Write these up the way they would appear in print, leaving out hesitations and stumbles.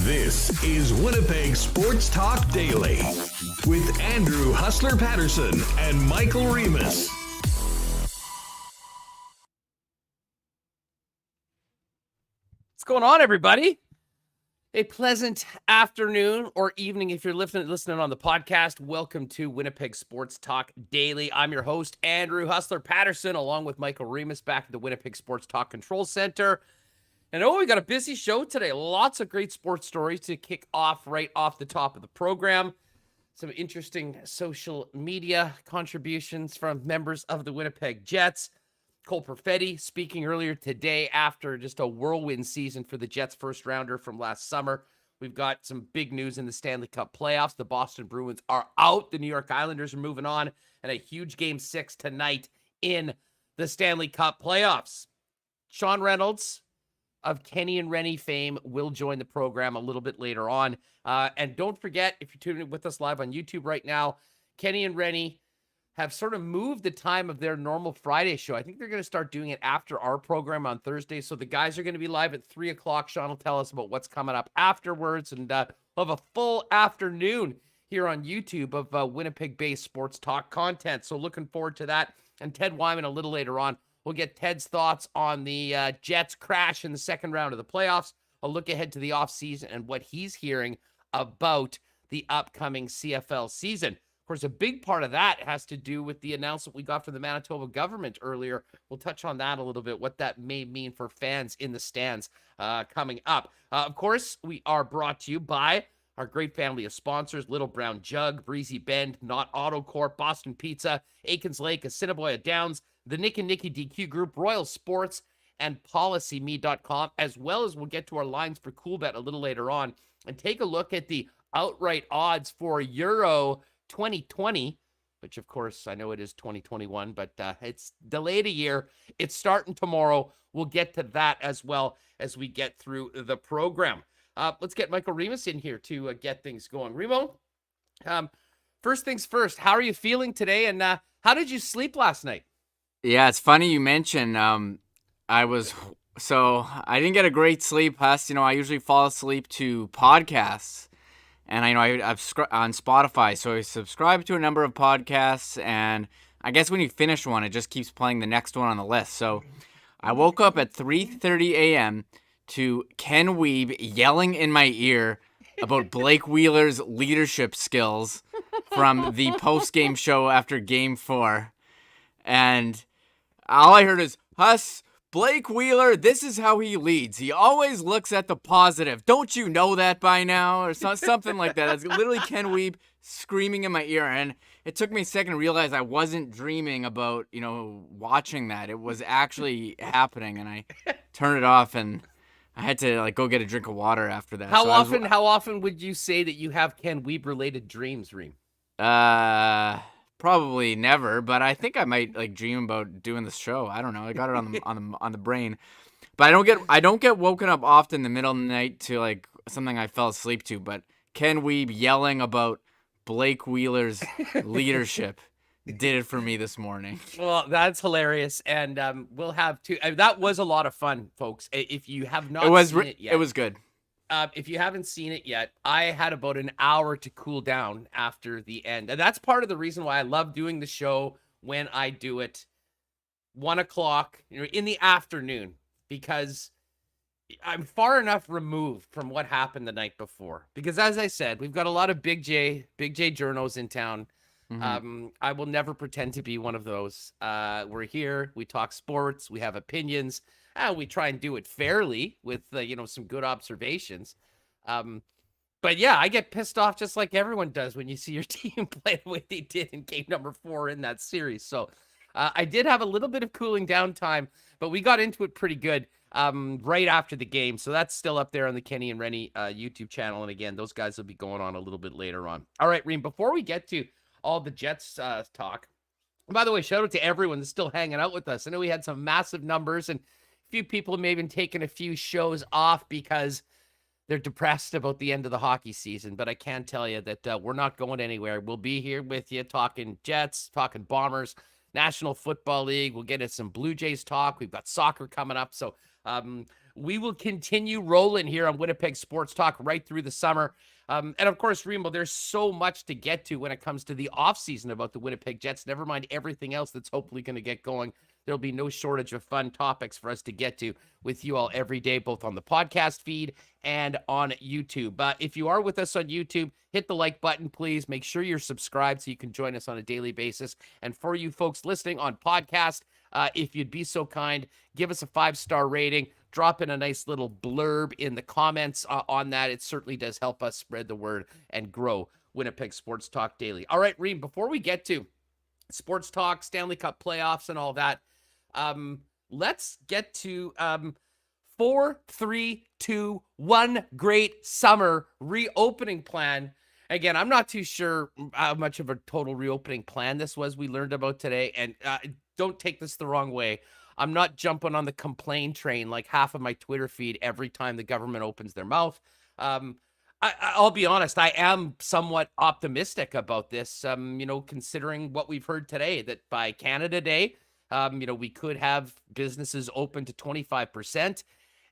This is Winnipeg Sports Talk Daily with Andrew Hustler Paterson and Michael Remis. What's going on, everybody? A pleasant afternoon or evening if you're listening on the podcast. Welcome to Winnipeg Sports Talk Daily. I'm your host, Andrew Hustler Paterson, along with Michael Remis back at the Winnipeg Sports Talk Control Center. And we got a busy show today. Lots of great sports stories to kick off right off the top of the program. Some interesting social media contributions from members of the Winnipeg Jets. Cole Perfetti speaking earlier today after just a whirlwind season for the Jets first rounder from last summer. We've got some big news in the Stanley Cup Playoffs. The Boston Bruins are out. The New York Islanders are moving on. And a huge Game 6 tonight in the Stanley Cup Playoffs. Sean Reynolds of Kenny and Rennie fame will join the program a little bit later on. And don't forget, if you're tuning in with us live on YouTube right now, Kenny and Rennie have sort of moved the time of their normal Friday show. I think they're going to start doing it after our program on Thursday. So the guys are going to be live at 3 o'clock. Sean will tell us about what's coming up afterwards. And we'll have a full afternoon here on YouTube of Winnipeg-based sports talk content. So looking forward to that. And Ted Wyman a little later on. We'll get Ted's thoughts on the Jets crash in the second round of the playoffs. A look ahead to the offseason and what he's hearing about the upcoming CFL season. Of course, a big part of that has to do with the announcement we got from the Manitoba government earlier. We'll touch on that a little bit, what that may mean for fans in the stands coming up. Of course, we are brought to you by our great family of sponsors: Little Brown Jug, Breezy Bend, Not Auto Corp, Boston Pizza, Aikens Lake, Assiniboia Downs, the Nick and Nicky DQ Group, Royal Sports, and PolicyMe.com, as well as we'll get to our lines for Coolbet a little later on and take a look at the outright odds for Euro 2020, which, of course, I know it is 2021, but it's delayed a year. It's starting tomorrow. We'll get to that as well as we get through the program. Let's get Michael Remis in here to get things going. Remo, first things first, how are you feeling today, and how did you sleep last night? Yeah, it's funny you mentioned I didn't get a great sleep. Plus, I usually fall asleep to podcasts, and I've on Spotify, so I subscribe to a number of podcasts, and I guess when you finish one, it just keeps playing the next one on the list. So I woke up at 3:30 a.m. to Ken Wiebe yelling in my ear about Blake Wheeler's leadership skills from the post-game show after Game 4. And all I heard is, "Huss, Blake Wheeler, this is how he leads. He always looks at the positive. Don't you know that by now?" Or something like that. It's literally Ken Wiebe screaming in my ear. And it took me a second to realize I wasn't dreaming about, watching that. It was actually happening. And I turned it off, and I had to go get a drink of water after that. How often would you say that you have Ken Wiebe related dreams, Reem? Probably never, but I think I might dream about doing this show. I don't know. I got it on the brain, but I don't get woken up often in the middle of the night to something I fell asleep to. But Ken Wiebe yelling about Blake Wheeler's leadership did it for me this morning. Well, that's hilarious, and we'll have to. That was a lot of fun, folks. If you have not seen it yet, it was good. If you haven't seen it yet, I had about an hour to cool down after the end. And that's part of the reason why I love doing the show when I do it 1 o'clock in the afternoon, because I'm far enough removed from what happened the night before. Because as I said, we've got a lot of Big J journos in town. Mm-hmm. I will never pretend to be one of those. We're here. We talk sports. We have opinions. We try and do it fairly with, some good observations. But yeah, I get pissed off just like everyone does when you see your team play the way they did in game number 4 in that series. So I did have a little bit of cooling down time, but we got into it pretty good. right after the game. So that's still up there on the Kenny and Rennie YouTube channel. And again, those guys will be going on a little bit later on. All right, Reem, before we get to all the Jets talk, and by the way, shout out to everyone that's still hanging out with us. I know we had some massive numbers, and a few people may have been taking a few shows off because they're depressed about the end of the hockey season. But I can tell you that we're not going anywhere. We'll be here with you talking Jets, talking Bombers, National Football League. We'll get into some Blue Jays talk. We've got soccer coming up. So we will continue rolling here on Winnipeg Sports Talk right through the summer. And of course, Remo, there's so much to get to when it comes to the offseason about the Winnipeg Jets. Never mind everything else that's hopefully going to get going. There'll be no shortage of fun topics for us to get to with you all every day, both on the podcast feed and on YouTube. But if you are with us on YouTube, hit the like button, please. Make sure you're subscribed so you can join us on a daily basis. And for you folks listening on podcast, if you'd be so kind, give us a 5-star rating. Drop in a nice little blurb in the comments on that. It certainly does help us spread the word and grow Winnipeg Sports Talk Daily. All right, Reem, before we get to sports talk, Stanley Cup playoffs, and all that, let's get to 4, 3, 2, 1 great summer reopening plan. Again, I'm not too sure how much of a total reopening plan this was we learned about today, and don't take this the wrong way. I'm not jumping on the complaint train like half of my Twitter feed every time the government opens their mouth. I'll be honest, I am somewhat optimistic about this, considering what we've heard today, that by Canada Day, we could have businesses open to 25%.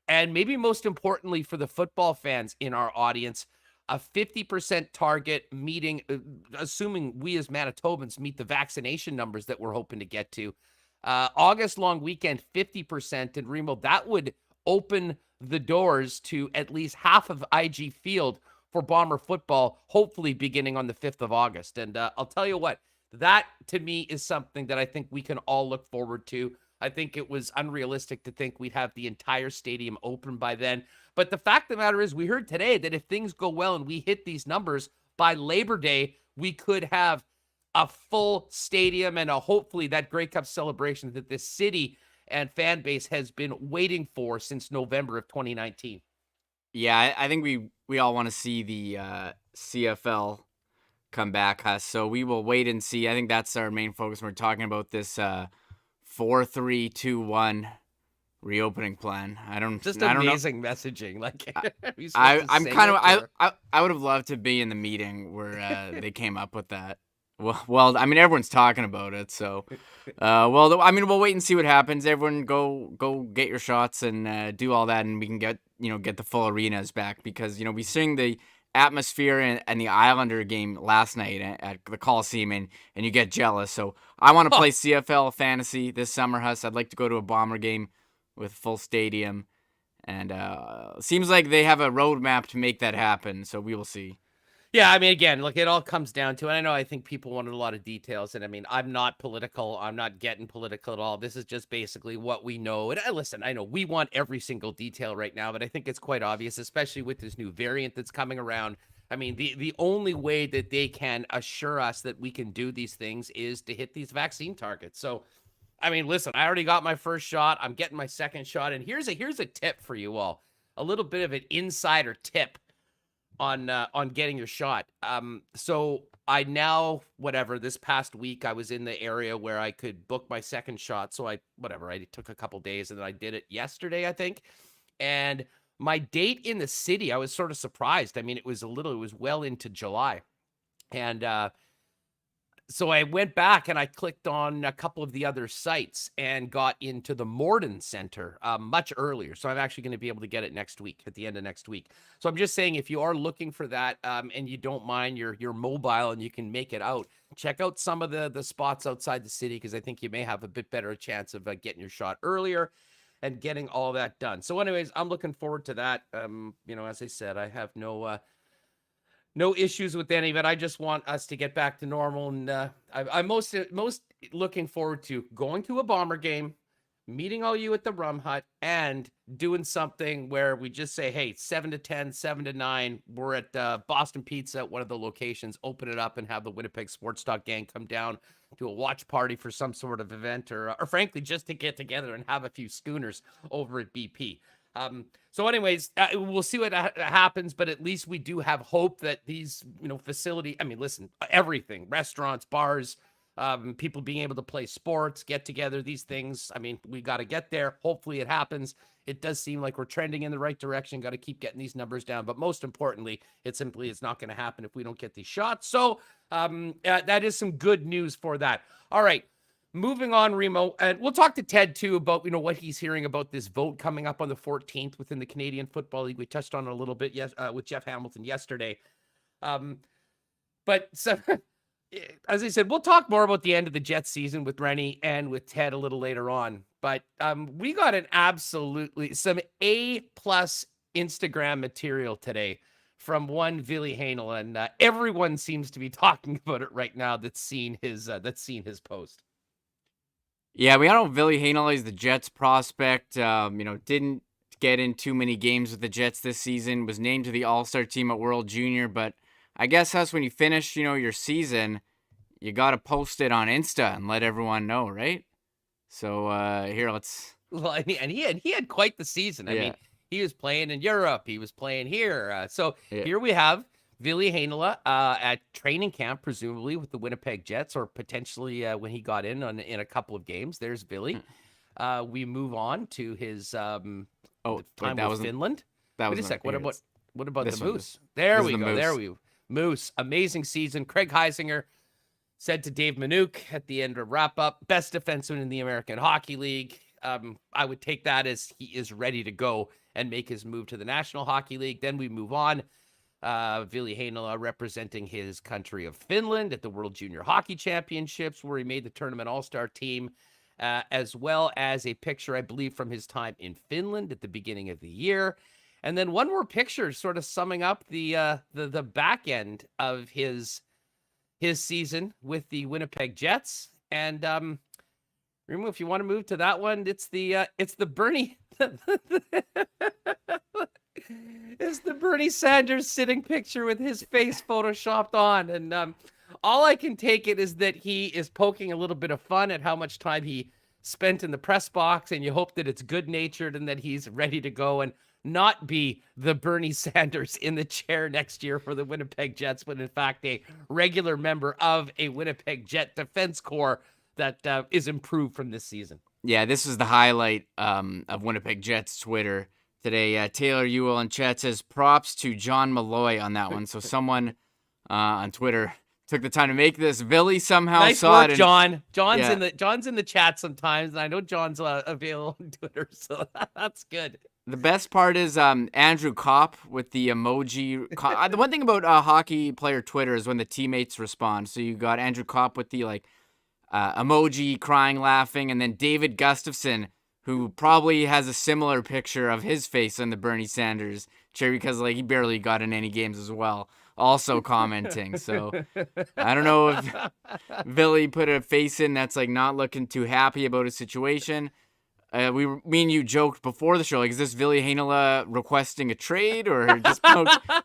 And maybe most importantly for the football fans in our audience, a 50% target meeting, assuming we as Manitobans meet the vaccination numbers that we're hoping to get to. August long weekend, 50%. And Remo, that would open the doors to at least half of IG Field for Bomber football, hopefully beginning on the 5th of August. And I'll tell you what, that to me is something that I think we can all look forward to. I think it was unrealistic to think we'd have the entire stadium open by then. But the fact of the matter is, we heard today that if things go well and we hit these numbers by Labor Day, we could have a full stadium and hopefully that Grey Cup celebration that this city and fan base has been waiting for since November of 2019. Yeah, I think we all want to see the CFL come back, Huss. So we will wait and see. I think that's our main focus when we're talking about this 4-3-2-1 reopening plan. I don't amazing messaging. Like I would have loved to be in the meeting where they came up with that. Well, I mean, everyone's talking about it, so we'll wait and see what happens. Everyone go get your shots and do all that, and we can get the full arenas back, because we sing the atmosphere and the Islander game last night at the Coliseum, and you get jealous. So I want to play CFL fantasy this summer, Huss. I'd like to go to a Bomber game with full stadium, and seems like they have a roadmap to make that happen. So we will see. Yeah, I mean, again, look, it all comes down to, and I think people wanted a lot of details, and I mean, I'm not political. I'm not getting political at all. This is just basically what we know. And listen, I know we want every single detail right now, but I think it's quite obvious, especially with this new variant that's coming around. I mean, the only way that they can assure us that we can do these things is to hit these vaccine targets. So, I mean, listen, I already got my first shot. I'm getting my second shot, and here's a tip for you all, a little bit of an insider tip on getting your shot. So I now, this past week, I was in the area where I could book my second shot. So I took a couple days, and then I did it yesterday, I think. And my date in the city, I was sort of surprised. I mean, it was well into July. And so I went back and I clicked on a couple of the other sites and got into the Morden Center much earlier. So I'm actually going to be able to get it next week, at the end of next week. So I'm just saying, if you are looking for that and you don't mind, you're mobile and you can make it out, check out some of the spots outside the city, because I think you may have a bit better chance of getting your shot earlier and getting all that done. So anyways, I'm looking forward to that. As I said, I have no issues with any of it. I just want us to get back to normal. And I'm most looking forward to going to a Bomber game, meeting all you at the Rum Hut and doing something where we just say, hey, 7 to 10, 7 to 9, we're at Boston Pizza at one of the locations, open it up and have the Winnipeg Sports Talk gang come down to a watch party for some sort of event or frankly, just to get together and have a few schooners over at BP. So anyways, we'll see what happens, but at least we do have hope that these, facility, I mean, listen, everything, restaurants, bars, people being able to play sports, get together, these things. I mean, we got to get there. Hopefully it happens. It does seem like we're trending in the right direction. Got to keep getting these numbers down. But most importantly, it's not going to happen if we don't get these shots. So that is some good news for that. All right. Moving on, Remo, and we'll talk to Ted too about, what he's hearing about this vote coming up on the 14th within the Canadian Football League. We touched on it a little bit with Jeff Hamilton yesterday. But so, as I said, we'll talk more about the end of the Jets season with Rennie and with Ted a little later on. But we got some A+ Instagram material today from one Ville Heinola, and everyone seems to be talking about it right now that's seen his post. Yeah, we all know Ville Heinola is the Jets prospect. Didn't get in too many games with the Jets this season. Was named to the All-Star team at World Junior, but I guess that's when you finish, your season, you got to post it on Insta and let everyone know, right? So here, let's. Well, and he had quite the season. I mean, he was playing in Europe. He was playing here. Here we have Ville Heinola at training camp, presumably with the Winnipeg Jets, or potentially when he got in a couple of games. There's Ville. We move on to his time with Finland. Wait a sec. What about the Moose? There we go. Moose, amazing season. Craig Heisinger said to Dave Minuk at the end of wrap up, best defenseman in the American Hockey League. I would take that as he is ready to go and make his move to the National Hockey League. Then we move on. Ville Heinola representing his country of Finland at the World Junior Hockey Championships, where he made the tournament all-star team, as well as a picture, I believe, from his time in Finland at the beginning of the year. And then one more picture sort of summing up the back end of his season with the Winnipeg Jets. And Remo, if you want to move to that one, it's the Bernie it's the Bernie Sanders sitting picture with his face photoshopped on. And all I can take it is that he is poking a little bit of fun at how much time he spent in the press box, and you hope that it's good-natured and that he's ready to go and not be the Bernie Sanders in the chair next year for the Winnipeg Jets, but in fact a regular member of a Winnipeg Jet defense corps that is improved from this season. Yeah, this is the highlight of Winnipeg Jets Twitter today. Taylor Ewell in chat says props to John Malloy on that one. So someone on Twitter took the time to make this. Ville somehow nice saw work, it. John. John's in the chat sometimes, and I know John's available on Twitter, so that's good. The best part is Andrew Copp with the emoji. The one thing about hockey player Twitter is when the teammates respond. So you got Andrew Copp with the emoji, crying, laughing, and then David Gustafson, who probably has a similar picture of his face on the Bernie Sanders chair because he barely got in any games as well, also commenting. So I don't know if Ville put a face in that's not looking too happy about his situation. Me and you joked before the show, is this Ville Heinola requesting a trade or just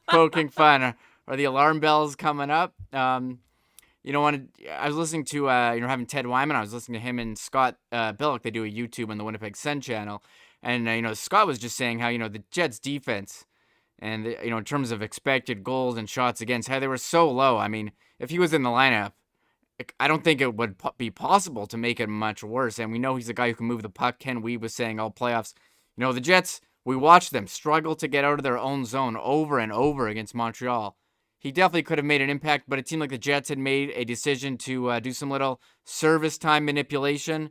poking fun? Are the alarm bells coming up? I was listening to, having Ted Wyman. I was listening to him and Scott Billick. They do a YouTube on the Winnipeg Sun channel. And, Scott was just saying how, the Jets defense and, in terms of expected goals and shots against, how they were so low. I mean, if he was in the lineup, I don't think it would be possible to make it much worse. And we know he's a guy who can move the puck. Ken Weeb was saying all playoffs. The Jets, we watched them struggle to get out of their own zone over and over against Montreal. He definitely could have made an impact, but it seemed like the Jets had made a decision to do some little service time manipulation.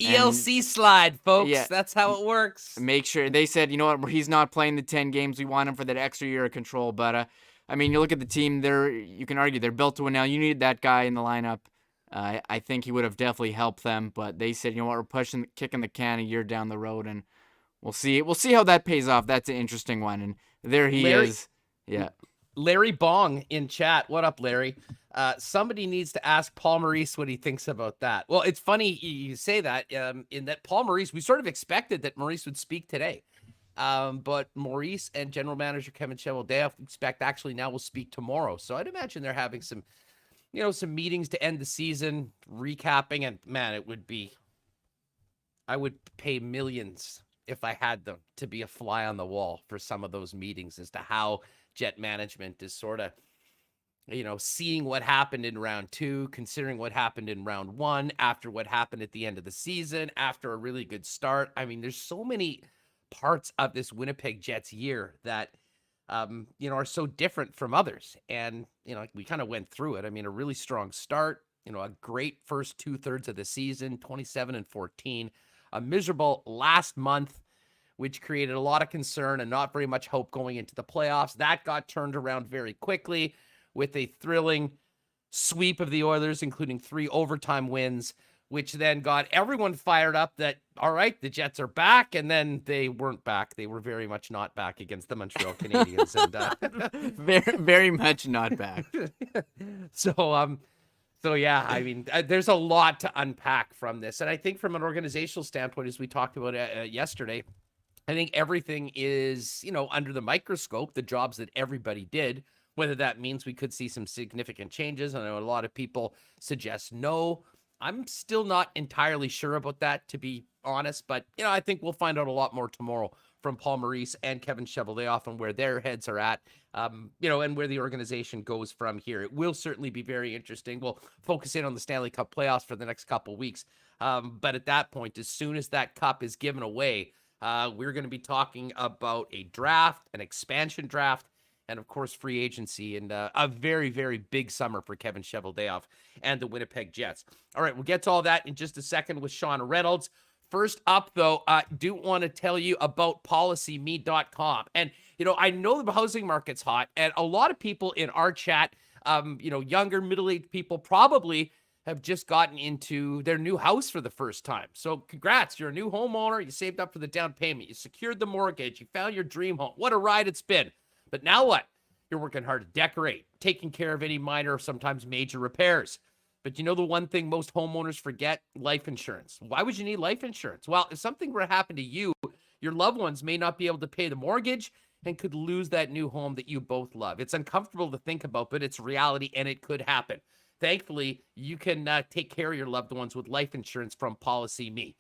ELC slide, folks. Yeah, that's how it works. Make sure. They said, you know what, he's not playing the 10 games. We want him for that extra year of control. But, you look at the team, you can argue they're built to win now. You needed that guy in the lineup. I think he would have definitely helped them. But they said, you know what, we're kicking the can a year down the road, and we'll see. We'll see how that pays off. That's an interesting one. And there he is. Yeah. Larry Bong in chat. What up, Larry? Somebody needs to ask Paul Maurice what he thinks about that. Well, it's funny you say that, in that Paul Maurice, we sort of expected that Maurice would speak today. But Maurice and general manager Kevin Cheveldayoff expect actually now will speak tomorrow. So I'd imagine they're having some meetings to end the season, recapping, and man, I would pay millions if I had them to be a fly on the wall for some of those meetings as to how Jet management is sort of, seeing what happened in round 2, considering what happened in round 1, after what happened at the end of the season, after a really good start. I mean, there's so many parts of this Winnipeg Jets year that, are so different from others. And, we kind of went through it. I mean, a really strong start, a great first 2/3 of the season, 27-14, a miserable last month, which created a lot of concern and not very much hope going into the playoffs. That got turned around very quickly with a thrilling sweep of the Oilers, including 3 overtime wins, which then got everyone fired up that, all right, the Jets are back, and then they weren't back. They were very much not back against the Montreal Canadiens. And very, very much not back. So yeah, I mean, there's a lot to unpack from this. And I think from an organizational standpoint, as we talked about yesterday, I think everything is, under the microscope, the jobs that everybody did, whether that means we could see some significant changes. I know a lot of people suggest no. I'm still not entirely sure about that, to be honest, but, I think we'll find out a lot more tomorrow from Paul Maurice and Kevin Cheveldayoff and where their heads are at, and where the organization goes from here. It will certainly be very interesting. We'll focus in on the Stanley Cup playoffs for the next couple of weeks. But at that point, as soon as that cup is given away, we're going to be talking about a draft, an expansion draft, and of course, free agency, and a very, very big summer for Kevin Cheveldayoff and the Winnipeg Jets. All right, we'll get to all that in just a second with Sean Reynolds. First up, though, I do want to tell you about PolicyMe.com. And, I know the housing market's hot, and a lot of people in our chat, younger, middle-aged people probably have just gotten into their new house for the first time. So congrats, you're a new homeowner, you saved up for the down payment, you secured the mortgage, you found your dream home. What a ride it's been. But now what? You're working hard to decorate, taking care of any minor or sometimes major repairs. But the one thing most homeowners forget? Life insurance. Why would you need life insurance? Well, if something were to happen to you, your loved ones may not be able to pay the mortgage and could lose that new home that you both love. It's uncomfortable to think about, but it's reality and it could happen. Thankfully, you can take care of your loved ones with life insurance from Policy Me.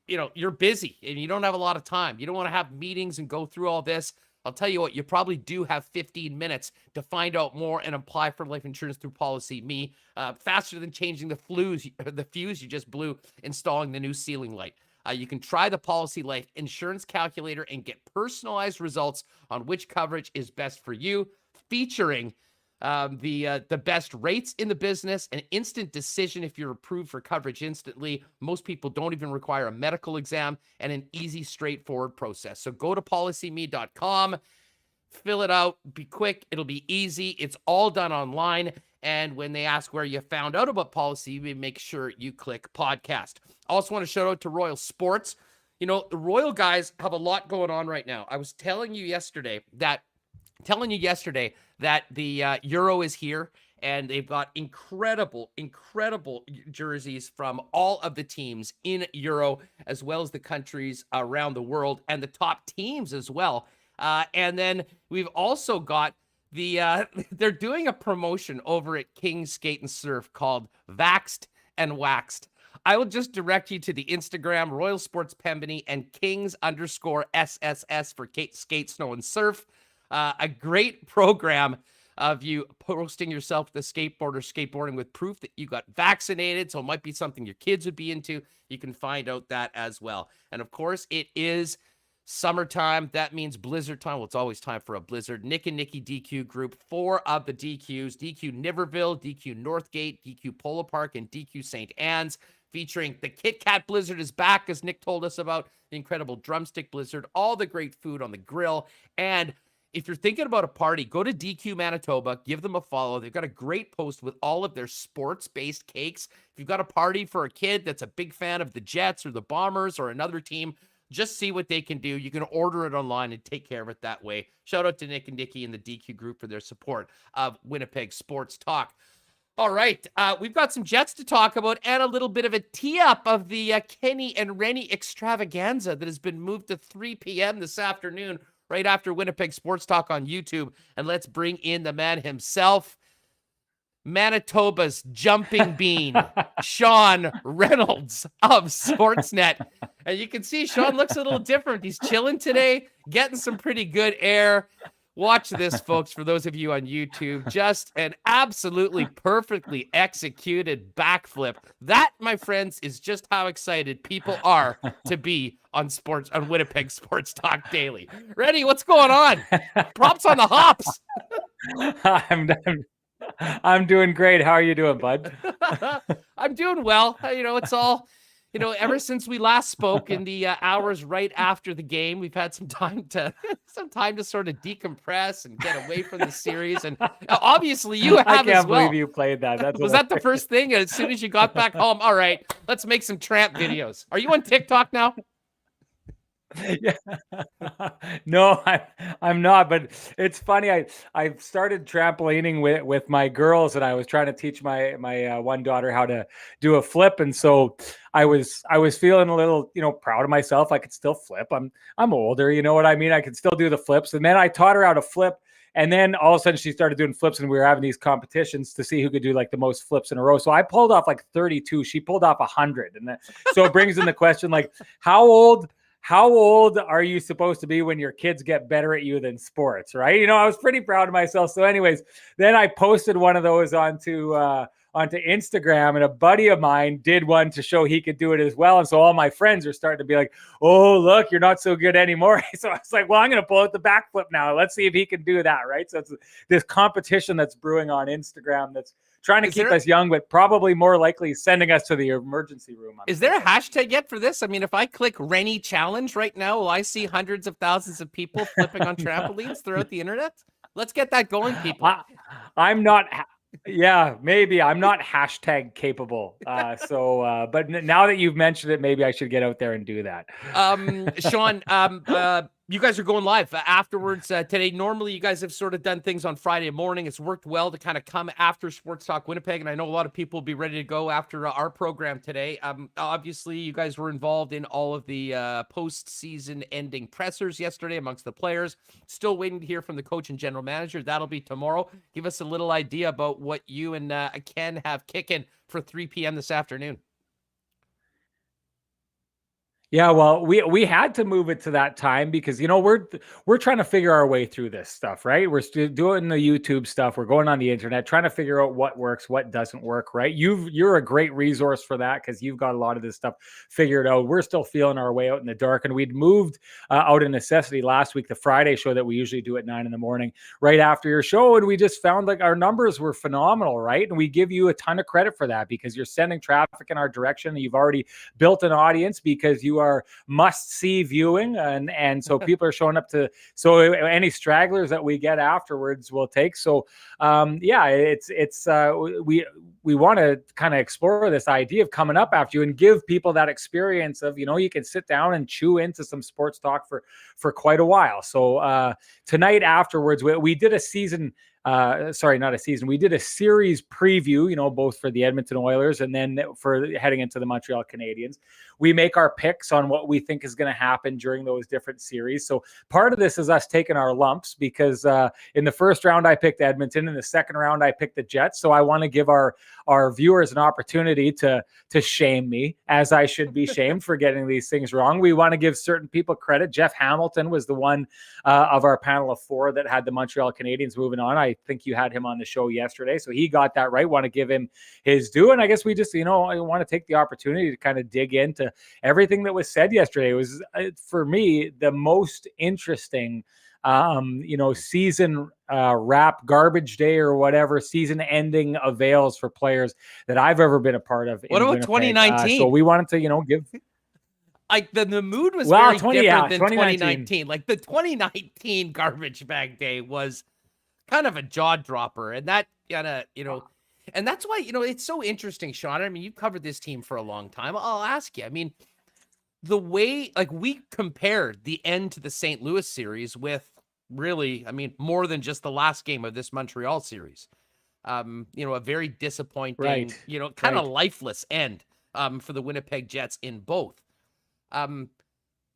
You're busy and you don't have a lot of time. You don't want to have meetings and go through all this. I'll tell you what, you probably do have 15 minutes to find out more and apply for life insurance through Policy Me, faster than changing the fuse you just blew installing the new ceiling light. You can try the Policy Life Insurance Calculator and get personalized results on which coverage is best for you, featuring the best rates in the business, an instant decision if you're approved for coverage instantly. Most people don't even require a medical exam, and an easy, straightforward process. So go to PolicyMe.com, fill it out, be quick, it'll be easy. It's all done online. And when they ask where you found out about Policy, make sure you click podcast. Also want to shout out to Royal Sports. The Royal guys have a lot going on right now. I was telling you yesterday that the Euro is here, and they've got incredible jerseys from all of the teams in Euro, as well as the countries around the world, and the top teams as well. And then we've also got they're doing a promotion over at King's Skate and Surf called Vaxxed and Waxed. I will just direct you to the Instagram, Royal Sports Pembini, and Kings_SSS for Skate, Snow, and Surf. A great program of you posting yourself the skateboarding with proof that you got vaccinated. So it might be something your kids would be into. You can find out that as well. And of course, it is summertime. That means blizzard time. Well, it's always time for a blizzard. Nick and Nikki DQ group, 4 of the DQs, DQ Niverville, DQ Northgate, DQ Polo Park, and DQ St. Anne's, featuring the Kit Kat Blizzard is back, as Nick told us about, the incredible Drumstick Blizzard, all the great food on the grill. And if you're thinking about a party, go to DQ Manitoba, give them a follow. They've got a great post with all of their sports-based cakes. If you've got a party for a kid that's a big fan of the Jets or the Bombers or another team, just see what they can do. You can order it online and take care of it that way. Shout out to Nick and Nikki and the DQ group for their support of Winnipeg Sports Talk. All right. We've got some Jets to talk about and a little bit of a tee-up of the Kenny and Rennie extravaganza that has been moved to 3 p.m. this afternoon, right after Winnipeg Sports Talk on YouTube. And let's bring in the man himself, Manitoba's jumping bean, Sean Reynolds of Sportsnet. And you can see Sean looks a little different. He's chilling today, getting some pretty good air. Watch this, folks, for those of you on YouTube. Just an absolutely perfectly executed backflip. That, my friends, is just how excited people are to be on Winnipeg Sports Talk Daily. Ready? What's going on? Props on the hops. I'm doing great. How are you doing, bud? I'm doing well. It's all, ever since we last spoke in the hours right after the game, we've had some time to sort of decompress and get away from the series. And obviously you have as well. I can't believe you played that. Was that the first thing? As soon as you got back home, all right, let's make some tramp videos. Are you on TikTok now? Yeah. No, I'm not, but it's funny. I started trampolining with my girls, and I was trying to teach my one daughter how to do a flip, and so I was feeling a little, proud of myself. I could still flip. I'm older, you know what I mean? I could still do the flips. And then I taught her how to flip. And then all of a sudden she started doing flips, and we were having these competitions to see who could do like the most flips in a row. So I pulled off like 32. She pulled off 100. And so it brings in the question, like, how old are you supposed to be when your kids get better at you than sports, right? I was pretty proud of myself. So anyways, then I posted one of those onto Instagram, and a buddy of mine did one to show he could do it as well. And so all my friends are starting to be like, oh, look, you're not so good anymore. So I was like, well, I'm going to pull out the backflip now. Let's see if he can do that, right? So it's this competition that's brewing on Instagram that's trying to keep us young, but probably more likely sending us to the emergency room. Is there a hashtag yet for this? I mean, if I click Rennie Challenge right now, will I see hundreds of thousands of people flipping on trampolines throughout the internet? Let's get that going, people. I'm not... Yeah, maybe. I'm not hashtag capable. But now that you've mentioned it, maybe I should get out there and do that. Sean, you guys are going live afterwards today. Normally, you guys have sort of done things on Friday morning. It's worked well to kind of come after Sports Talk Winnipeg, and I know a lot of people will be ready to go after our program today. Obviously, you guys were involved in all of the postseason ending pressers yesterday amongst the players. Still waiting to hear from the coach and general manager. That'll be tomorrow. Give us a little idea about what you and Ken have kicking for 3 p.m. this afternoon. Yeah, well, we had to move it to that time because we're trying to figure our way through this stuff, right? We're still doing the YouTube stuff. We're going on the internet, trying to figure out what works, what doesn't work, right? You're a great resource for that because you've got a lot of this stuff figured out. We're still feeling our way out in the dark, and we'd moved out of necessity last week, the Friday show that we usually do at 9 a.m, right after your show, and we just found like our numbers were phenomenal, right? And we give you a ton of credit for that because you're sending traffic in our direction. You've already built an audience because you are must-see viewing, and so people are showing up so any stragglers that we get afterwards we'll take. So we want to kind of explore this idea of coming up after you and give people that experience of you can sit down and chew into some sports talk for quite a while. So tonight afterwards we did a season we did a series preview, both for the Edmonton Oilers and then for heading into the Montreal Canadiens. We make our picks on what we think is going to happen during those different series. So part of this is us taking our lumps because in the first round I picked Edmonton, in the second round I picked the Jets. So I want to give our viewers an opportunity to shame me, as I should be shamed for getting these things wrong. We want to give certain people credit. Jeff Hamilton was the one of our panel of 4 that had the Montreal Canadiens moving on. I think you had him on the show yesterday, so he got that right. Want to give him his due, and I guess we just, I want to take the opportunity to kind of dig into everything that was said yesterday. It was, for me, the most interesting, season wrap, garbage day or whatever, season ending avails for players that I've ever been a part of. What about 2019? So we wanted to, give. Like the mood was very different than 2019. Like the 2019 garbage bag day was kind of a jaw dropper, and that kind of, and that's why, it's so interesting, Sean. I mean, you've covered this team for a long time. I'll ask you, I mean, the way, like, we compared the end to the St. Louis series with really, I mean, more than just the last game of this Montreal series. A very disappointing, Right. kind of Right. lifeless end for the Winnipeg Jets in both.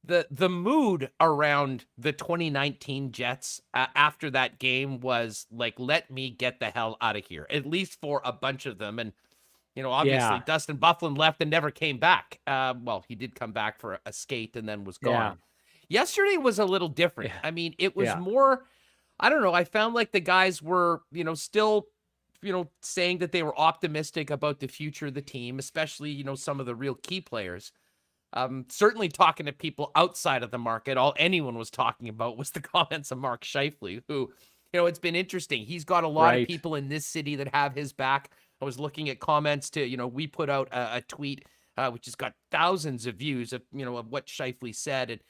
The mood around the 2019 Jets after that game was like, let me get the hell out of here, at least for a bunch of them. And, obviously Yeah. Dustin Byfuglien left and never came back. Well, he did come back for a skate and then was gone. Yesterday was a little different. Yeah. I mean, it was Yeah. more, I don't know. I found like the guys were, still, saying that they were optimistic about the future of the team, especially, some of the real key players. Certainly talking to people outside of the market. All anyone was talking about was the comments of Mark Scheifele, who, it's been interesting. He's got a lot of Right. people in this city that have his back. I was looking at comments to, we put out a tweet, which has got thousands of views of, of what Scheifele said. And,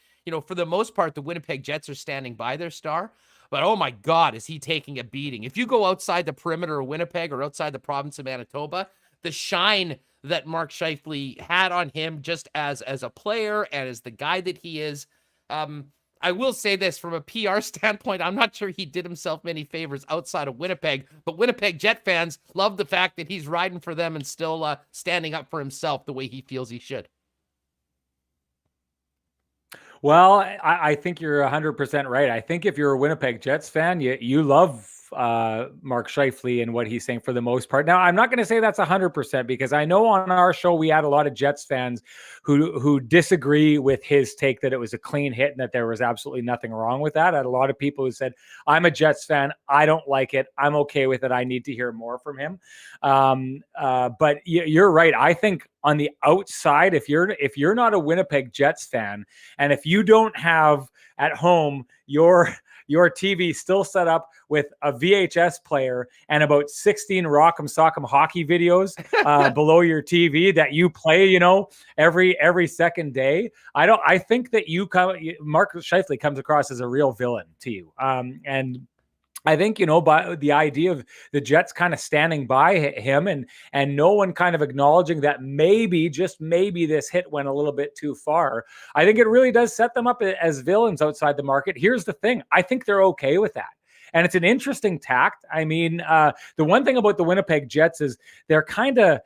for the most part, the Winnipeg Jets are standing by their star. But, oh, my God, is he taking a beating. If you go outside the perimeter of Winnipeg or outside the province of Manitoba, the shine that Mark Scheifele had on him just as a player and as the guy that he is, I will say this from a PR standpoint, I'm not sure he did himself many favors outside of Winnipeg, but Winnipeg Jet fans love the fact that he's riding for them and still standing up for himself the way he feels he should. Well, I think you're 100% right. I think if you're a Winnipeg Jets fan, you love Mark Scheifele and what he's saying for the most part. Now, I'm not going to say that's 100% because I know on our show we had a lot of Jets fans who disagree with his take that it was a clean hit and that there was absolutely nothing wrong with that. I had a lot of people who said, I'm a Jets fan. I don't like it. I'm okay with it. I need to hear more from him. But you're right. I think on the outside, if you're not a Winnipeg Jets fan, and if you don't have at home your TV still set up with a VHS player and about 16 Rock'em Sock'em hockey videos below your TV that you play, every second day, I think that Mark Scheifele comes across as a real villain to you. And I think, by the idea of the Jets kind of standing by him and no one kind of acknowledging that maybe, just maybe this hit went a little bit too far. I think it really does set them up as villains outside the market. Here's the thing. I think they're okay with that. And it's an interesting tact. I mean, the one thing about the Winnipeg Jets is they're kind of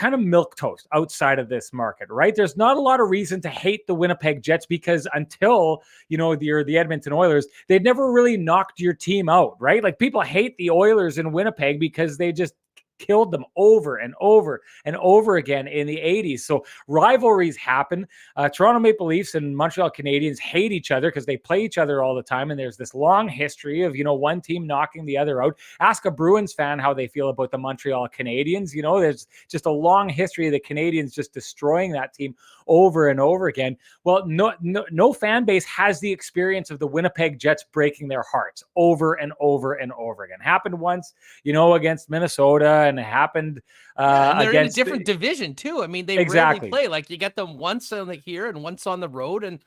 milquetoast outside of this market, right? There's not a lot of reason to hate the Winnipeg Jets because until, the Edmonton Oilers, they'd never really knocked your team out, right? Like people hate the Oilers in Winnipeg because they just killed them over and over and over again in the 80s. So rivalries happen. Toronto Maple Leafs and Montreal Canadiens hate each other because they play each other all the time. And there's this long history of, one team knocking the other out. Ask a Bruins fan how they feel about the Montreal Canadiens. There's just a long history of the Canadiens just destroying that team over and over again. Well, no fan base has the experience of the Winnipeg Jets breaking their hearts over and over and over again. Happened once, against Minnesota, and it happened and they're against in a different division too. I mean, they exactly rarely play. Like you get them once on here and once on the road, and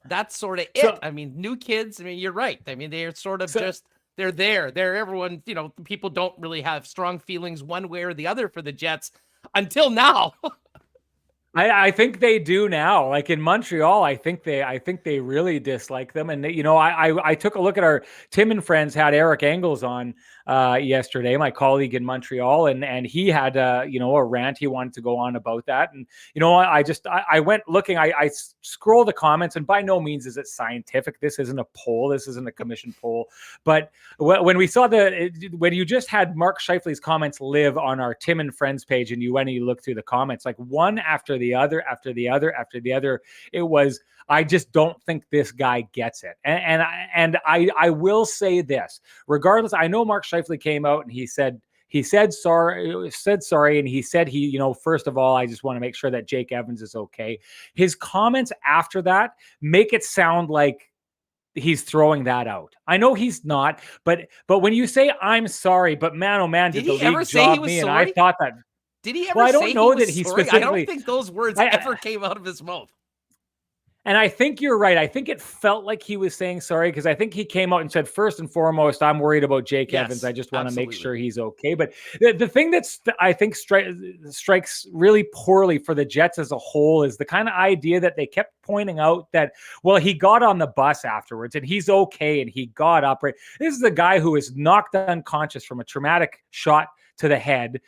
that's sort of it. So, I mean, new kids. I mean, you're right. I mean, they're sort of they're there. They're everyone. People don't really have strong feelings one way or the other for the Jets until now. I think they do now. Like in Montreal, I think they really dislike them. And I took a look at our Tim and Friends had Eric Engels on yesterday, my colleague in Montreal, and he had a rant he wanted to go on about that. And I went looking. I scrolled the comments, and by no means is it scientific. This isn't a poll. This isn't a commission poll. But when we saw when you just had Mark Scheifele's comments live on our Tim and Friends page, and you went and you looked through the comments, like one after the other, after the other, after the other, it was, I just don't think this guy gets it. And I will say this, regardless, I know Mark Scheifele came out and he said sorry, and he said first of all, I just want to make sure that Jake Evans is okay. His comments after that make it sound like he's throwing that out. I know he's not, but when you say I'm sorry, but man, oh man, did the league job me, and I thought that. Did he ever say he was sorry? I don't think those words ever came out of his mouth. And I think you're right. I think it felt like he was saying sorry because I think he came out and said, first and foremost, I'm worried about Jake Evans. I just want to make sure he's okay. But the thing that's, I think, strikes really poorly for the Jets as a whole is the kind of idea that they kept pointing out that, well, he got on the bus afterwards and he's okay and he got up. Right. This is a guy who is knocked unconscious from a traumatic shot to the head.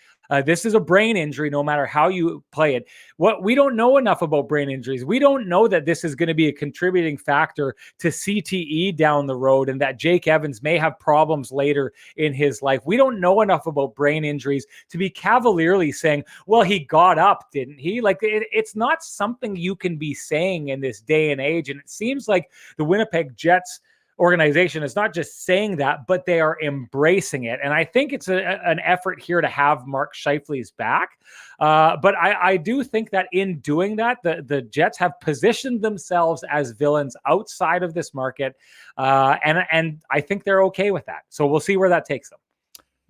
This is a brain injury, no matter how you play it. What we don't know enough about brain injuries. We don't know that this is going to be a contributing factor to CTE down the road and that Jake Evans may have problems later in his life. We don't know enough about brain injuries to be cavalierly saying, well, he got up, didn't he? Like it's not something you can be saying in this day and age. And it seems like the Winnipeg Jets organization is not just saying that, but they are embracing it. And I think it's an effort here to have Mark Scheifele's back. But I do think that in doing that, the Jets have positioned themselves as villains outside of this market. And I think they're okay with that. So we'll see where that takes them.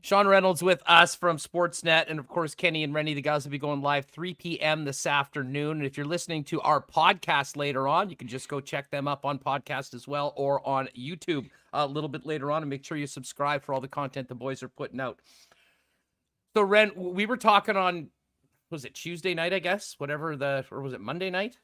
Sean Reynolds with us from Sportsnet. And of course, Kenny and Rennie, the guys will be going live 3 p.m. this afternoon. And if you're listening to our podcast later on, you can just go check them up on podcast as well or on YouTube a little bit later on. And make sure you subscribe for all the content the boys are putting out. So, Ren, we were talking on, was it Tuesday night, I guess? Or was it Monday night?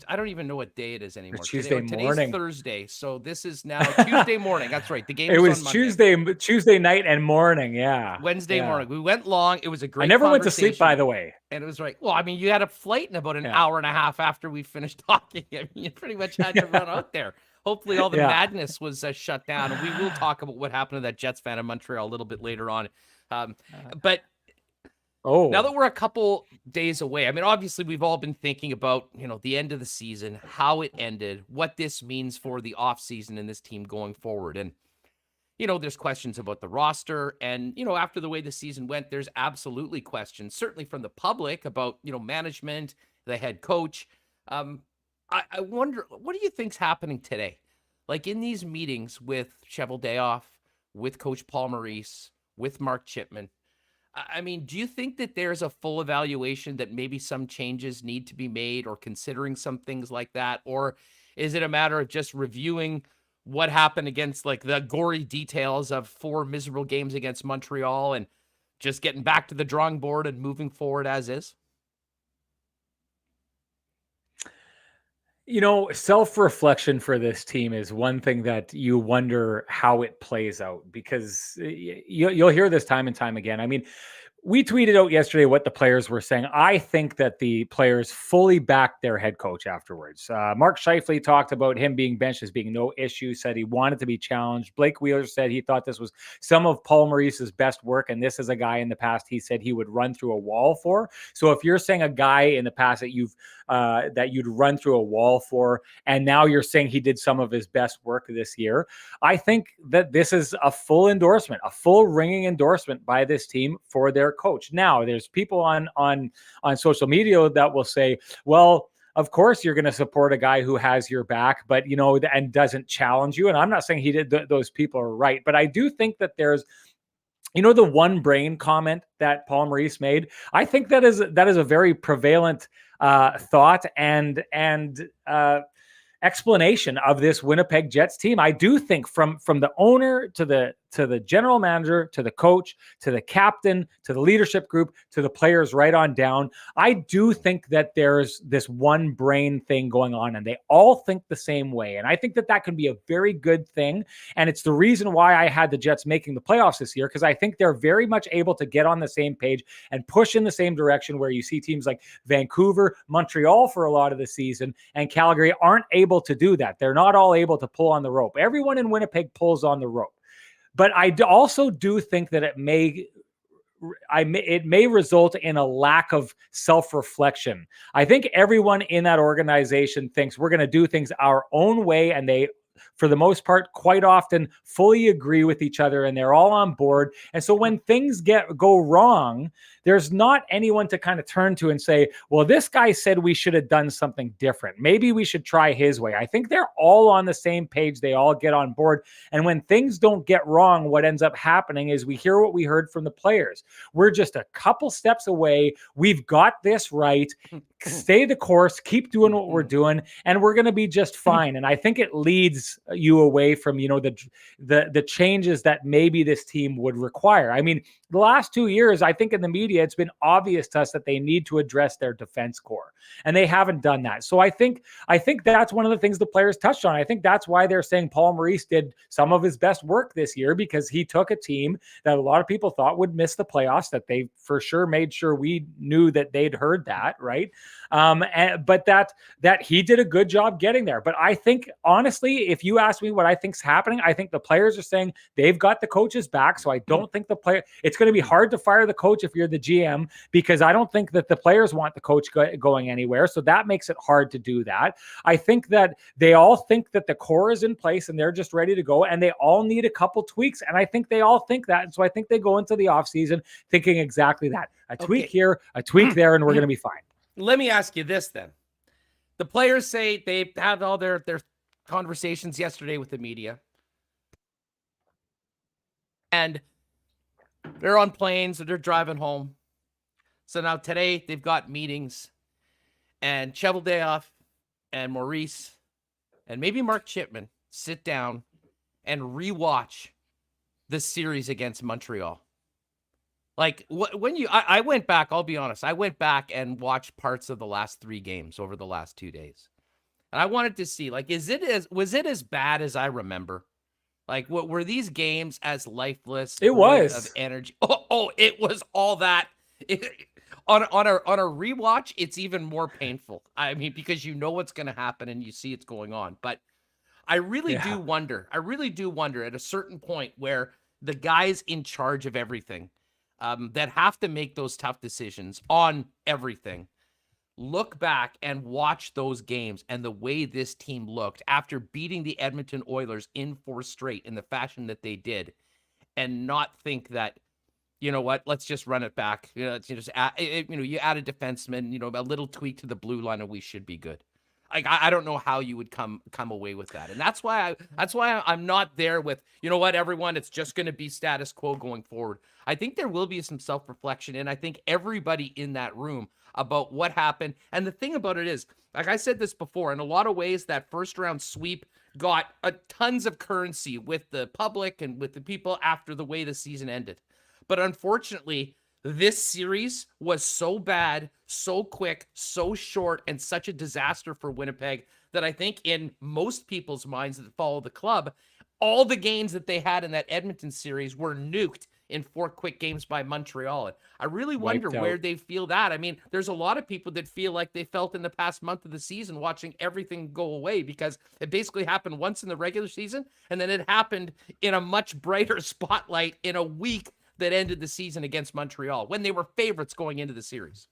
I don't even know what day it is anymore. Today's Thursday, so this is now Tuesday morning. That's right. The game was on Monday. Tuesday night and morning. Yeah, Wednesday morning. We went long. It was a great. I never went to sleep, by the way. And it was right. Well, I mean, you had a flight in about an hour and a half after we finished talking. I mean, you pretty much had to run out there. Hopefully, all the madness was shut down. And we will talk about what happened to that Jets fan in Montreal a little bit later on. But. Now that we're a couple days away, I mean, obviously we've all been thinking about, the end of the season, how it ended, what this means for the offseason and this team going forward. And, there's questions about the roster. And, after the way the season went, there's absolutely questions, certainly from the public about, management, the head coach. I wonder, what do you think's happening today? Like in these meetings with Cheveldayoff, with Coach Paul Maurice, with Mark Chipman, I mean, do you think that there's a full evaluation that maybe some changes need to be made or considering some things like that? Or is it a matter of just reviewing what happened against like the gory details of 4 miserable games against Montreal and just getting back to the drawing board and moving forward as is? Self-reflection for this team is one thing that you wonder how it plays out because you'll hear this time and time again. I mean, we tweeted out yesterday what the players were saying. I think that the players fully backed their head coach afterwards. Mark Scheifele talked about him being benched as being no issue, said he wanted to be challenged. Blake Wheeler said he thought this was some of Paul Maurice's best work, and this is a guy in the past he said he would run through a wall for. So if you're saying a guy in the past that you'd run through a wall for, and now you're saying he did some of his best work this year, I think that this is a full endorsement, a full ringing endorsement by this team for their coach. Now, there's people on social media that will say, well, of course you're going to support a guy who has your back, but and doesn't challenge you. And I'm not saying he did. Those people are right, but I do think that there's, the one brain comment that Paul Maurice made. I think that is a very prevalent thought and explanation of this Winnipeg Jets team. I do think from the owner to the general manager, to the coach, to the captain, to the leadership group, to the players right on down, I do think that there's this one brain thing going on and they all think the same way. And I think that can be a very good thing. And it's the reason why I had the Jets making the playoffs this year, because I think they're very much able to get on the same page and push in the same direction, where you see teams like Vancouver, Montreal for a lot of the season, and Calgary aren't able to do that. They're not all able to pull on the rope. Everyone in Winnipeg pulls on the rope. But I also do think that it may result in a lack of self-reflection. I think everyone in that organization thinks we're going to do things our own way, and they, for the most part, quite often fully agree with each other, and they're all on board. And so when things go wrong, there's not anyone to kind of turn to and say, well, this guy said we should have done something different. Maybe we should try his way. I think they're all on the same page. They all get on board. And when things don't get wrong, what ends up happening is we hear what we heard from the players. We're just a couple steps away. We've got this right. Stay the course, keep doing what we're doing, and we're going to be just fine. And I think it leads you away from, the changes that maybe this team would require. I mean, the last 2 years, I think in the media, it's been obvious to us that they need to address their defense core, and they haven't done that. So I think that's one of the things the players touched on. I think that's why they're saying Paul Maurice did some of his best work this year, because he took a team that a lot of people thought would miss the playoffs, that they for sure made sure we knew that they'd heard that, right? But that he did a good job getting there. But I think, honestly, if you ask me what I think's happening, I think the players are saying they've got the coaches back. So I don't think it's going to be hard to fire the coach if you're the GM, because I don't think that the players want the coach going anywhere. So that makes it hard to do that. I think that they all think that the core is in place and they're just ready to go, and they all need a couple tweaks. And I think they all think that. And so I think they go into the offseason thinking exactly that. A tweak here, a tweak there, and we're going to be fine. Let me ask you this then. The players say they've had all their conversations yesterday with the media, and they're on planes or they're driving home. So now today they've got meetings, and Cheveldayoff and Maurice and maybe Mark Chipman sit down and rewatch the series against Montreal. Like I went back, I'll be honest, I went back and watched parts of the last 3 games over the last 2 days. And I wanted to see, like, was it as bad as I remember? Like, what were these games as lifeless? It was of energy. Oh, it was all that. On a rewatch, it's even more painful. I mean, because you know what's going to happen and you see it's going on. But I really do wonder at a certain point where the guys in charge of everything, that have to make those tough decisions on everything, look back and watch those games and the way this team looked after beating the Edmonton Oilers in 4 straight in the fashion that they did, and not think that, you know what, let's just run it back. You add a defenseman, a little tweak to the blue line and we should be good. Like, I don't know how you would come away with that. And that's why I'm not there with, you know what, everyone, it's just going to be status quo going forward. I think there will be some self-reflection, and I think everybody in that room about what happened. And the thing about it is, like I said this before, in a lot of ways, that first round sweep got tons of currency with the public and with the people after the way the season ended. But unfortunately, this series was so bad, so quick, so short, and such a disaster for Winnipeg that I think in most people's minds that follow the club, all the gains that they had in that Edmonton series were nuked in 4 quick games by Montreal. And I really wonder where they feel that. I mean, there's a lot of people that feel like they felt in the past month of the season watching everything go away, because it basically happened once in the regular season, and then it happened in a much brighter spotlight in a week that ended the season against Montreal when they were favorites going into the series.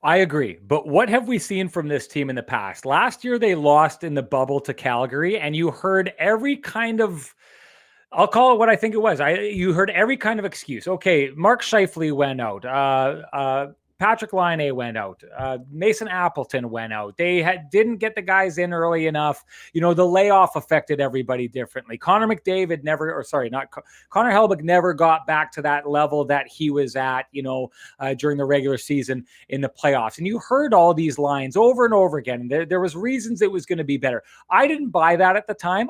I agree. But what have we seen from this team in the past? Last year, they lost in the bubble to Calgary, and you heard every kind of, I'll call it what I think it was. You heard every kind of excuse. Okay, Mark Scheifele went out. Patrick Laine went out. Mason Appleton went out. They didn't get the guys in early enough. The layoff affected everybody differently. Connor Hellebuyck never got back to that level that he was at, during the regular season in the playoffs. And you heard all these lines over and over again. There was reasons it was going to be better. I didn't buy that at the time.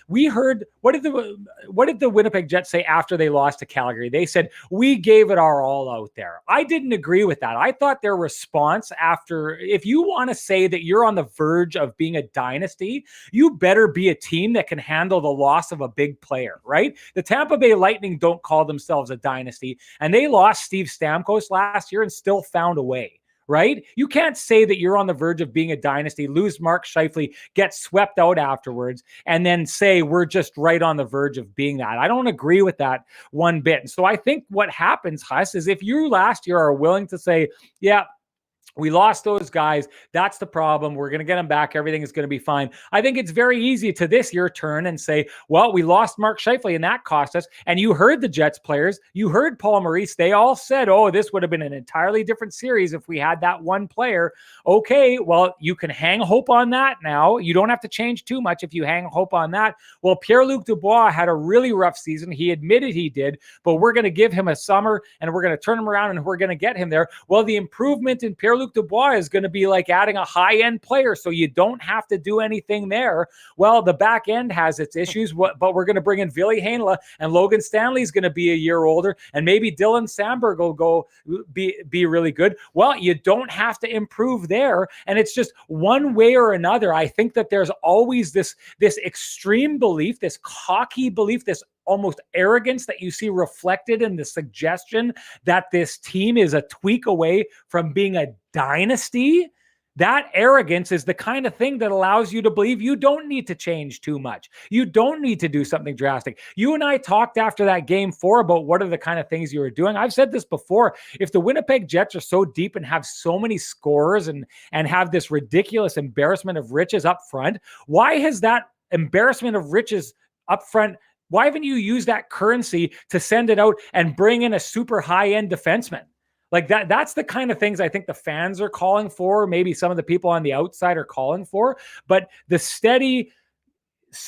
We heard, what did the Winnipeg Jets say after they lost to Calgary? They said, we gave it our all out there. I didn't agree with that. I thought their response after, if you want to say that you're on the verge of being a dynasty, you better be a team that can handle the loss of a big player, right? The Tampa Bay Lightning don't call themselves a dynasty, and they lost Steve Stamkos last year and still found a way. Right? You can't say that you're on the verge of being a dynasty, lose Mark Scheifele, get swept out afterwards, and then say we're just right on the verge of being that. I don't agree with that one bit. And so I think what happens, Huss, is if you last year are willing to say, yeah, We lost those guys. That's the problem. We're going to get them back. Everything is going to be fine. I think it's very easy to this year turn and say, well, we lost Mark Scheifele and that cost us. And you heard the Jets players. You heard Paul Maurice. They all said, oh, this would have been an entirely different series if we had that one player. Okay, well, you can hang hope on that now. You don't have to change too much if you hang hope on that. Well, Pierre-Luc Dubois had a really rough season. He admitted he did, but we're going to give him a summer and we're going to turn him around and we're going to get him there. Well, the improvement in Pierre-Luc Dubois is going to be like adding a high-end player, so you don't have to do anything there. Well, the back end has its issues, but we're going to bring in Ville, Heinola, and Logan Stanley is going to be a year older, and maybe Dylan Sandberg will be really good. Well, you don't have to improve there, and it's just one way or another. I think that there's always this extreme belief, this cocky belief, this almost arrogance that you see reflected in the suggestion that this team is a tweak away from being a dynasty. That arrogance is the kind of thing that allows you to believe you don't need to change too much. You don't need to do something drastic. You and I talked after that game 4 about what are the kind of things you were doing. I've said this before. If the Winnipeg Jets are so deep and have so many scorers and have this ridiculous embarrassment of riches up front, why has that embarrassment of riches up front, why haven't you used that currency to send it out and bring in a super high-end defenseman? Like that's the kind of things I think the fans are calling for. Maybe some of the people on the outside are calling for, but the steady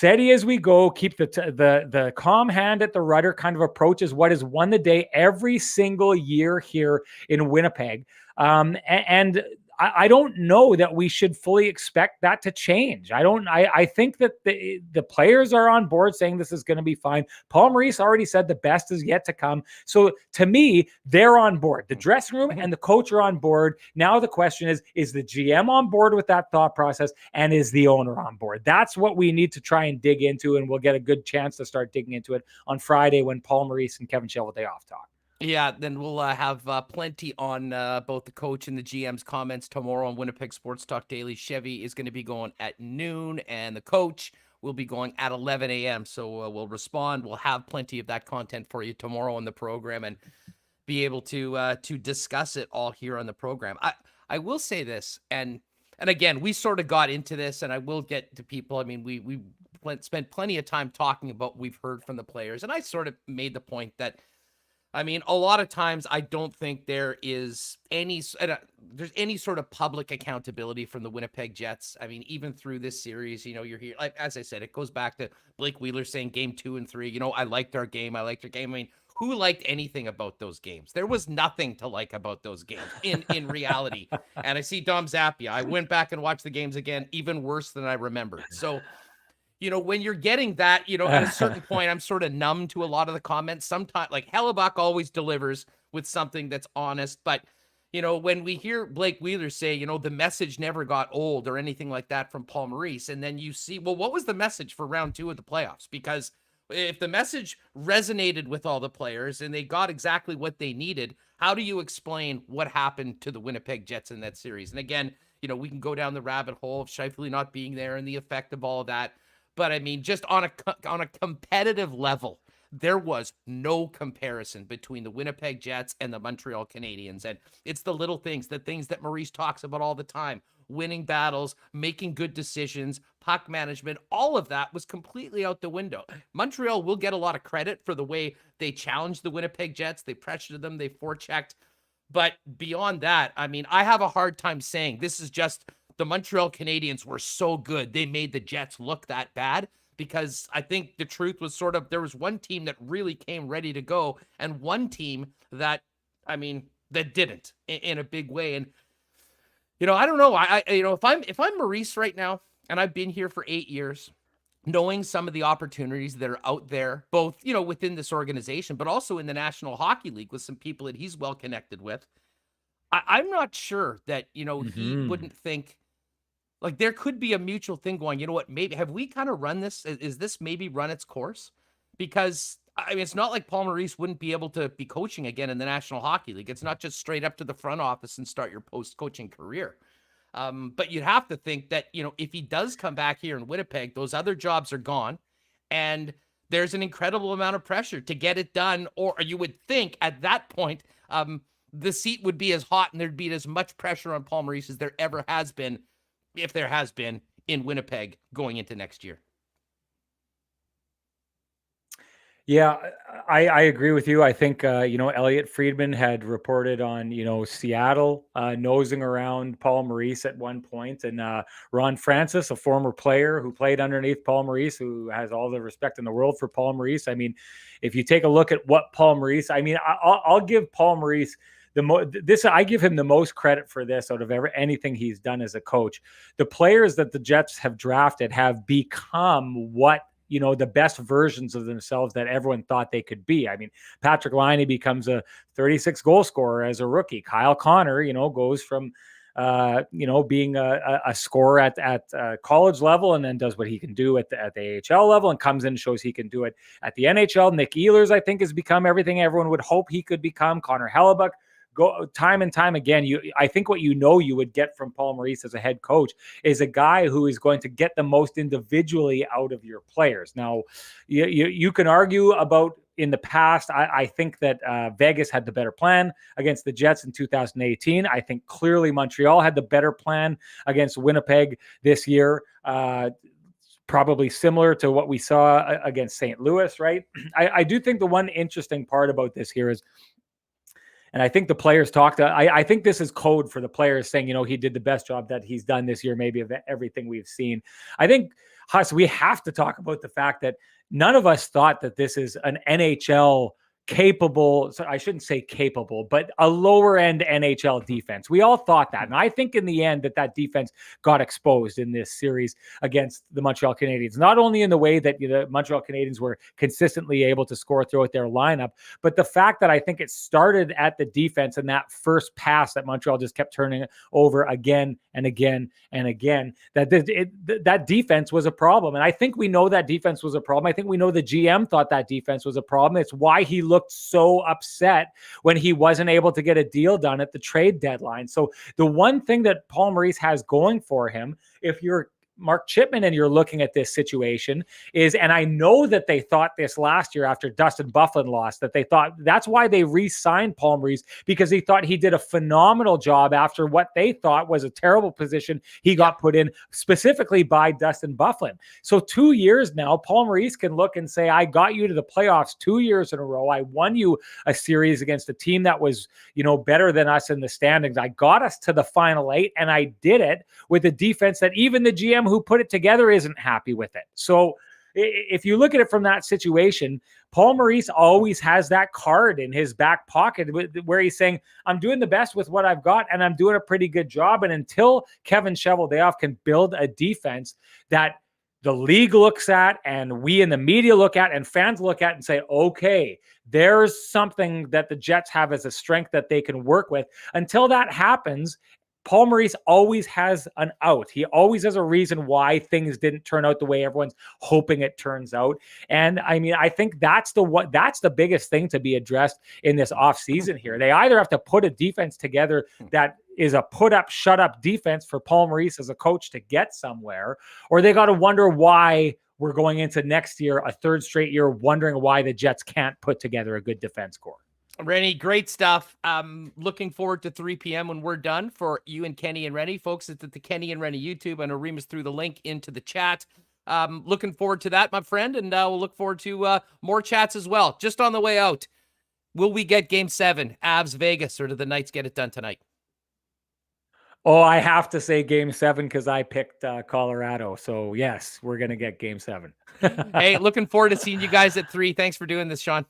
as we go, keep the calm hand at the rudder kind of approach is what has won the day every single year here in Winnipeg. And I don't know that we should fully expect that to change. I think that the players are on board saying this is going to be fine. Paul Maurice already said the best is yet to come. So to me, they're on board. The dressing room and the coach are on board. Now the question is the GM on board with that thought process, and is the owner on board? That's what we need to try and dig into, and we'll get a good chance to start digging into it on Friday when Paul Maurice and Kevin Cheveldayoff talk. Yeah, then we'll have plenty on both the coach and the GM's comments tomorrow on Winnipeg Sports Talk Daily. Chevy is going to be going at noon, and the coach will be going at 11 a.m. So we'll respond. We'll have plenty of that content for you tomorrow on the program and be able to discuss it all here on the program. I will say this, and again, we sort of got into this, and I will get to people. I mean, we spent plenty of time talking about what we've heard from the players, and I sort of made the point that, I mean, a lot of times I don't think there's any sort of public accountability from the Winnipeg Jets. I mean, even through this series, you're here. Like, as I said, it goes back to Blake Wheeler saying game 2 and 3, I liked our game. I liked your game. I mean, who liked anything about those games? There was nothing to like about those games in reality. And I see Dom Zappia. I went back and watched the games again, even worse than I remembered. So, when you're getting that, at a certain point, I'm sort of numb to a lot of the comments. Sometimes, like Hellebuck always delivers with something that's honest. But, when we hear Blake Wheeler say, the message never got old or anything like that from Paul Maurice, and then you see, well, what was the message for round 2 of the playoffs? Because if the message resonated with all the players and they got exactly what they needed, how do you explain what happened to the Winnipeg Jets in that series? And again, we can go down the rabbit hole of Scheifele not being there and the effect of all of that. But I mean, just on a competitive level, there was no comparison between the Winnipeg Jets and the Montreal Canadiens. And it's the little things, the things that Maurice talks about all the time: winning battles, making good decisions, puck management. All of that was completely out the window. Montreal will get a lot of credit for the way they challenged the Winnipeg Jets. They pressured them, they forechecked. But beyond that, I mean, I have a hard time saying this is just the Montreal Canadiens were so good they made the Jets look that bad, because I think the truth was sort of there was one team that really came ready to go and one team that, I mean, that didn't in a big way. And, I don't know. If I'm Maurice right now, and I've been here for 8 years, knowing some of the opportunities that are out there, both, within this organization, but also in the National Hockey League with some people that he's well connected with, I'm not sure that, he wouldn't think, like, there could be a mutual thing going, maybe have we kind of run this? Is this maybe run its course? Because, I mean, it's not like Paul Maurice wouldn't be able to be coaching again in the National Hockey League. It's not just straight up to the front office and start your post-coaching career. But you'd have to think that, if he does come back here in Winnipeg, those other jobs are gone, and there's an incredible amount of pressure to get it done. Or you would think at that point, the seat would be as hot and there'd be as much pressure on Paul Maurice as there ever has been, if there has been, in Winnipeg going into next year. Yeah, I agree with you. I think, Elliot Friedman had reported on, Seattle nosing around Paul Maurice at one point, and Ron Francis, a former player who played underneath Paul Maurice, who has all the respect in the world for Paul Maurice. I mean, if you take a look at what Paul Maurice, I'll give Paul Maurice I give him the most credit for this out of anything he's done as a coach. The players that the Jets have drafted have become what the best versions of themselves that everyone thought they could be. I mean, Patrick Laine becomes a 36 goal scorer as a rookie. Kyle Connor, goes from, being a scorer at college level, and then does what he can do at the AHL level, and comes in and shows he can do it at the NHL. Nick Ehlers, I think, has become everything everyone would hope he could become. Connor Hellebuck, go time and time again. I think what you would get from Paul Maurice as a head coach is a guy who is going to get the most individually out of your players. Now, you can argue about in the past. I think that Vegas had the better plan against the Jets in 2018. I think clearly Montreal had the better plan against Winnipeg this year. Probably similar to what we saw against St. Louis, right? I do think the one interesting part about this here is, and I think the players talked. I think this is code for the players saying, he did the best job that he's done this year, maybe of everything we've seen. I think, Huss, we have to talk about the fact that none of us thought that this is an NHL capable, so I shouldn't say capable, but a lower end NHL defense. We all thought that. And I think in the end that defense got exposed in this series against the Montreal Canadiens, not only in the way that the Montreal Canadiens were consistently able to score throughout their lineup, but the fact that I think it started at the defense and that first pass that Montreal just kept turning over again and again and again, that defense was a problem. And I think we know that defense was a problem. I think we know the GM thought that defense was a problem. It's why he looked so upset when he wasn't able to get a deal done at the trade deadline. So the one thing that Paul Maurice has going for him, if you're Mark Chipman and you're looking at this situation, is, and I know that they thought this last year after Dustin Byfuglien lost, that they thought that's why they re-signed Paul Maurice, because he thought he did a phenomenal job after what they thought was a terrible position he got put in specifically by Dustin Byfuglien. So 2 years now, Paul Maurice can look and say, I got you to the playoffs 2 years in a row. I won you a series against a team that was, better than us in the standings. I got us to the final 8, and I did it with a defense that even the GM who put it together isn't happy with it. So if you look at it from that situation, Paul Maurice always has that card in his back pocket where he's saying, I'm doing the best with what I've got, and I'm doing a pretty good job. And until Kevin Cheveldayoff can build a defense that the league looks at and we in the media look at and fans look at and say, okay, there's something that the Jets have as a strength that they can work with. Until that happens, Paul Maurice always has an out. He always has a reason why things didn't turn out the way everyone's hoping it turns out. And I mean, I think that's the biggest thing to be addressed in this offseason here. They either have to put a defense together that is a put up, shut up defense for Paul Maurice as a coach to get somewhere, or they got to wonder why we're going into next year, a third straight year, wondering why the Jets can't put together a good defense core. Rennie, great stuff. Looking forward to 3 p.m. when we're done for you and Kenny and Rennie. Folks, it's at the Kenny and Rennie YouTube. I know Remis threw the link into the chat. Looking forward to that, my friend, and we'll look forward to more chats as well. Just on the way out, will we get Game 7, Avs Vegas, or do the Knights get it done tonight? Oh, I have to say Game 7 because I picked Colorado. So, yes, we're going to get Game 7. Hey, looking forward to seeing you guys at 3. Thanks for doing this, Sean.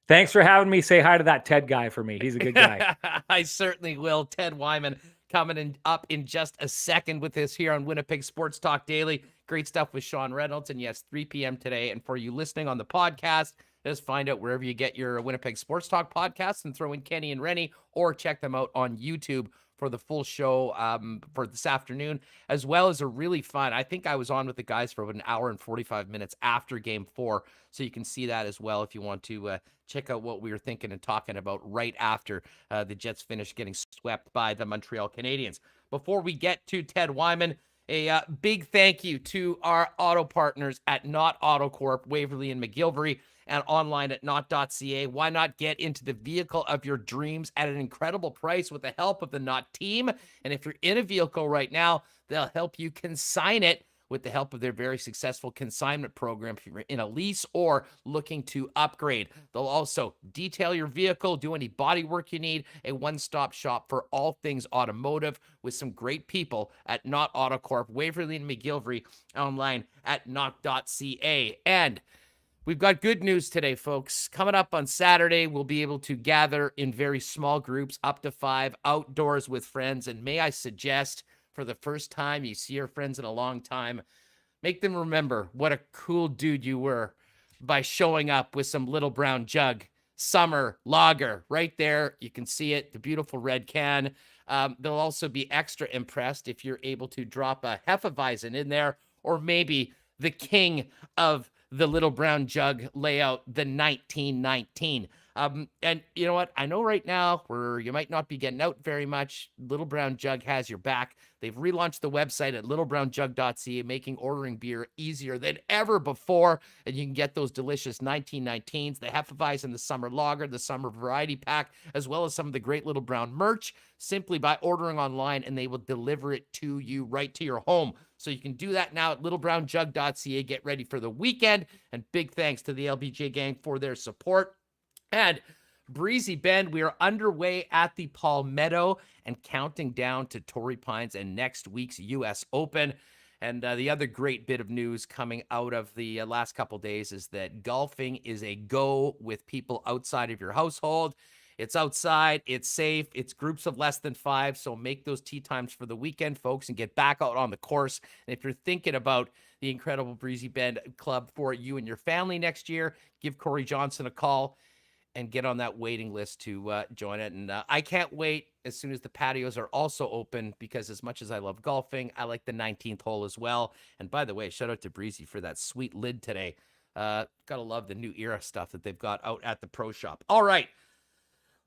Thanks for having me. Say hi to that Ted guy for me. He's a good guy. I certainly will. Ted Wyman coming up in just a second with us here on Winnipeg Sports Talk Daily. Great stuff with Sean Reynolds. And yes, 3 p.m. today. And for you listening on the podcast, just find out wherever you get your Winnipeg Sports Talk podcasts and throw in Kenny and Rennie, or check them out on YouTube for the full show for this afternoon, as well as a really fun, I think I was on with the guys for about an hour and 45 minutes after Game 4, so you can see that as well if you want to check out what we were thinking and talking about right after the Jets finished getting swept by the Montreal Canadiens. Before we get to Ted Wyman, A big thank you to our auto partners at Not Auto Corp, Waverly and McGilvery, and online at not.ca. Why not get into the vehicle of your dreams at an incredible price with the help of the Not team? And if you're in a vehicle right now, they'll help you consign it with the help of their very successful consignment program if you're in a lease or looking to upgrade. They'll also detail your vehicle, do any body work you need, a one-stop shop for all things automotive with some great people at Not Auto Corp, Waverly and McGilvery, online at not.ca. And we've got good news today, folks. Coming up on Saturday, we'll be able to gather in very small groups, up to 5, outdoors with friends. And may I suggest, for the first time you see your friends in a long time, make them remember what a cool dude you were by showing up with some Little Brown Jug summer lager right there. You can see it, the beautiful red can. They'll also be extra impressed if you're able to drop a Hefeweizen in there, or maybe the king of the Little Brown Jug layout, the 1919. And you know what? I know right now where you might not be getting out very much, Little Brown Jug has your back. They've relaunched the website at littlebrownjug.ca, making ordering beer easier than ever before. And you can get those delicious 1919s, the Hefeweizen, the Summer Lager, the Summer Variety Pack, as well as some of the great Little Brown merch, simply by ordering online, and they will deliver it to you right to your home. So you can do that now at littlebrownjug.ca. Get ready for the weekend. And big thanks to the LBJ gang for their support. And Breezy Bend, we are underway at the Palmetto and counting down to Torrey Pines and next week's U.S. Open. And the other great bit of news coming out of the last couple days is that golfing is a go with people outside of your household. It's outside, it's safe, it's groups of less than 5, so make those tee times for the weekend, folks, and get back out on the course. And if you're thinking about the incredible Breezy Bend Club for you and your family next year, give Corey Johnson a call and get on that waiting list to join it. And I can't wait as soon as the patios are also open, because as much as I love golfing, I like the 19th hole as well. And by the way, shout out to Breezy for that sweet lid today. Gotta love the new era stuff that they've got out at the pro shop. All right,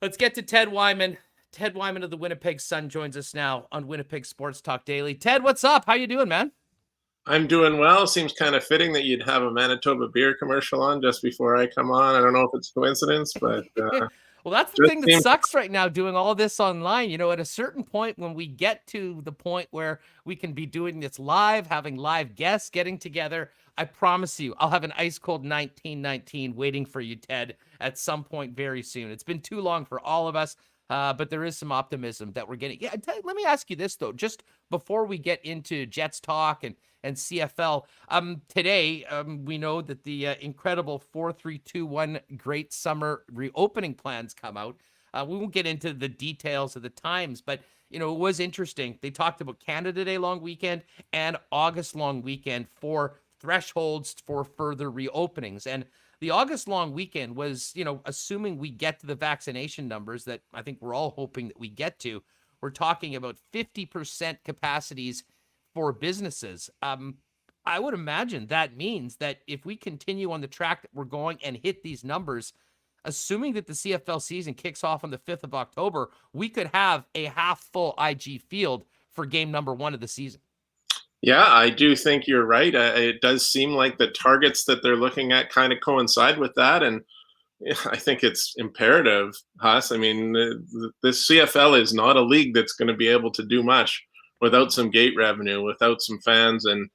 let's get to Ted Wyman. Ted Wyman of the Winnipeg Sun joins us now on Winnipeg Sports Talk Daily. Ted, what's up? How you doing, man? I'm doing well. Seems kind of fitting that you'd have a Manitoba beer commercial on just before I come on. I don't know if it's a coincidence, but well, that's the thing that sucks right now, doing all this online. You know, at a certain point, when we get to the point where we can be doing this live, having live guests getting together, I promise you, I'll have an ice cold 1919 waiting for you, Ted, at some point very soon. It's been too long for all of us. But there is some optimism that we're getting. Yeah, let me ask you this, though, just before we get into Jets talk and CFL. Today, we know that the incredible 4-3-2-1 great summer reopening plans come out. We won't get into the details of the times, but, you know, it was interesting. They talked about Canada Day long weekend and August long weekend for thresholds for further reopenings. And the August long weekend was, you know, assuming we get to the vaccination numbers that I think we're all hoping that we get to, we're talking about 50% capacities for businesses. I would imagine that means that if we continue on the track that we're going and hit these numbers, assuming that the CFL season kicks off on the 5th of October, we could have a half full IG field for game number 1 of the season. Yeah, I do think you're right. It does seem like the targets that they're looking at kind of coincide with that. And I think it's imperative, Huss. I mean, the CFL is not a league that's going to be able to do much without some gate revenue, without some fans. And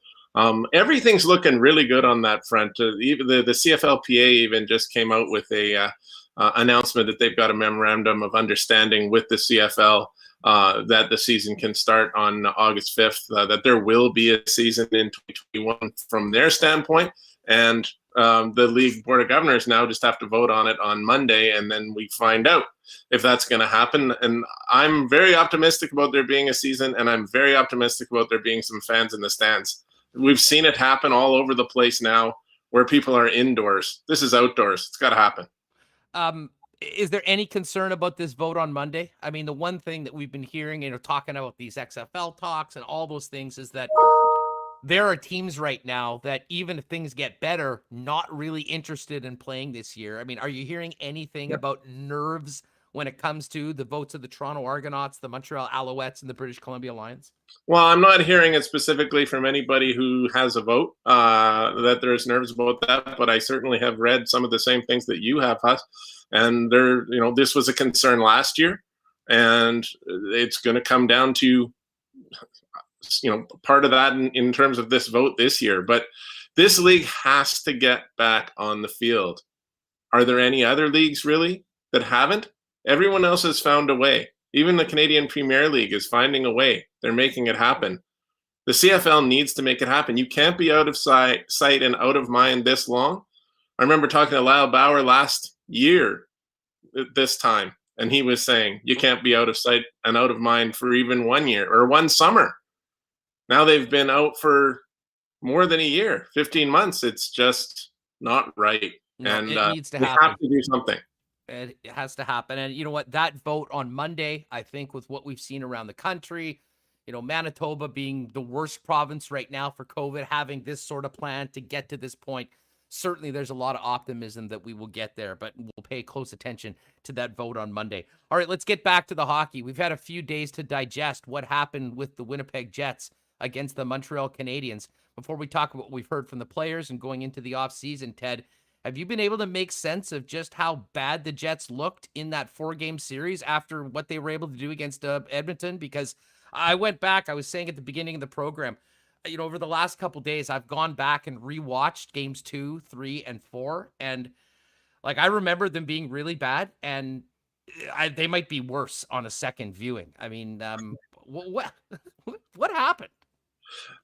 everything's looking really good on that front. Even the CFLPA even just came out with a announcement that they've got a memorandum of understanding with the CFL that the season can start on August 5th, that there will be a season in 2021 from their standpoint. And the league board of governors now just have to vote on it on Monday, and then we find out if that's going to happen. And I'm very optimistic about there being a season, and I'm very optimistic about there being some fans in the stands. We've seen it happen all over the place now where people are indoors. This is outdoors. It's got to happen. Is there any concern about this vote on Monday? I mean, the one thing that we've been hearing, you know, talking about these XFL talks and all those things is that there are teams right now that, even if things get better, not really interested in playing this year. I mean, are you hearing anything about nerves when it comes to the votes of the Toronto Argonauts, the Montreal Alouettes, and the British Columbia Lions? Well, I'm not hearing it specifically from anybody who has a vote that there's nerves about that, but I certainly have read some of the same things that you have, Huss. And this was a concern last year, and it's going to come down to, part of that in terms of this vote this year. But this league has to get back on the field. Are there any other leagues really that haven't? Everyone else has found a way. Even the Canadian Premier League is finding a way. They're making it happen. The CFL needs to make it happen. You can't be out of sight and out of mind this long. I remember talking to Lyle Bauer last year at this time, and he was saying you can't be out of sight and out of mind for even 1 year or one summer. Now they've been out for more than a year, 15 months. It's just not right. No, and it needs to we happen. have to do something. It has to happen. And you know what? That vote on Monday, I think with what we've seen around the country, Manitoba being the worst province right now for COVID, having this sort of plan to get to this point, certainly there's a lot of optimism that we will get there, but we'll pay close attention to that vote on Monday. All right, let's get back to the hockey. We've had a few days to digest what happened with the Winnipeg Jets against the Montreal Canadiens. Before we talk about what we've heard from the players and going into the offseason, Ted, have you been able to make sense of just how bad the Jets looked in that 4-game series after what they were able to do against Edmonton? Because I went back, I was saying at the beginning of the program, over the last couple days, I've gone back and rewatched games 2, 3, and 4. And I remember them being really bad, and they might be worse on a second viewing. I mean, what happened?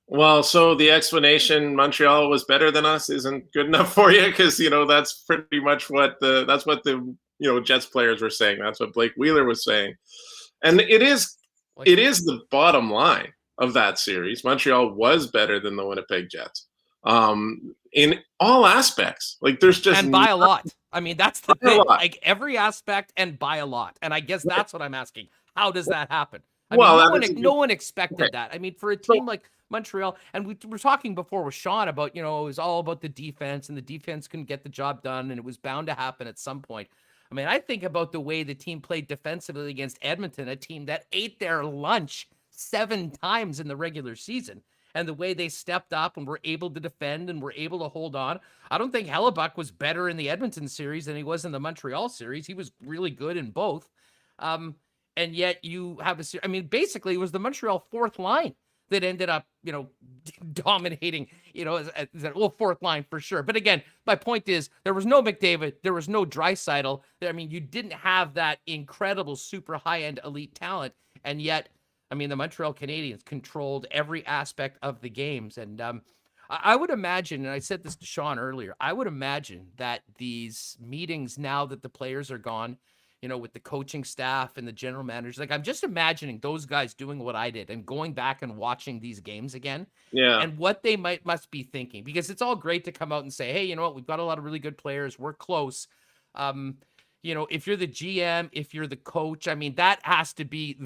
Well, so the explanation Montreal was better than us isn't good enough for you, because that's pretty much what the Jets players were saying. That's what Blake Wheeler was saying, and it is the bottom line of that series. Montreal was better than the Winnipeg Jets in all aspects. There's just and by a lot. I mean, that's the thing. Every aspect and by a lot. And I guess that's what I'm asking. How does that happen? I mean, no one expected that. I mean, for a team like Montreal, and we were talking before with Sean about, it was all about the defense, and the defense couldn't get the job done, and it was bound to happen at some point. I mean, I think about the way the team played defensively against Edmonton, a team that ate their lunch 7 times in the regular season, and the way they stepped up and were able to defend and were able to hold on. I don't think Hellebuck was better in the Edmonton series than he was in the Montreal series. He was really good in both. And yet you have basically it was the Montreal fourth line that ended up, dominating, fourth line for sure. But again, my point is there was no McDavid, there was no Draisaitl. I mean, you didn't have that incredible, super high-end elite talent. And yet, the Montreal Canadiens controlled every aspect of the games. And I would imagine, and I said this to Sean earlier, I would imagine that these meetings now that the players are gone, with the coaching staff and the general managers, I'm just imagining those guys doing what I did and going back and watching these games again. Yeah. And what they must be thinking, because it's all great to come out and say, hey, you know what, we've got a lot of really good players. We're close. If you're the GM, if you're the coach, that has to be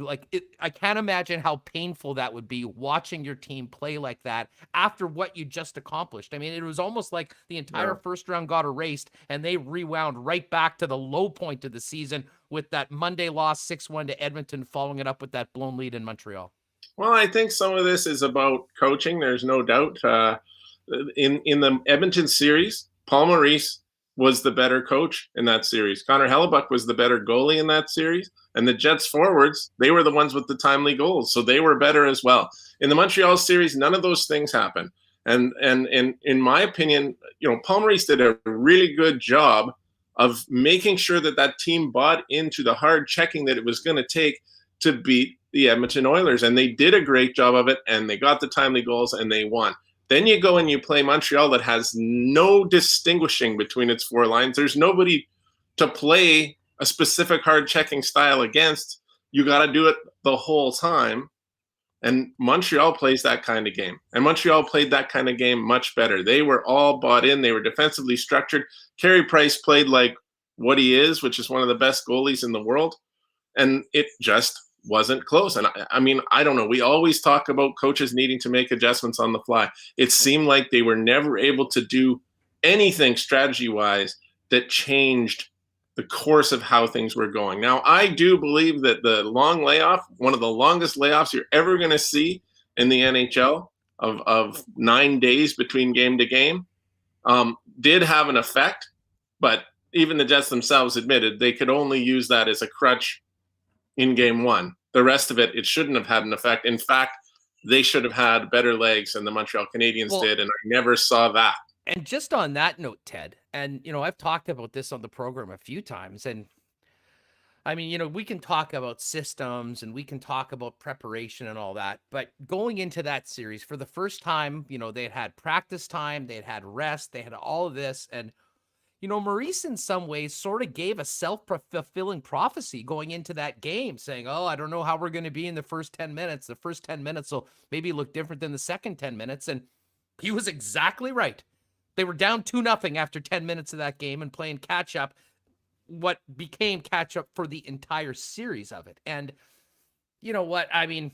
I can't imagine how painful that would be watching your team play like that after what you just accomplished. It was almost like the entire first round got erased, and they rewound right back to the low point of the season with that Monday loss 6-1 to Edmonton, following it up with that blown lead in Montreal. Well, I think some of this is about coaching. There's no doubt. In the Edmonton series, Paul Maurice was the better coach in that series. Connor Hellebuck was the better goalie in that series. And the Jets forwards, they were the ones with the timely goals. So they were better as well. In the Montreal series, none of those things happened. And in my opinion, Paul Maurice did a really good job of making sure that team bought into the hard checking that it was going to take to beat the Edmonton Oilers. And they did a great job of it, and they got the timely goals, and they won. Then you go and you play Montreal that has no distinguishing between its 4 lines. There's nobody to play a specific hard checking style against. You got to do it the whole time. And Montreal plays that kind of game. And Montreal played that kind of game much better. They were all bought in. They were defensively structured. Carey Price played like what he is, which is one of the best goalies in the world. And it just wasn't close. And I don't know. We always talk about coaches needing to make adjustments on the fly. It seemed like they were never able to do anything strategy-wise that changed the course of how things were going. Now, I do believe that the long layoff, one of the longest layoffs you're ever going to see in the NHL of 9 days between game to game, did have an effect, but even the Jets themselves admitted they could only use that as a crutch in game one. The rest of it shouldn't have had an effect. In fact, they should have had better legs than the Montreal Canadiens did, and I never saw that. And just on that note, Ted, and, I've talked about this on the program a few times, and I mean, we can talk about systems and we can talk about preparation and all that, but going into that series for the first time, they had practice time, they had rest, they had all of this. And, Maurice in some ways sort of gave a self-fulfilling prophecy going into that game saying, oh, I don't know how we're going to be in the first 10 minutes. The first 10 minutes will maybe look different than the second 10 minutes. And he was exactly right. They were down 2-0 after 10 minutes of that game and playing catch up, what became catch up for the entire series of it. And you know what? I mean,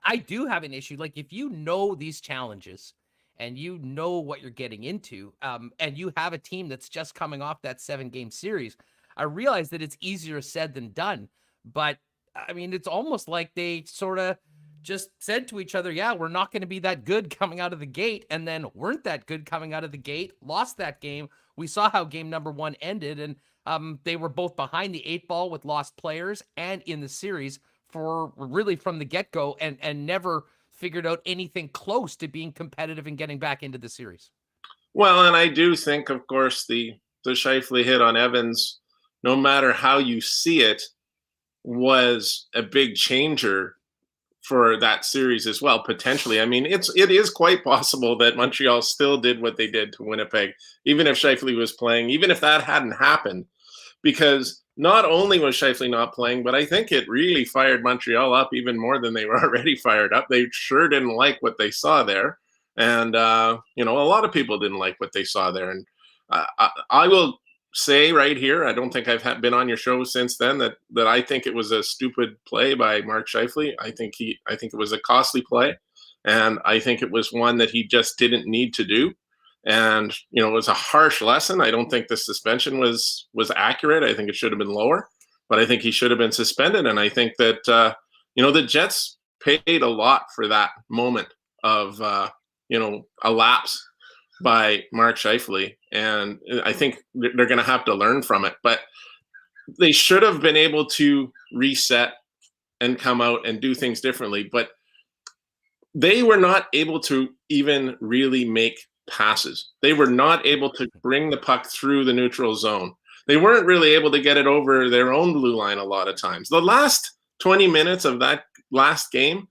I do have an issue. Like, if you know these challenges and you know what you're getting into, and you have a team that's just coming off that 7-game series, I realize that it's easier said than done. But I mean, it's almost like they sort of just said to each other, yeah, we're not going to be that good coming out of the gate, and then weren't that good coming out of the gate, lost that game. We saw how game number 1 ended, and they were both behind the 8 ball with lost players and in the series for really from the get-go, and never figured out anything close to being competitive and getting back into the series. Well, and I do think, of course, the Scheifele hit on Evans, no matter how you see it, was a big changer for that series as well, potentially. I mean, it is quite possible that Montreal still did what they did to Winnipeg, even if Scheifele was playing, even if that hadn't happened, because not only was Scheifele not playing, but I think it really fired Montreal up even more than they were already fired up. They sure didn't like what they saw there. And, a lot of people didn't like what they saw there. And I will say right here, I don't think I've been on your show since then, that I think it was a stupid play by Mark Scheifele. I think it was a costly play, and I think it was one that he just didn't need to do. And it was a harsh lesson. I don't think the suspension was accurate. I think it should have been lower, but I think he should have been suspended. And I think that the Jets paid a lot for that moment of a lapse by Mark Scheifele, and I think they're going to have to learn from it. But they should have been able to reset and come out and do things differently. But they were not able to even really make passes. They were not able to bring the puck through the neutral zone. They weren't really able to get it over their own blue line a lot of times. The last 20 minutes of that last game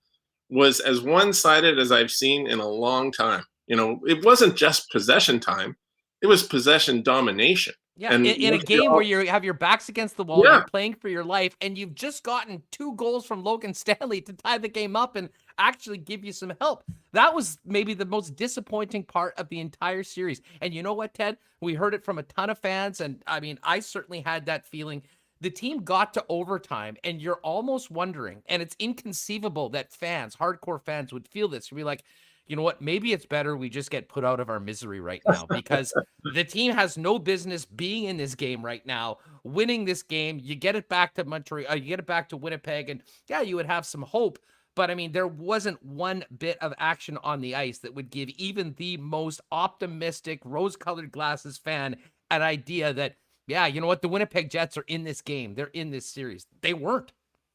was as one-sided as I've seen in a long time. It wasn't just possession time. It was possession domination. Yeah, and in a game where you have your backs against the wall, yeah, you're playing for your life, and you've just gotten 2 goals from Logan Stanley to tie the game up and actually give you some help. That was maybe the most disappointing part of the entire series. And you know what, Ted? We heard it from a ton of fans, and I mean, I certainly had that feeling. The team got to overtime, and you're almost wondering, and it's inconceivable that fans, hardcore fans, would feel this. You'd be like, you know what, maybe it's better we just get put out of our misery right now, because the team has no business being in this game right now, winning this game. You get it back to Montreal, you get it back to Winnipeg, and yeah, you would have some hope. But I mean, there wasn't one bit of action on the ice that would give even the most optimistic, rose-colored glasses fan an idea that, yeah, you know what, the Winnipeg Jets are in this game. They're in this series. They weren't.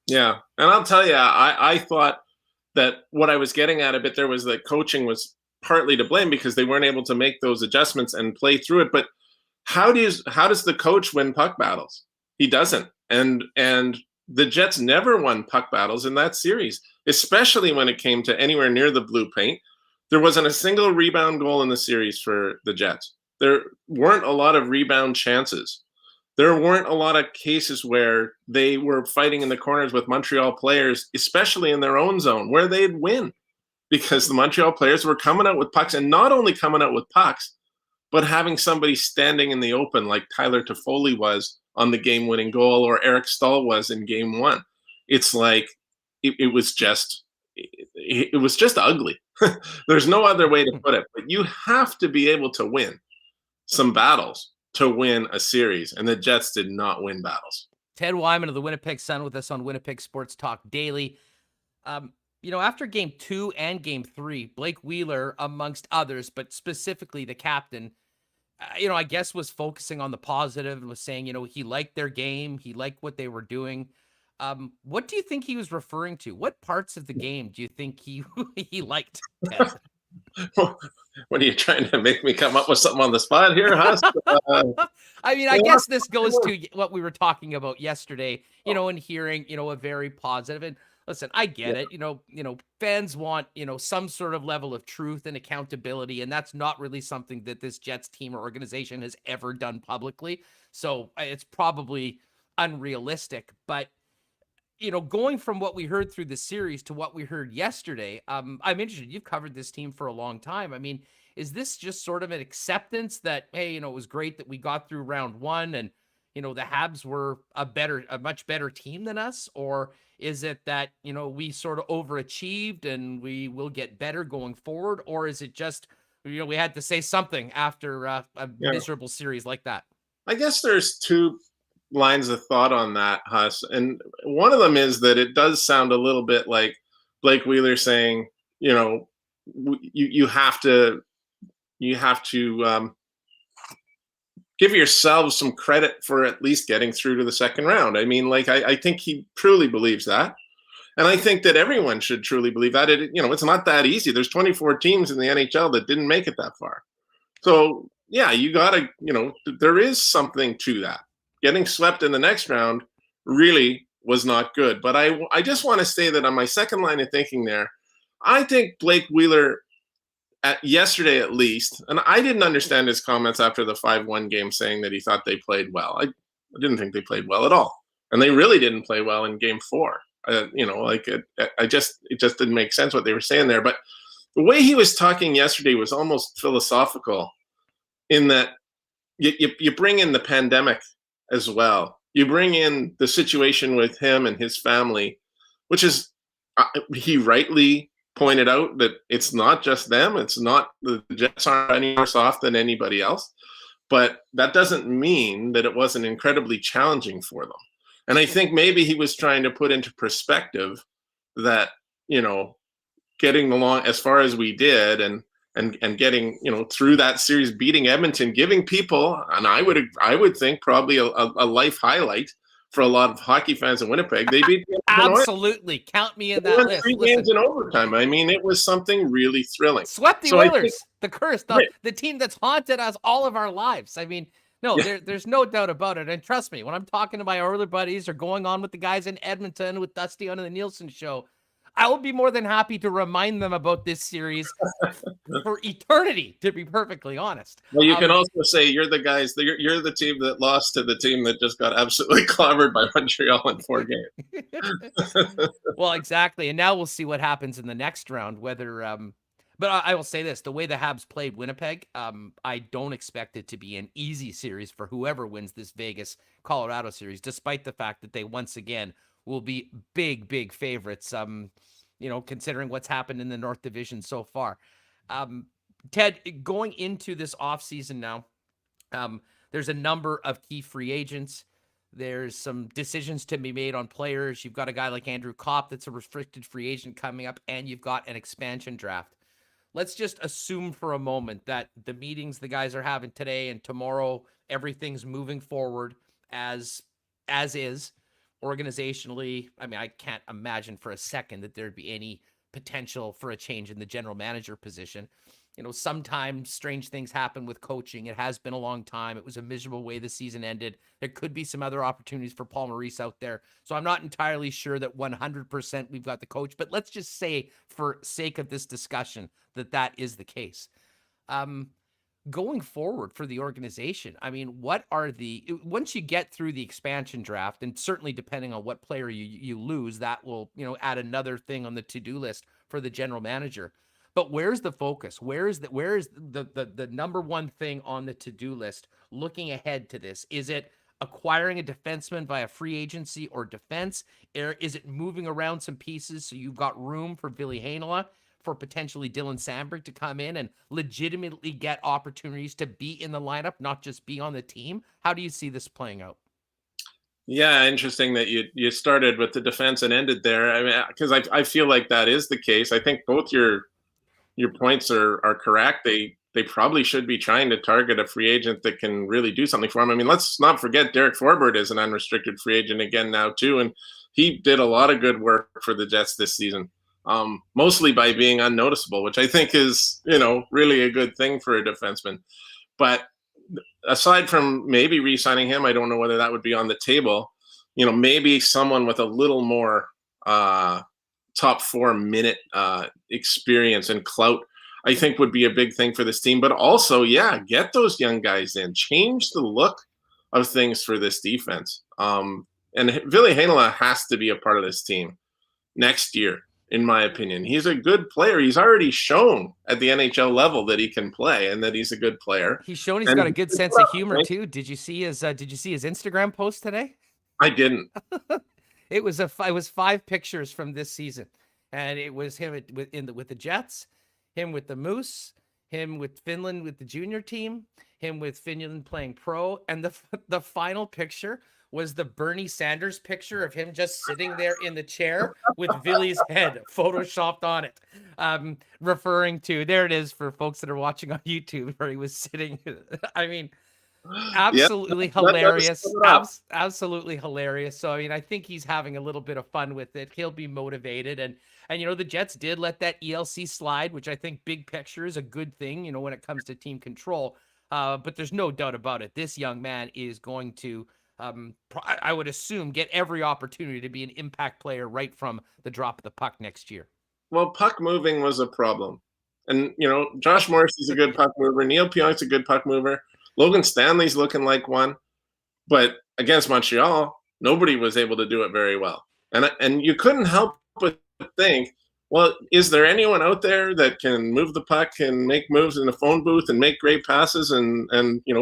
Yeah, and I'll tell you, I thought that what I was getting at a bit there was that coaching was partly to blame because they weren't able to make those adjustments and play through it. But how does the coach win puck battles? He doesn't. And the Jets never won puck battles in that series, especially when it came to anywhere near the blue paint. There wasn't a single rebound goal in the series for the Jets. There weren't a lot of rebound chances. There weren't a lot of cases where they were fighting in the corners with Montreal players, especially in their own zone, where they'd win because the Montreal players were coming out with pucks, and not only coming out with pucks, but having somebody standing in the open like Tyler Toffoli was on the game-winning goal, or Eric Stahl was in Game 1. It's like it was just ugly. There's no other way to put it. But you have to be able to win some battles. to win a series, and the Jets did not win battles. Ted Wyman of the Winnipeg Sun with us on Winnipeg Sports Talk Daily. After game 2 and game 3, Blake Wheeler, amongst others, but specifically the captain, I guess was focusing on the positive and was saying, he liked their game. He liked what they were doing. What do you think he was referring to? What parts of the game do you think he liked, Ted? What are you trying to make me come up with something on the spot here, Huss? I guess this goes to what we were talking about yesterday, and hearing, a very positive. And listen, I get it. Fans want, some sort of level of truth and accountability, and that's not really something that this Jets team or organization has ever done publicly. So it's probably unrealistic. But going from what we heard through the series to what we heard yesterday, I'm interested. You've covered this team for a long time. Is this just sort of an acceptance that, hey, it was great that we got through round 1 and, the Habs were a much better team than us? Or is it that, we sort of overachieved and we will get better going forward? Or is it just, we had to say something after a miserable series like that? I guess there's two lines of thought on that, Huss. And one of them is that it does sound a little bit like Blake Wheeler saying, you have to give yourselves some credit for at least getting through to the second round. I think he truly believes that. And I think that everyone should truly believe that. It's not that easy. There's 24 teams in the NHL that didn't make it that far. So, yeah, you got to, there is something to that. Getting swept in the next round really was not good. But I just want to say that on my second line of thinking there, I think Blake Wheeler, yesterday at least, and I didn't understand his comments after the 5-1 game saying that he thought they played well. I didn't think they played well at all. And they really didn't play well in game 4. It just didn't make sense what they were saying there. But the way he was talking yesterday was almost philosophical in that you bring in the pandemic as well. You bring in the situation with him and his family, which is, he rightly pointed out that it's not just them. It's not, the Jets aren't any worse off than anybody else. But that doesn't mean that it wasn't incredibly challenging for them. And I think maybe he was trying to put into perspective that, getting along as far as we did and getting, through that series, beating Edmonton, giving people, and I would think probably a life highlight for a lot of hockey fans in Winnipeg. They beat absolutely. Count me in that list. 3 games in overtime. It was something really thrilling. Swept the Oilers, the curse, the team that's haunted us all of our lives. There's no doubt about it. And trust me, when I'm talking to my Oiler buddies or going on with the guys in Edmonton with Dusty on the Nielsen show, I will be more than happy to remind them about this series for eternity, to be perfectly honest. Well, you can also say you're the guys, you're the team that lost to the team that just got absolutely clobbered by Montreal in 4 games. Well, exactly. And now we'll see what happens in the next round, whether but I will say this, the way the Habs played Winnipeg, I don't expect it to be an easy series for whoever wins this Vegas-Colorado series, despite the fact that they once again will be big favorites, considering what's happened in the North Division so far. Ted, going into this offseason now, there's a number of key free agents. There's some decisions to be made on players. You've got a guy like Andrew Copp that's a restricted free agent coming up, and you've got an expansion draft. Let's just assume for a moment that the meetings the guys are having today and tomorrow, everything's moving forward as is. Organizationally, I can't imagine for a second that there'd be any potential for a change in the general manager position. Sometimes strange things happen with coaching. It has been a long time. It was a miserable way the season ended. There could be some other opportunities for Paul Maurice out there. So I'm not entirely sure that 100% we've got the coach, but let's just say for sake of this discussion that is the case. Going forward for the organization, what are once you get through the expansion draft, and certainly depending on what player you lose, that will, add another thing on the to-do list for the general manager. But where's the focus? Where is the number one thing on the to-do list looking ahead to this? Is it acquiring a defenseman via free agency or defense? Or is it moving around some pieces so you've got room for Ville Heinola for potentially Dylan Sandberg to come in and legitimately get opportunities to be in the lineup, not just be on the team? How do you see this playing out? Yeah, interesting that you started with the defense and ended there. I mean, because I feel like that is the case. I think both your points are correct. They probably should be trying to target a free agent that can really do something for him. I mean, let's not forget Derek Forbort is an unrestricted free agent again now too, and he did a lot of good work for the Jets this season, mostly by being unnoticeable, which I think is really a good thing for a defenseman. But aside from maybe re-signing him, I don't know whether that would be on the table. Maybe someone with a little more top 4 minute experience and clout, I think would be a big thing for this team. But also, get those young guys in, change the look of things for this defense. And Ville Heinola has to be a part of this team next year, in my opinion. He's a good player. He's already shown at the NHL level that he can play and that he's a good player. He's shown he's got a good sense of humor too. Did you see his Instagram post today? I didn't. It was 5 pictures from this season, and it was him with the Jets, him with the Moose, him with Finland with the junior team, him with Finland playing pro, and the final picture was the Bernie Sanders picture of him just sitting there in the chair with Ville's head photoshopped on it, referring to, there it is for folks that are watching on YouTube, where he was sitting. I mean, absolutely hilarious. Absolutely hilarious. So, I mean, I think he's having a little bit of fun with it. He'll be motivated. And the Jets did let that ELC slide, which I think big picture is a good thing, when it comes to team control. But there's no doubt about it. This young man is going to, I would assume, get every opportunity to be an impact player right from the drop of the puck next year. Well, puck moving was a problem. And, Josh Morrissey's a good puck mover. Neil Pionk's a good puck mover. Logan Stanley's looking like one. But against Montreal, nobody was able to do it very well. And you couldn't help but think, well, is there anyone out there that can move the puck and make moves in the phone booth and make great passes and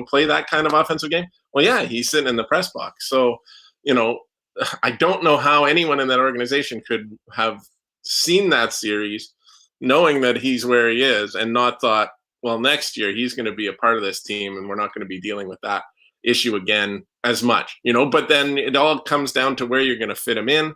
play that kind of offensive game? Well, yeah, he's sitting in the press box. So, I don't know how anyone in that organization could have seen that series knowing that he's where he is and not thought, well, next year he's going to be a part of this team and we're not going to be dealing with that issue again as much, but then it all comes down to where you're going to fit him in.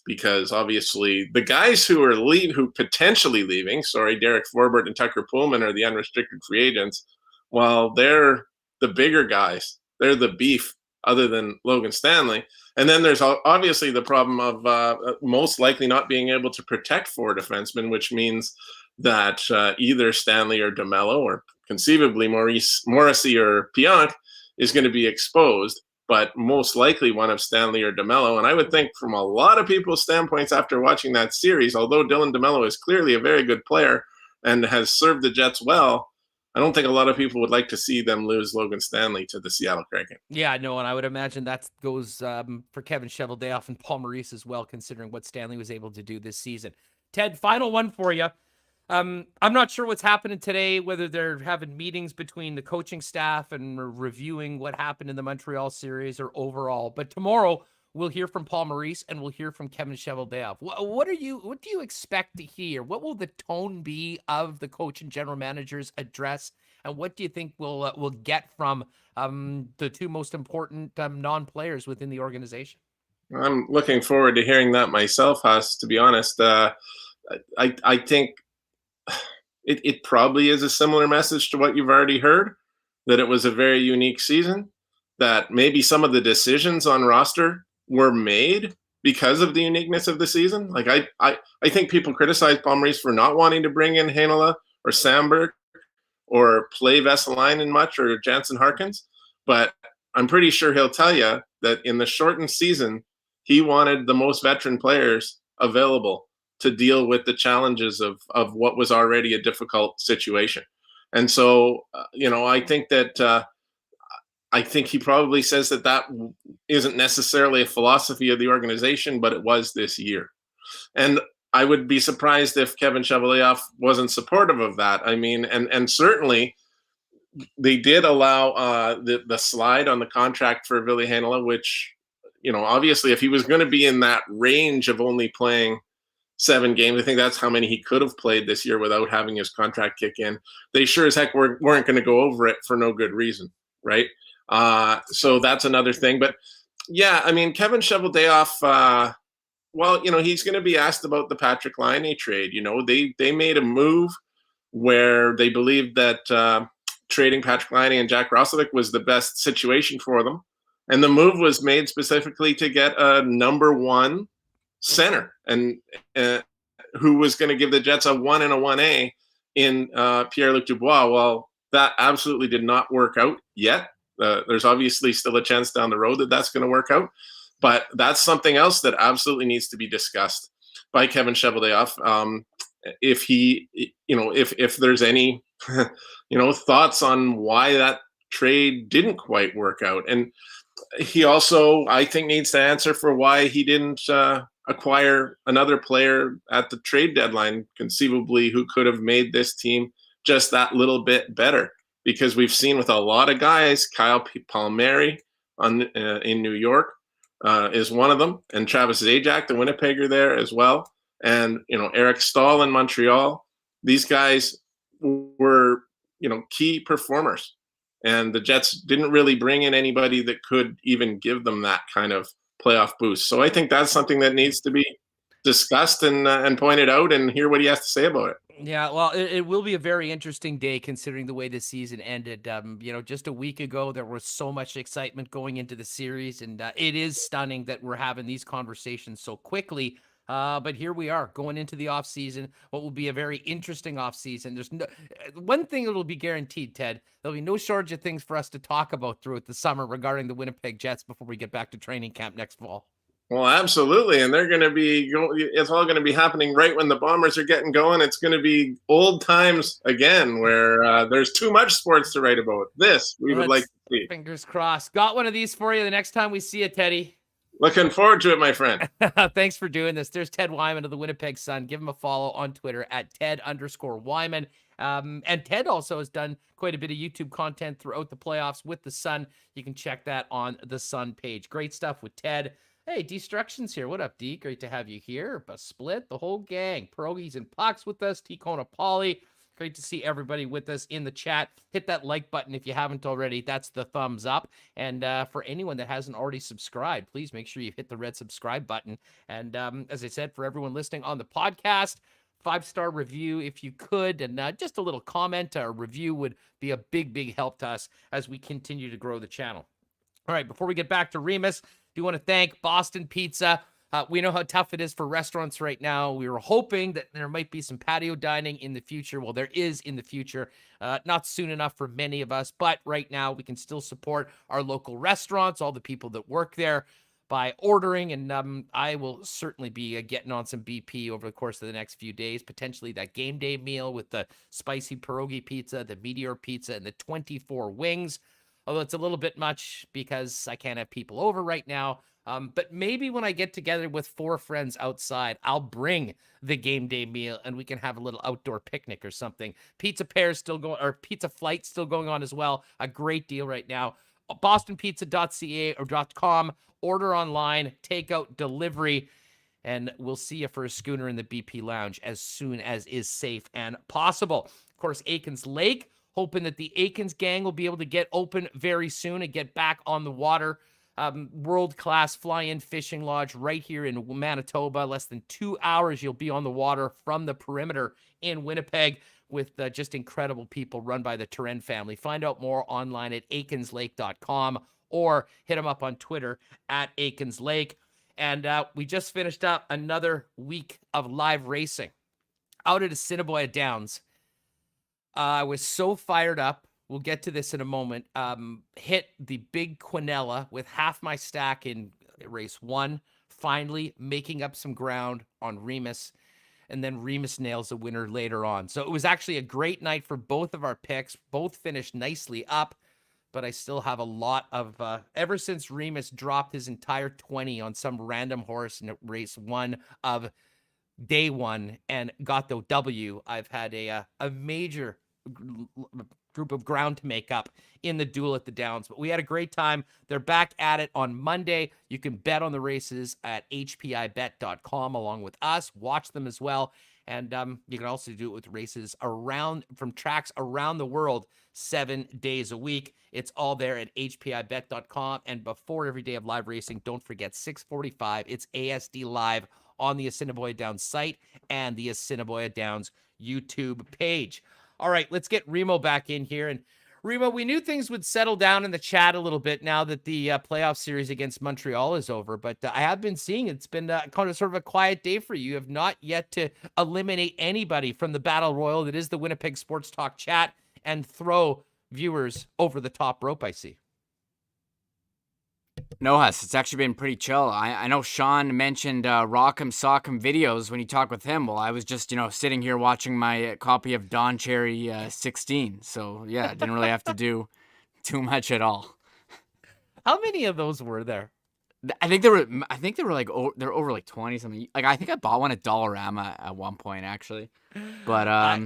Because obviously the guys who potentially leaving, Derek Forbort and Tucker Pullman are the unrestricted free agents. Well, they're the bigger guys. They're the beef other than Logan Stanley. And then there's obviously the problem of most likely not being able to protect 4 defensemen, which means that either Stanley or DeMello or conceivably Morrissey or Pionk is going to be exposed. But most likely one of Stanley or DeMello. And I would think from a lot of people's standpoints after watching that series, although Dylan DeMello is clearly a very good player and has served the Jets well, I don't think a lot of people would like to see them lose Logan Stanley to the Seattle Kraken. Yeah, no, and I would imagine that goes for Kevin Cheveldayoff and Paul Maurice as well, considering what Stanley was able to do this season. Ted, final one for you. I'm not sure what's happening today, whether they're having meetings between the coaching staff and reviewing what happened in the Montreal series or overall. But tomorrow we'll hear from Paul Maurice and we'll hear from Kevin Cheveldayoff. What do you expect to hear? What will the tone be of the coach and general manager's address? And what do you think we'll get from the 2 most important non-players within the organization? I'm looking forward to hearing that myself, Huss, to be honest. I think it probably is a similar message to what you've already heard, that it was a very unique season, that maybe some of the decisions on roster were made because of the uniqueness of the season. Like I think people criticize Paul Maurice for not wanting to bring in Heinola or Sandberg or play Vesalainen much or Jansen Harkins, but I'm pretty sure he'll tell you that in the shortened season, he wanted the most veteran players available to deal with the challenges of what was already a difficult situation. And so, I think that I think he probably says that isn't necessarily a philosophy of the organization, but it was this year. And I would be surprised if Kevin Cheveldayoff wasn't supportive of that. I mean, and certainly they did allow the slide on the contract for Ville Heinola, which, obviously if he was going to be in that range of only playing 7 games. I think that's how many he could have played this year without having his contract kick in. They sure as heck weren't going to go over it for no good reason, right? So that's another thing. But yeah, I mean, Kevin Cheveldayoff, well, he's going to be asked about the Patrick Laine trade. They made a move where they believed that trading Patrick Laine and Jack Roslovic was the best situation for them. And the move was made specifically to get a number 1 center, and who was going to give the Jets a 1 and a 1A in Pierre-Luc Dubois. Well, that absolutely did not work out yet. There's obviously still a chance down the road that that's going to work out. But that's something else that absolutely needs to be discussed by Kevin Cheveldayoff. If he, if there's any, thoughts on why that trade didn't quite work out. And he also, I think, needs to answer for why he didn't acquire another player at the trade deadline, conceivably, who could have made this team just that little bit better. Because we've seen with a lot of guys, Kyle Palmieri in New York is one of them, and Travis Zajac, the Winnipegger, there as well. And, Eric Stahl in Montreal. These guys were, key performers. And the Jets didn't really bring in anybody that could even give them that kind of playoff boost. So I think that's something that needs to be discussed and pointed out, and hear what he has to say about it. Yeah, well, it will be a very interesting day considering the way the season ended. Just a week ago, there was so much excitement going into the series, and it is stunning that we're having these conversations so quickly. But here we are going into the offseason, what will be a very interesting offseason. There's one thing that will be guaranteed, Ted. There'll be no shortage of things for us to talk about throughout the summer regarding the Winnipeg Jets before we get back to training camp next fall. Well, absolutely. And they're going to be, it's all going to be happening right when the Bombers are getting going. It's going to be old times again, where there's too much sports to write about. This we would like to see. Fingers crossed. Got one of these for you the next time we see you, Teddy. Looking forward to it, my friend. Thanks for doing this. There's Ted Wyman of the Winnipeg Sun. Give him a follow on Twitter at Ted_Wyman. And Ted also has done quite a bit of YouTube content throughout the playoffs with the Sun. You can check that on the Sun page. Great stuff with Ted. Hey, Destruction's here. What up, D? Great to have you here. A split, the whole gang. Pierogies and Pucks with us. T-Kona Polly. Great to see everybody with us in the chat. Hit that like button if you haven't already. That's the thumbs up. And for anyone that hasn't already subscribed, please make sure you hit the red subscribe button. And as I said, for everyone listening on the podcast, 5-star review if you could, and just a little comment or review would be a big, big help to us as we continue to grow the channel. All right, before we get back to Remis, do want to thank Boston Pizza. We know how tough it is for restaurants right now. We were hoping that there might be some patio dining in the future. Well, there is in the future. Not soon enough for many of us, but right now we can still support our local restaurants, all the people that work there, by ordering. And I will certainly be getting on some BP over the course of the next few days, potentially that game day meal with the spicy pierogi pizza, the meteor pizza, and the 24 wings. Although it's a little bit much because I can't have people over right now. But maybe when I get together with 4 friends outside, I'll bring the game day meal and we can have a little outdoor picnic or something. Pizza pair's still going, or pizza flight's still going on as well. A great deal right now. BostonPizza.ca or .com. Order online, takeout, delivery, and we'll see you for a schooner in the BP Lounge as soon as is safe and possible. Of course, Aikens Lake. Hoping that the Aikens gang will be able to get open very soon and get back on the water. World-class fly-in fishing lodge right here in Manitoba. Less than 2 hours, you'll be on the water from the perimeter in Winnipeg with just incredible people run by the Turen family. Find out more online at aikenslake.com or hit them up on Twitter at Aikens Lake. And we just finished up another week of live racing out at Assiniboia Downs. I was so fired up. We'll get to this in a moment. Hit the big Quinella with half my stack in race 1. Finally making up some ground on Remis. And then Remis nails the winner later on. So it was actually a great night for both of our picks. Both finished nicely up. But I still have a lot of... ever since Remis dropped his entire 20 on some random horse in race 1 of day 1 and got the W, I've had a major group of ground to make up in the duel at the Downs. But we had a great time. They're back at it on Monday. You can bet on the races at hpibet.com along with us. Watch them as well. And you can also do it with races from tracks around the world 7 days a week. It's all there at hpibet.com. And before every day of live racing, don't forget 6:45. It's ASD Live on the Assiniboia Downs site and the Assiniboia Downs YouTube page. All right, let's get Remo back in here. And Remo, we knew things would settle down in the chat a little bit now that the playoff series against Montreal is over, but I have been seeing it's been kind of sort of a quiet day for you. You have not yet to eliminate anybody from the battle royal that is the Winnipeg Sports Talk chat and throw viewers over the top rope, I see. No, Huss, it's actually been pretty chill. I know Sean mentioned Rock'em Sock'em videos when you talk with him. Well, I was just, sitting here watching my copy of Don Cherry 16. So, yeah, I didn't really have to do too much at all. How many of those were there? I think they were like, they're over like 20 something. Like, I think I bought one at Dollarama at one point, actually. But I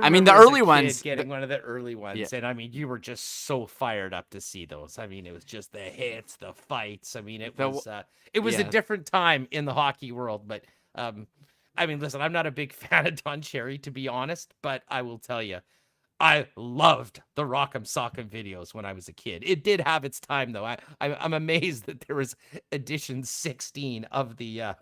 mean, the early ones, getting one of the early ones, yeah. and I mean, you were just so fired up to see those. I mean, it was just the hits, the fights. I mean, it was a different time in the hockey world. But I mean, listen, I'm not a big fan of Don Cherry, to be honest, but I will tell you, I loved the Rock'em Sock'em videos when I was a kid. It did have its time, though. I'm amazed that there was edition 16 of the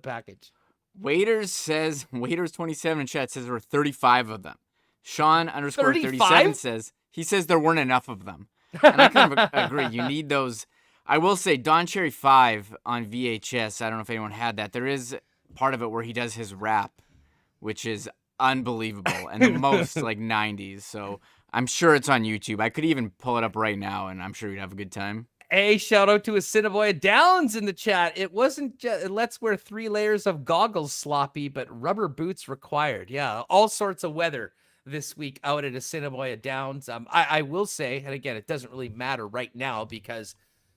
package. Waiters 27 in chat says there were 35 of them. Sean _ 37 says there weren't enough of them. And I kind of agree. You need those. I will say Don Cherry 5 on VHS. I don't know if anyone had that. There is part of it where he does his rap, which is unbelievable and the most like 90s. So I'm sure it's on YouTube. I could even pull it up right now and I'm sure you'd have a good time. Hey, shout out to Assiniboia Downs in the chat. It wasn't just let's wear 3 layers of goggles sloppy, but rubber boots required. Yeah, all sorts of weather this week out at Assiniboia Downs. I will say, and again, it doesn't really matter right now because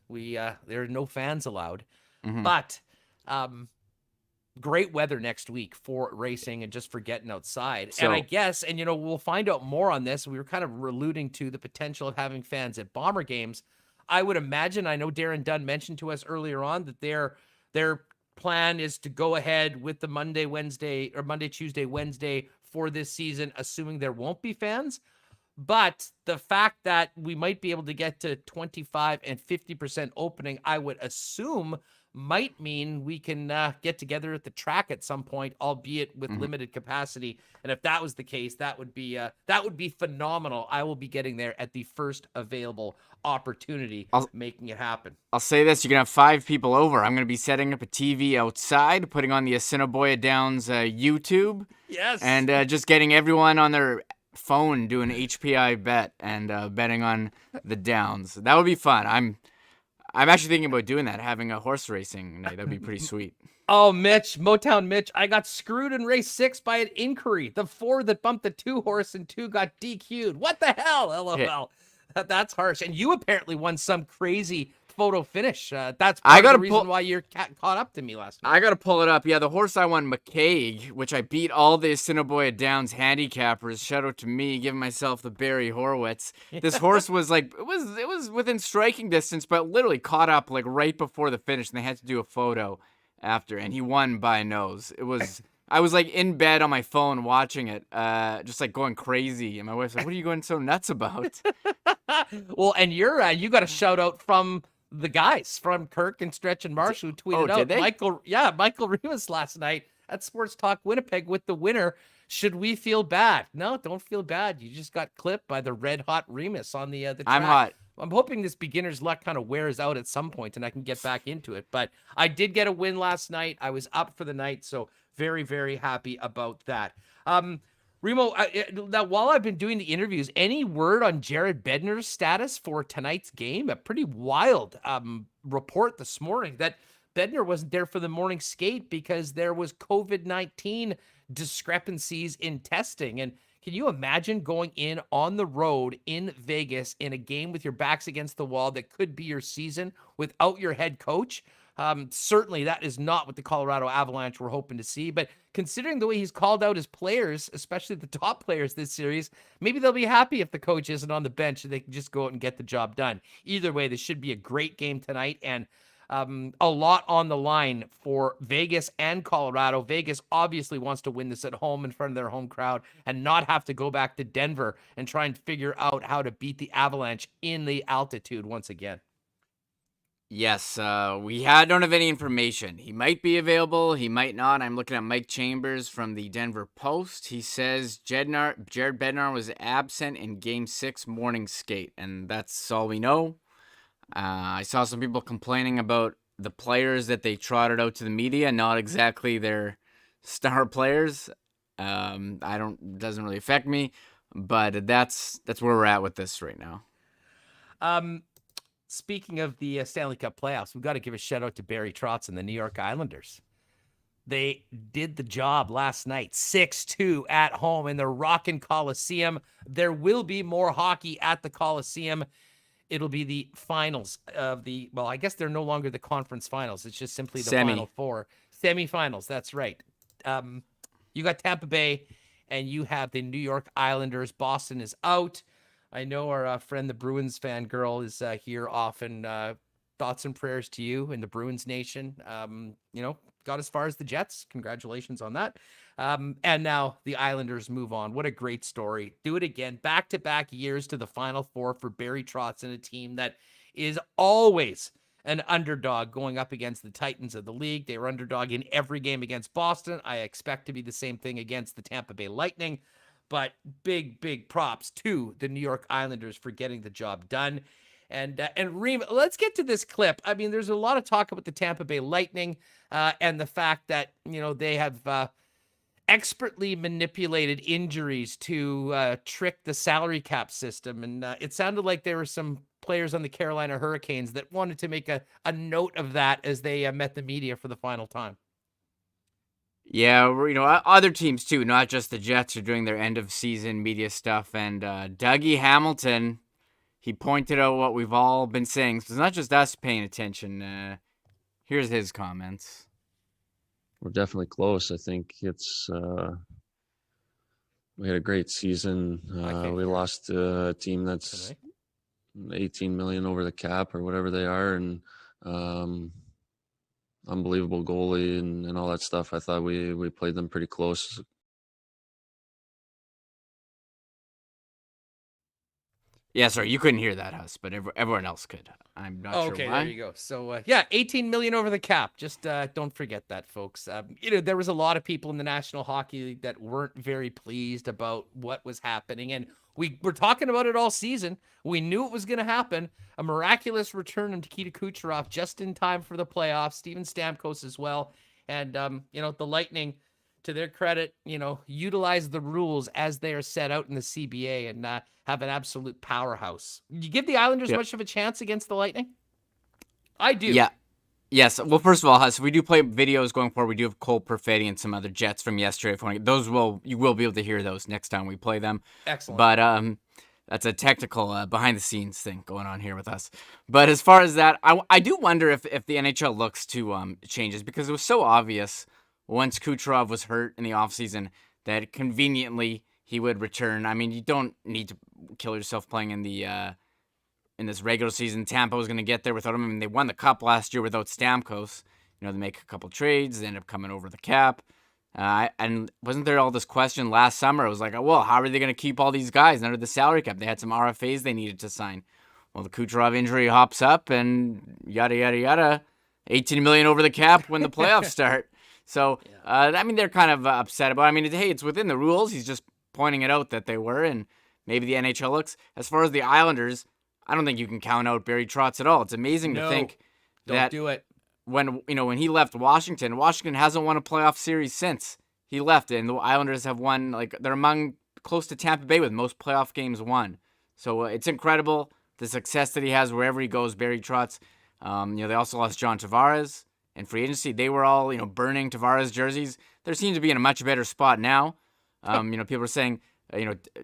there are no fans allowed. Mm-hmm. But great weather next week for racing and just for getting outside. And I guess, and we'll find out more on this. We were kind of alluding to the potential of having fans at Bomber games. I would imagine, I know Darren Dunn mentioned to us earlier on that their plan is to go ahead with the Monday, Tuesday, Wednesday for this season, assuming there won't be fans. But the fact that we might be able to get to 25 and 50% opening, I would assume might mean we can get together at the track at some point, albeit with limited capacity. And if that was the case, that would be phenomenal. I will be getting there at the first available opportunity, making it happen. I'll say this: you can have 5 people over. I'm going to be setting up a TV outside, putting on the Assiniboia Downs YouTube. Yes, and just getting everyone on their phone doing HPI bet and betting on the Downs. That would be fun. I'm actually thinking about doing that, having a horse racing night. That'd be pretty sweet. Oh, Motown Mitch, I got screwed in race 6 by an inquiry. The 4 that bumped the 2 horse and 2 got DQ'd. What the hell? LOL. Yeah. That's harsh. And you apparently won some crazy photo finish. That's part of the reason why you're caught up to me last night. I got to pull it up. Yeah, the horse I won, McCaig, which I beat all the Assiniboia Downs handicappers. Shout out to me, giving myself the Barry Horowitz. This horse was like, it was within striking distance, but literally caught up like right before the finish, and they had to do a photo after, and he won by a nose. I was like in bed on my phone watching it, just like going crazy. And my wife's like, "What are you going so nuts about?" Well, and you got a shout out from the guys from Kirk and Stretch and Marsh who tweeted out. Did they? Michael Remis last night at Sports Talk Winnipeg with the winner. Should we feel bad? No, don't feel bad. You just got clipped by the red hot Remis on the track. I'm hot. I'm hoping this beginner's luck kind of wears out at some point and I can get back into it. But I did get a win last night. I was up for the night, so very, very happy about that. Remo, now while I've been doing the interviews, any word on Jared Bednar's status for tonight's game? A pretty wild report this morning that Bednar wasn't there for the morning skate because there was COVID-19 discrepancies in testing. And can you imagine going in on the road in Vegas in a game with your backs against the wall that could be your season without your head coach? Certainly that is not what the Colorado Avalanche were hoping to see, but considering the way he's called out his players, especially the top players this series, maybe they'll be happy if the coach isn't on the bench and they can just go out and get the job done. Either way, this should be a great game tonight, and a lot on the line for Vegas and Colorado. Vegas obviously wants to win this at home in front of their home crowd and not have to go back to Denver and try and figure out how to beat the Avalanche in the altitude once again. Yes, we don't have any information. He might be available, he might not. I'm looking at Mike Chambers from the Denver Post. He says Jared Bednar was absent in Game 6 morning skate, and that's all we know. I saw some people complaining about the players that they trotted out to the media, not exactly their star players. Doesn't really affect me, but that's where we're at with this right now. Speaking of the Stanley Cup playoffs, we've got to give a shout out to Barry Trotz and the New York Islanders. They did the job last night, 6-2 at home in the Rockin' Coliseum. There will be more hockey at the Coliseum. It'll be the finals of I guess they're no longer the conference finals. It's just simply the Final Four. Semifinals, that's right. You got Tampa Bay, and you have the New York Islanders. Boston is out. I know our friend, the Bruins fan girl, is here often. Thoughts and prayers to you and the Bruins nation. Got as far as the Jets. Congratulations on that. And now the Islanders move on. What a great story. Do it again. Back-to-back years to the Final Four for Barry Trotz and a team that is always an underdog going up against the Titans of the league. They were underdog in every game against Boston. I expect to be the same thing against the Tampa Bay Lightning. But big props to the New York Islanders for getting the job done. And Reem, let's get to this clip. I mean, there's a lot of talk about the Tampa Bay Lightning and the fact that, they have expertly manipulated injuries to trick the salary cap system. And it sounded like there were some players on the Carolina Hurricanes that wanted to make a note of that as they met the media for the final time. Yeah, other teams too, not just the Jets, are doing their end of season media stuff. And Dougie Hamilton, he pointed out what we've all been saying. So it's not just us paying attention. Here's his comments. We're definitely close. I think we had a great season. We lost a team that's 18 million over the cap or whatever they are. And, unbelievable goalie and all that stuff. I thought we played them pretty close. Yeah, sorry, you couldn't hear that, Huss, but everyone else could. I'm not sure why. Okay, there you go. So, 18 million over the cap. Just don't forget that, folks. There was a lot of people in the National Hockey League that weren't very pleased about what was happening, and we were talking about it all season. We knew it was going to happen. A miraculous return of Nikita Kucherov just in time for the playoffs. Steven Stamkos as well. And, the Lightning, to their credit, utilize the rules as they are set out in the CBA and have an absolute powerhouse. You give the Islanders much of a chance against the Lightning? I do. Yeah. Yes. Well, first of all, Huss, we do play videos going forward. We do have Cole Perfetti and some other Jets from yesterday. You will be able to hear those next time we play them. Excellent. But that's a technical behind-the-scenes thing going on here with us. But as far as that, I do wonder if the NHL looks to changes, because it was so obvious once Kucherov was hurt in the offseason that conveniently he would return. I mean, you don't need to kill yourself playing in the in this regular season. Tampa was going to get there without him. I mean, they won the Cup last year without Stamkos. They make a couple trades. They end up coming over the cap. And wasn't there all this question last summer? It was like, well, how are they going to keep all these guys under the salary cap? They had some RFAs they needed to sign. Well, the Kucherov injury hops up and yada, yada, yada. 18 million over the cap when the playoffs start. So, they're kind of upset about it. It's within the rules. He's just pointing it out that they were, and maybe the NHL looks. As far as the Islanders, I don't think you can count out Barry Trotz at all. It's amazing to think that do it. When he left Washington hasn't won a playoff series since he left, and the Islanders have won, they're among close to Tampa Bay with most playoff games won. So it's incredible the success that he has wherever he goes, Barry Trotz. They also lost John Tavares in free agency. They were all, burning Tavares jerseys. They seem to be in a much better spot now. People are saying,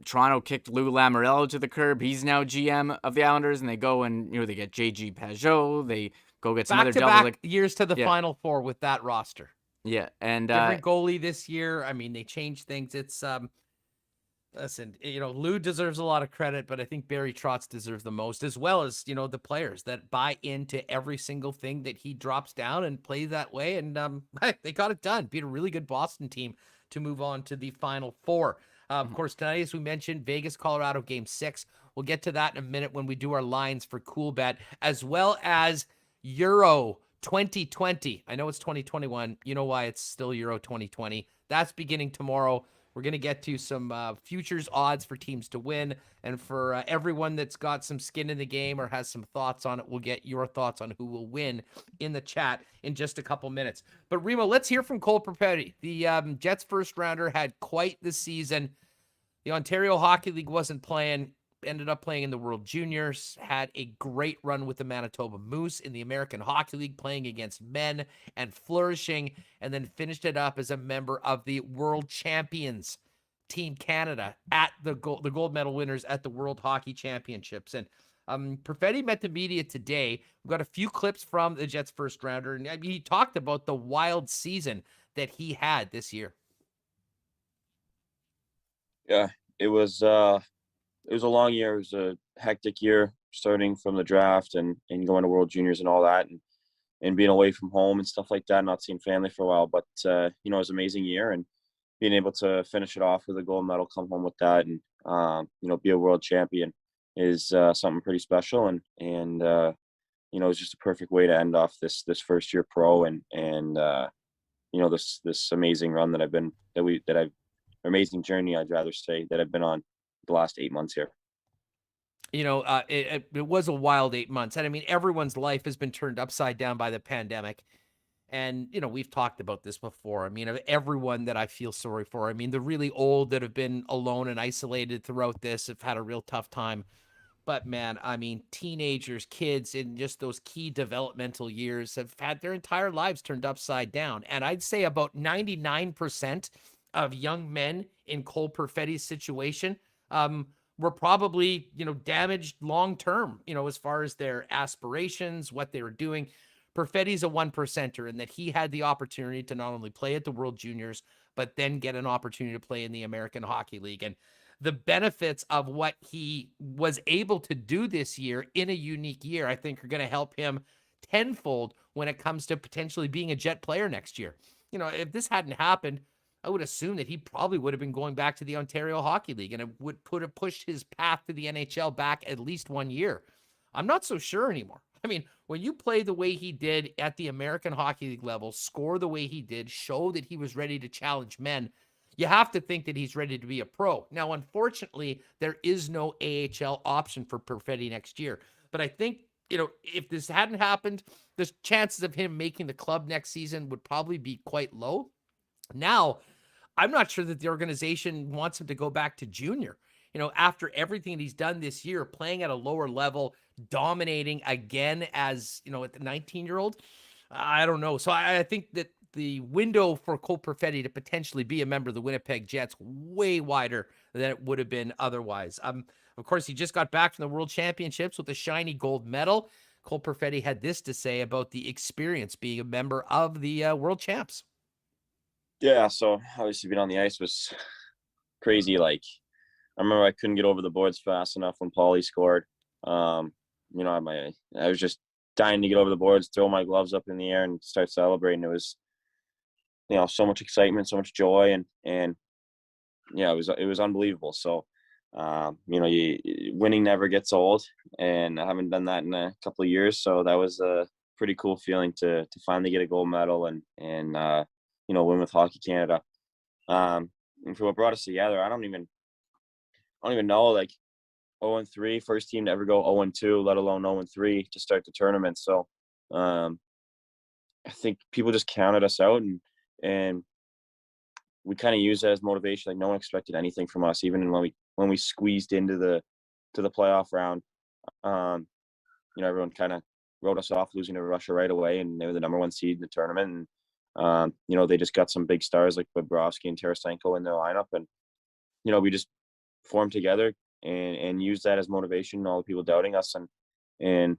Toronto kicked Lou Lamoriello to the curb. He's now GM of the Islanders, and they go and, they get J.G. Pajot. They go get some other doubles. Back-to-back years to the Yeah. Final Four with that roster. Yeah, and Different goalie this year. I mean, they changed things. It's listen, Lou deserves a lot of credit, but I think Barry Trotz deserves the most, as well as, the players that buy into every single thing that he drops down and play that way. And they got it done. Beat a really good Boston team to move on to the Final Four. Of course, tonight, as we mentioned, Vegas, Colorado, Game 6. We'll get to that in a minute when we do our lines for Coolbet, as well as Euro 2020. I know it's 2021. You know why it's still Euro 2020. That's beginning tomorrow. We're going to get to some futures odds for teams to win. And for everyone that's got some skin in the game or has some thoughts on it, we'll get your thoughts on who will win in the chat in just a couple minutes. But Remo, let's hear from Cole Perfetti. The Jets first rounder had quite the season. The Ontario Hockey League wasn't playing. Ended up playing in the World Juniors, had a great run with the Manitoba Moose in the American Hockey League, playing against men and flourishing, and then finished it up as a member of the World Champions Team Canada at the gold medal winners at the World Hockey Championships. And Perfetti met the media today. We've got a few clips from the Jets first rounder, and he talked about the wild season that he had this year. Yeah, it was a long year. It was a hectic year, starting from the draft and going to World Juniors and all that, and being away from home and stuff like that, not seeing family for a while. But it was an amazing year, and being able to finish it off with a gold medal, come home with that, and be a world champion is something pretty special. And it's just a perfect way to end off this first year pro and this amazing run amazing journey, I'd rather say, that I've been on the last 8 months here. It was a wild 8 months. And I mean, everyone's life has been turned upside down by the pandemic. And, we've talked about this before. I mean, of everyone that I feel sorry for, I mean, the really old that have been alone and isolated throughout this have had a real tough time. But man, I mean, teenagers, kids in just those key developmental years have had their entire lives turned upside down. And I'd say about 99% of young men in Cole Perfetti's situation were probably, damaged long-term, as far as their aspirations, what they were doing. Perfetti's a 1%er in that he had the opportunity to not only play at the World Juniors, but then get an opportunity to play in the American Hockey League. And the benefits of what he was able to do this year in a unique year, I think, are going to help him tenfold when it comes to potentially being a Jet player next year. If this hadn't happened, I would assume that he probably would have been going back to the Ontario Hockey League, and it would have pushed his path to the NHL back at least 1 year. I'm not so sure anymore. I mean, when you play the way he did at the American Hockey League level, score the way he did, show that he was ready to challenge men, you have to think that he's ready to be a pro. Now, unfortunately, there is no AHL option for Perfetti next year. But I think, if this hadn't happened, the chances of him making the club next season would probably be quite low. Now, I'm not sure that the organization wants him to go back to junior. After everything that he's done this year, playing at a lower level, dominating again as, at the 19-year-old, I don't know. So I think that the window for Cole Perfetti to potentially be a member of the Winnipeg Jets way wider than it would have been otherwise. Of course, he just got back from the World Championships with a shiny gold medal. Cole Perfetti had this to say about the experience being a member of the World Champs. Yeah, so obviously being on the ice was crazy. Like, I remember I couldn't get over the boards fast enough when Paulie scored. I was just dying to get over the boards, throw my gloves up in the air and start celebrating. It was, so much excitement, so much joy, and yeah, it was unbelievable. So, winning never gets old, and I haven't done that in a couple of years. So that was a pretty cool feeling to finally get a gold medal and win with Hockey Canada. And for what brought us together, I don't even know, like, 0-3, first team to ever go 0-2, let alone 0-3 to start the tournament. So I think people just counted us out, and we kind of used that as motivation. Like, no one expected anything from us, even when we squeezed into the playoff round. Everyone kind of wrote us off losing to Russia right away, and they were the number 1 seed in the tournament. And they just got some big stars like Bobrovsky and Tarasenko in their lineup, and we just formed together and used that as motivation. All the people doubting us, and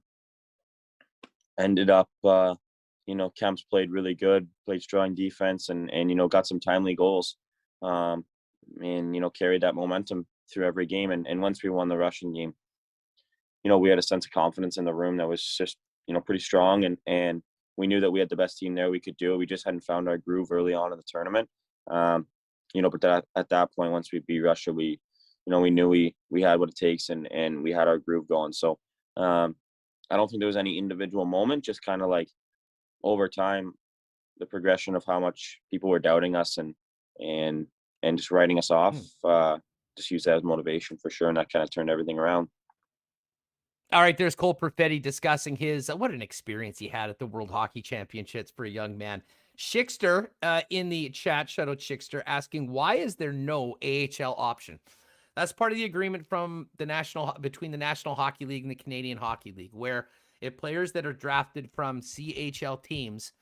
ended up, Kemp's played really good, played strong defense, and got some timely goals, and carried that momentum through every game. And once we won the Russian game, we had a sense of confidence in the room that was just pretty strong, and we knew that we had the best team there. We could do it. We just hadn't found our groove early on in the tournament. But at that point, once we beat Russia, we knew we had what it takes, and we had our groove going. So I don't think there was any individual moment, just kind of like over time, the progression of how much people were doubting us and just writing us off. Just use that as motivation for sure, and that kind of turned everything around. All right, there's Cole Perfetti discussing his what an experience he had at the World Hockey Championships for a young man. Schickster in the chat, shout out Schickster, asking, why is there no AHL option? That's part of the agreement from between the National Hockey League and the Canadian Hockey League, where if players that are drafted from CHL teams,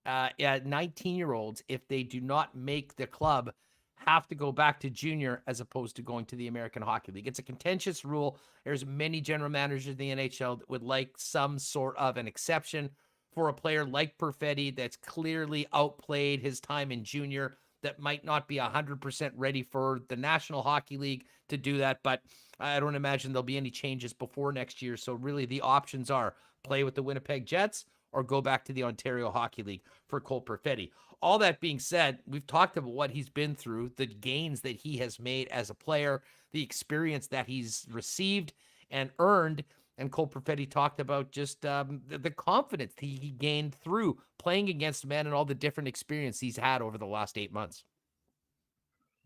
19-year-olds, if they do not make the club, have to go back to junior as opposed to going to the American Hockey League. It's a contentious rule. There's many general managers in the NHL that would like some sort of an exception for a player like Perfetti that's clearly outplayed his time in junior, that might not be 100% ready for the National Hockey League to do that. But I don't imagine there'll be any changes before next year. So really the options are play with the Winnipeg Jets or go back to the Ontario Hockey League for Cole Perfetti. All that being said, we've talked about what he's been through, the gains that he has made as a player, the experience that he's received and earned. And Cole Perfetti talked about just the confidence he gained through playing against men and all the different experience he's had over the last 8 months.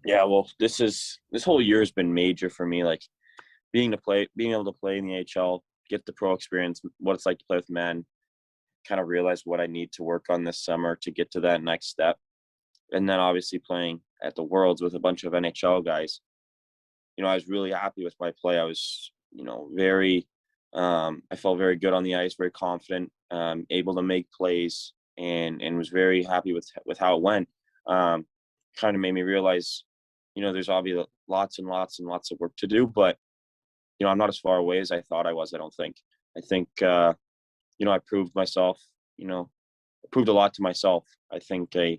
Yeah, well, this whole year has been major for me. Like being able to play in the AHL, get the pro experience, what it's like to play with men, kind of realize what I need to work on this summer to get to that next step. And then obviously playing at the Worlds with a bunch of NHL guys, I was really happy with my play. I was, I felt very good on the ice, very confident, able to make plays, and was very happy with how it went. Kind of made me realize, there's obviously lots and lots and lots of work to do, but, I'm not as far away as I thought I was, I don't think. I think, I proved myself, proved a lot to myself. I think I,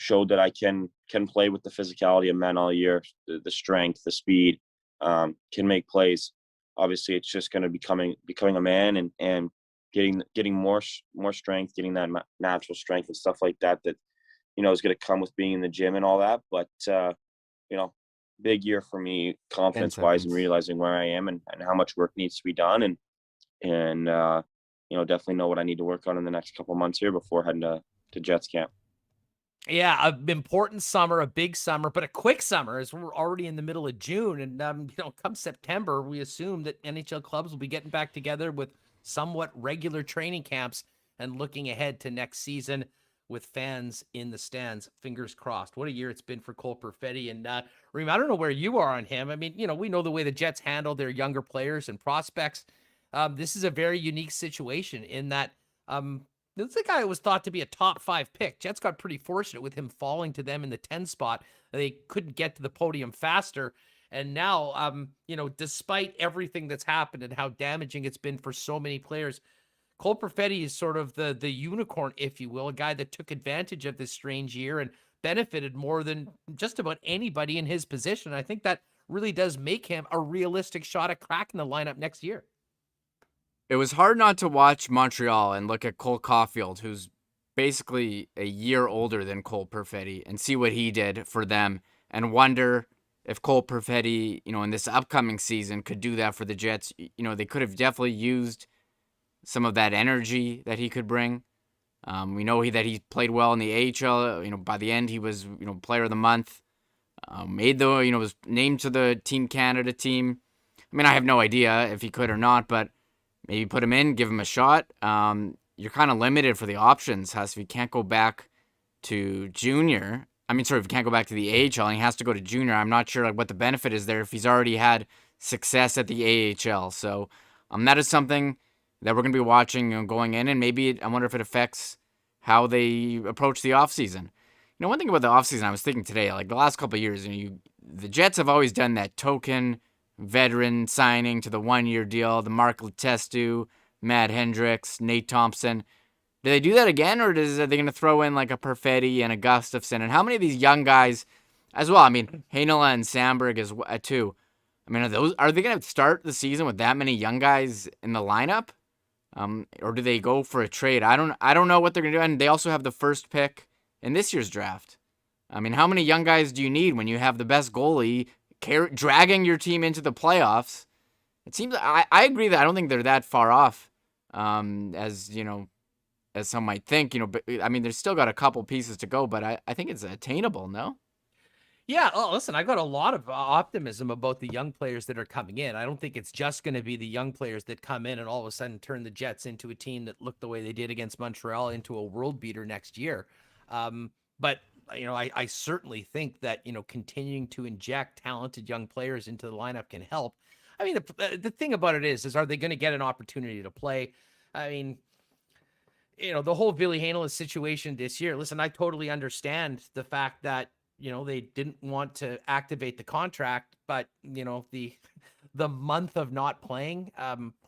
showed that I can play with the physicality of men all year, the strength, the speed, can make plays. Obviously, it's just going to becoming a man and getting more strength, getting that natural strength and stuff like that is going to come with being in the gym and all that. But big year for me, confidence wise, and realizing where I am and how much work needs to be done, and definitely know what I need to work on in the next couple of months here before heading to Jets camp. Yeah, an important summer, a big summer, but a quick summer as we're already in the middle of June. And, come September, we assume that NHL clubs will be getting back together with somewhat regular training camps and looking ahead to next season with fans in the stands. Fingers crossed. What a year it's been for Cole Perfetti. And, Reem, I don't know where you are on him. I mean, we know the way the Jets handle their younger players and prospects. This is a very unique situation in that, this is a guy who was thought to be a top 5 pick. Jets got pretty fortunate with him falling to them in the 10 spot. They couldn't get to the podium faster. And now, despite everything that's happened and how damaging it's been for so many players, Cole Perfetti is sort of the unicorn, if you will, a guy that took advantage of this strange year and benefited more than just about anybody in his position. I think that really does make him a realistic shot at cracking the lineup next year. It was hard not to watch Montreal and look at Cole Caulfield, who's basically a year older than Cole Perfetti, and see what he did for them and wonder if Cole Perfetti, in this upcoming season could do that for the Jets. They could have definitely used some of that energy that he could bring. We know that he played well in the AHL. By the end, he was, player of the month. Was named to the Team Canada team. I mean, I have no idea if he could or not, but maybe put him in, give him a shot. You're kind of limited for the options, Huss. If you can't go back to junior, if you can't go back to the AHL and he has to go to junior, I'm not sure what the benefit is there if he's already had success at the AHL. So that is something that we're going to be watching going in, and maybe I wonder if it affects how they approach the offseason. One thing about the offseason, I was thinking today, like the last couple of years, the Jets have always done that token veteran signing to the 1-year deal, the Mark Letestu, Matt Hendricks, Nate Thompson. Do they do that again, or are they going to throw in like a Perfetti and a Gustafson? And how many of these young guys as well? I mean, Heinola and Sandberg as well, too. I mean, are they going to start the season with that many young guys in the lineup? Or do they go for a trade? I don't know what they're going to do. And they also have the first pick in this year's draft. I mean, how many young guys do you need when you have the best goalie dragging your team into the playoffs? It seems I agree that I don't think they're that far off, as some might think. But I mean, there's still got a couple pieces to go, but I think it's attainable. No. Yeah, listen, I got a lot of optimism about the young players that are coming in. I don't think it's just going to be the young players that come in and all of a sudden turn the Jets into a team that looked the way they did against Montreal into a world beater next year. But I certainly think that, continuing to inject talented young players into the lineup can help. I mean, the thing about it is are they going to get an opportunity to play? I mean, the whole Ville Heinola situation this year, listen, I totally understand the fact that, they didn't want to activate the contract, but, the month of not playing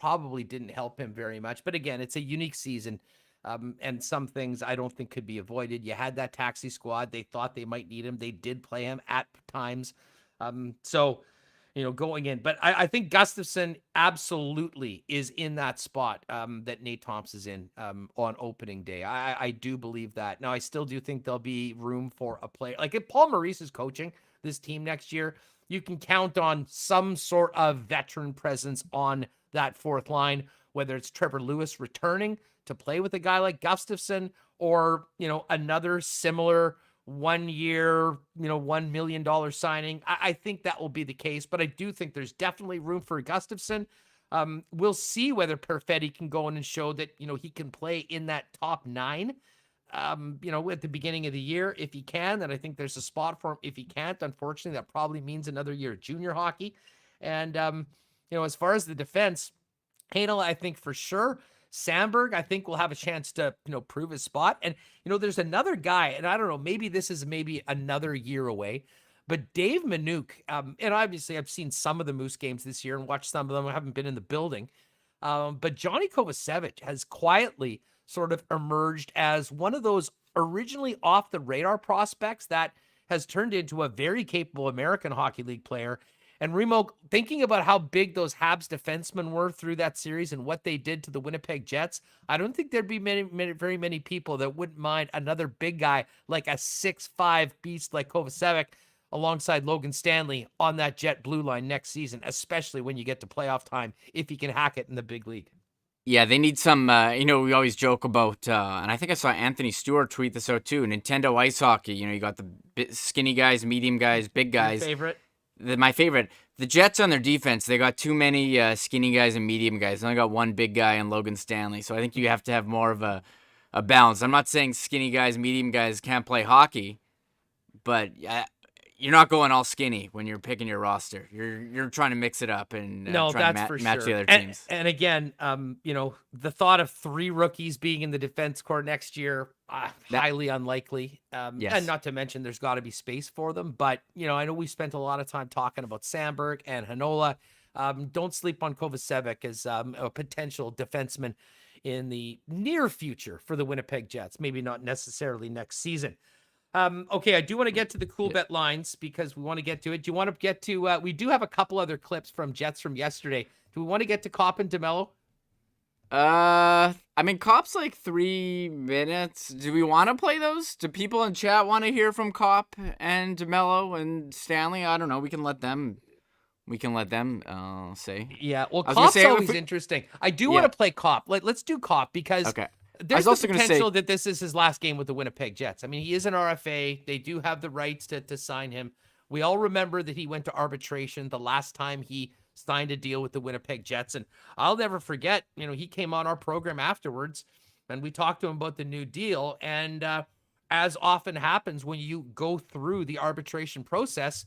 probably didn't help him very much. But again, it's a unique season, and some things I don't think could be avoided. You had that taxi squad. They thought they might need him. They did play him at times. Going in. But I think Gustafson absolutely is in that spot that Nate Thompson's in on opening day. I do believe that. Now, I still do think there'll be room for a player. Like if Paul Maurice is coaching this team next year, you can count on some sort of veteran presence on that fourth line, whether it's Trevor Lewis returning to play with a guy like Gustafson or, another similar 1 year, $1 million signing. I think that will be the case, but I do think there's definitely room for Gustafson. We'll see whether Perfetti can go in and show that, he can play in that top 9, at the beginning of the year. If he can, then I think there's a spot for him. If he can't, unfortunately, that probably means another year of junior hockey. And, as far as the defense, Heinola, I think for sure. Sandberg, I think will have a chance to, prove his spot. And, there's another guy, and I don't know, maybe this is maybe another year away, but Dave Minuk, and obviously I've seen some of the Moose games this year and watched some of them. I haven't been in the building. But Johnny Kovacevic has quietly sort of emerged as one of those originally off the radar prospects that has turned into a very capable American Hockey League player. And Remo, thinking about how big those Habs defensemen were through that series and what they did to the Winnipeg Jets, I don't think there'd be very many people that wouldn't mind another big guy like a 6'5" beast like Kovacevic alongside Logan Stanley on that Jet blue line next season, especially when you get to playoff time, if he can hack it in the big league. Yeah, they need some, we always joke about, and I think I saw Anthony Stewart tweet this out too, Nintendo Ice Hockey. You got the skinny guys, medium guys, big guys. Your favorite? My favorite, the Jets on their defense, they got too many skinny guys and medium guys. They only got one big guy in Logan Stanley. So I think you have to have more of a balance. I'm not saying skinny guys, medium guys can't play hockey, but you're not going all skinny when you're picking your roster. You're trying to mix it up and try to match the other teams. And again, the thought of 3 rookies being in the defense corps next year, highly unlikely. Yes. And not to mention there's got to be space for them. But, I know we spent a lot of time talking about Sandberg and Heinola. Don't sleep on Kovacevic as a potential defenseman in the near future for the Winnipeg Jets. Maybe not necessarily next season. Okay, I do want to get to the Coolbet lines because we want to get to it. Do you want to get to, we do have a couple other clips from Jets from yesterday. Do we want to get to Copp and DeMello? I mean, Copp's like 3 minutes. Do we want to play those? Do people in chat want to hear from Copp and DeMello and Stanley? I don't know. We can let them say. Yeah, well, Copp's always interesting. I do want to play Copp. Let's do Copp because there's the potential that this is his last game with the Winnipeg Jets. I mean, he is an RFA. They do have the rights to sign him. We all remember that he went to arbitration the last time he signed a deal with the Winnipeg Jets. And I'll never forget, he came on our program afterwards and we talked to him about the new deal. And as often happens when you go through the arbitration process,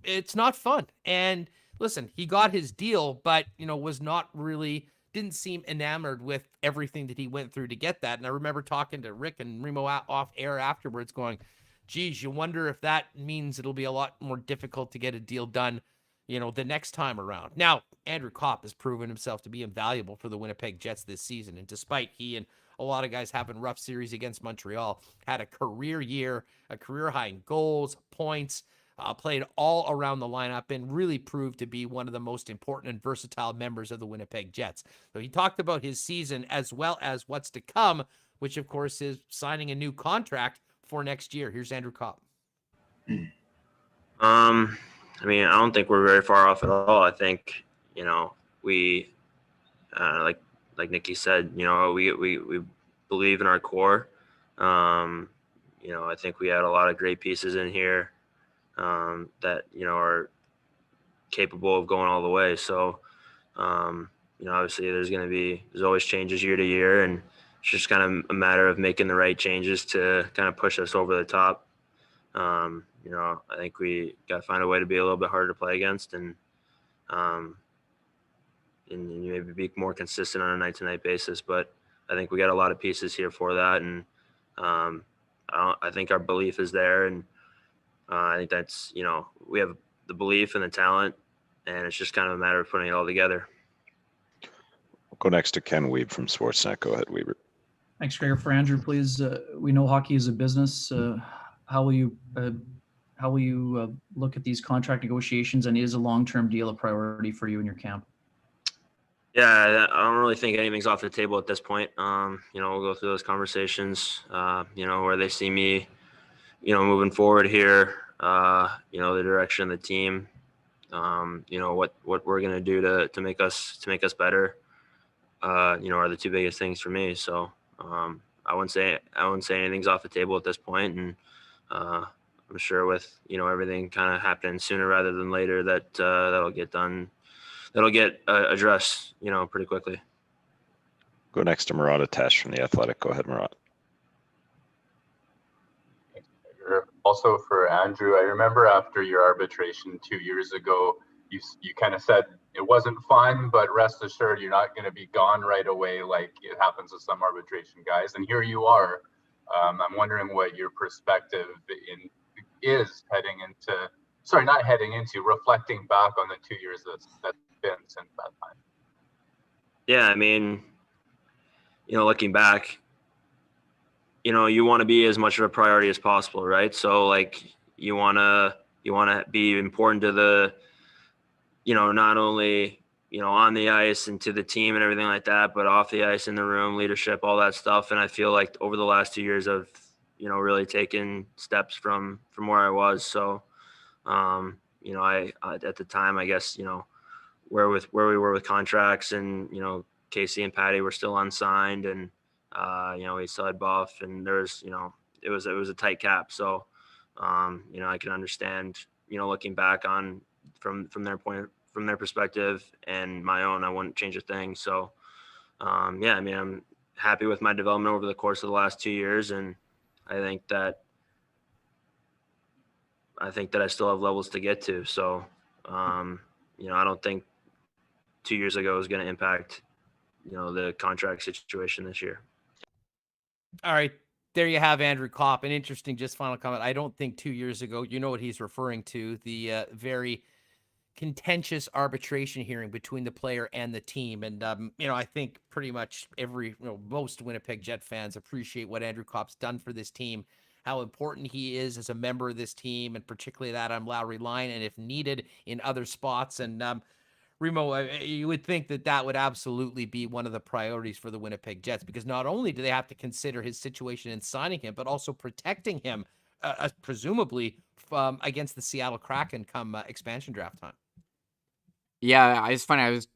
it's not fun. And listen, he got his deal, but, was not really, didn't seem enamored with everything that he went through to get that. And I remember talking to Rick and Remo off air afterwards going, geez, you wonder if that means it'll be a lot more difficult to get a deal done, the next time around. Now, Andrew Copp has proven himself to be invaluable for the Winnipeg Jets this season. And despite he and a lot of guys having rough series against Montreal, had a career year, a career high in goals, points, played all around the lineup, and really proved to be one of the most important and versatile members of the Winnipeg Jets. So he talked about his season as well as what's to come, which of course is signing a new contract for next year. Here's Andrew Copp. I mean, I don't think we're very far off at all. I think, we, like Nikki said, we believe in our core. I think we had a lot of great pieces in here that, are capable of going all the way. So, obviously there's always changes year to year, and it's just kind of a matter of making the right changes to kind of push us over the top. I think we got to find a way to be a little bit harder to play against, and maybe be more consistent on a night-to-night basis. But I think we got a lot of pieces here for that, and I think our belief is there, and I think that's we have the belief and the talent, and it's just kind of a matter of putting it all together. We'll go next to Ken Wiebe from Sportsnet. Go ahead, Weber. Thanks, Gregor. For Andrew, please. We know hockey is a business. How will you look at these contract negotiations, and is a long-term deal a priority for you in your camp? Yeah, I don't really think anything's off the table at this point. We'll go through those conversations, where they see me, moving forward here, the direction of the team, what we're going to do to make us better, are the two biggest things for me. So I wouldn't say anything's off the table at this point. And I'm sure with, everything kind of happening sooner rather than later that that'll get done. That'll get addressed, pretty quickly. Go next to Murat Atesh from The Athletic. Go ahead, Murat. Also for Andrew, I remember after your arbitration 2 years ago, you kind of said it wasn't fun, but rest assured you're not going to be gone right away like it happens with some arbitration guys. And here you are. I'm wondering what your perspective is reflecting back on the 2 years that's been since that time. Yeah, I mean, looking back, you want to be as much of a priority as possible, right? So like you want to be important to the, not only, on the ice and to the team and everything like that, but off the ice, in the room, leadership, all that stuff. And I feel like over the last 2 years I've, really taken steps from where I was. So, I at the time, I guess, where we were with contracts, and, Casey and Patty were still unsigned, and, we still had Buff, and there's, it was a tight cap. So, I can understand, looking back on from their perspective and my own, I wouldn't change a thing. So, I'm happy with my development over the course of the last 2 years. And I think that I still have levels to get to. So, I don't think 2 years ago was going to impact, the contract situation this year. All right. There you have Andrew Copp. An interesting, just final comment. I don't think 2 years ago, what he's referring to, the very contentious arbitration hearing between the player and the team. And, I think pretty much most Winnipeg Jet fans appreciate what Andrew Copp's done for this team, how important he is as a member of this team, and particularly that on Lowry line, and if needed in other spots. And Remo, you would think that would absolutely be one of the priorities for the Winnipeg Jets, because not only do they have to consider his situation in signing him, but also protecting him, presumably against the Seattle Kraken come expansion draft time. Yeah, it's funny. I was,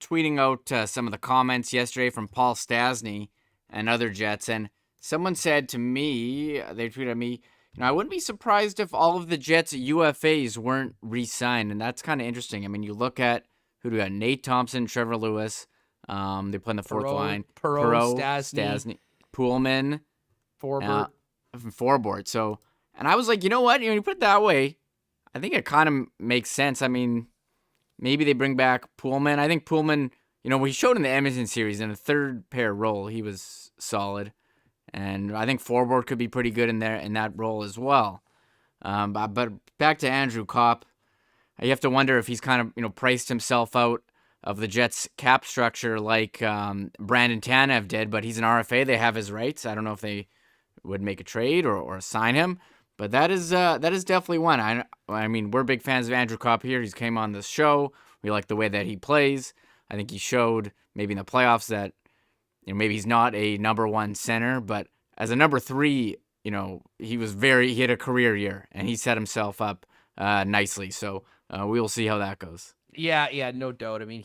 tweeting out some of the comments yesterday from Paul Stastny and other Jets, and someone said to me, they tweeted at me, I wouldn't be surprised if all of the Jets' UFAs weren't re-signed, and that's kind of interesting. I mean, you look at who do we got? Nate Thompson, Trevor Lewis. They play in the fourth line. Perreault, Stastny, Poolman, Forbort. So, and I was like, you know what? You put it that way, I think it kind of makes sense. I mean, maybe they bring back Poolman. I think Poolman, we showed in the Edmonton series in a third pair role, he was solid. And I think Forbort could be pretty good in that role as well. But back to Andrew Copp. you have to wonder if he's kind of, priced himself out of the Jets cap structure like Brandon Tanev did, but he's an RFA. They have his rights. I don't know if they would make a trade or sign him, but that is definitely one. I mean, we're big fans of Andrew Copp here. He's came on this show. We like the way that he plays. I think he showed maybe in the playoffs that, maybe he's not a number one center, but as a number three, he had a career year and he set himself up nicely. So we'll see how that goes. Yeah, no doubt. I mean,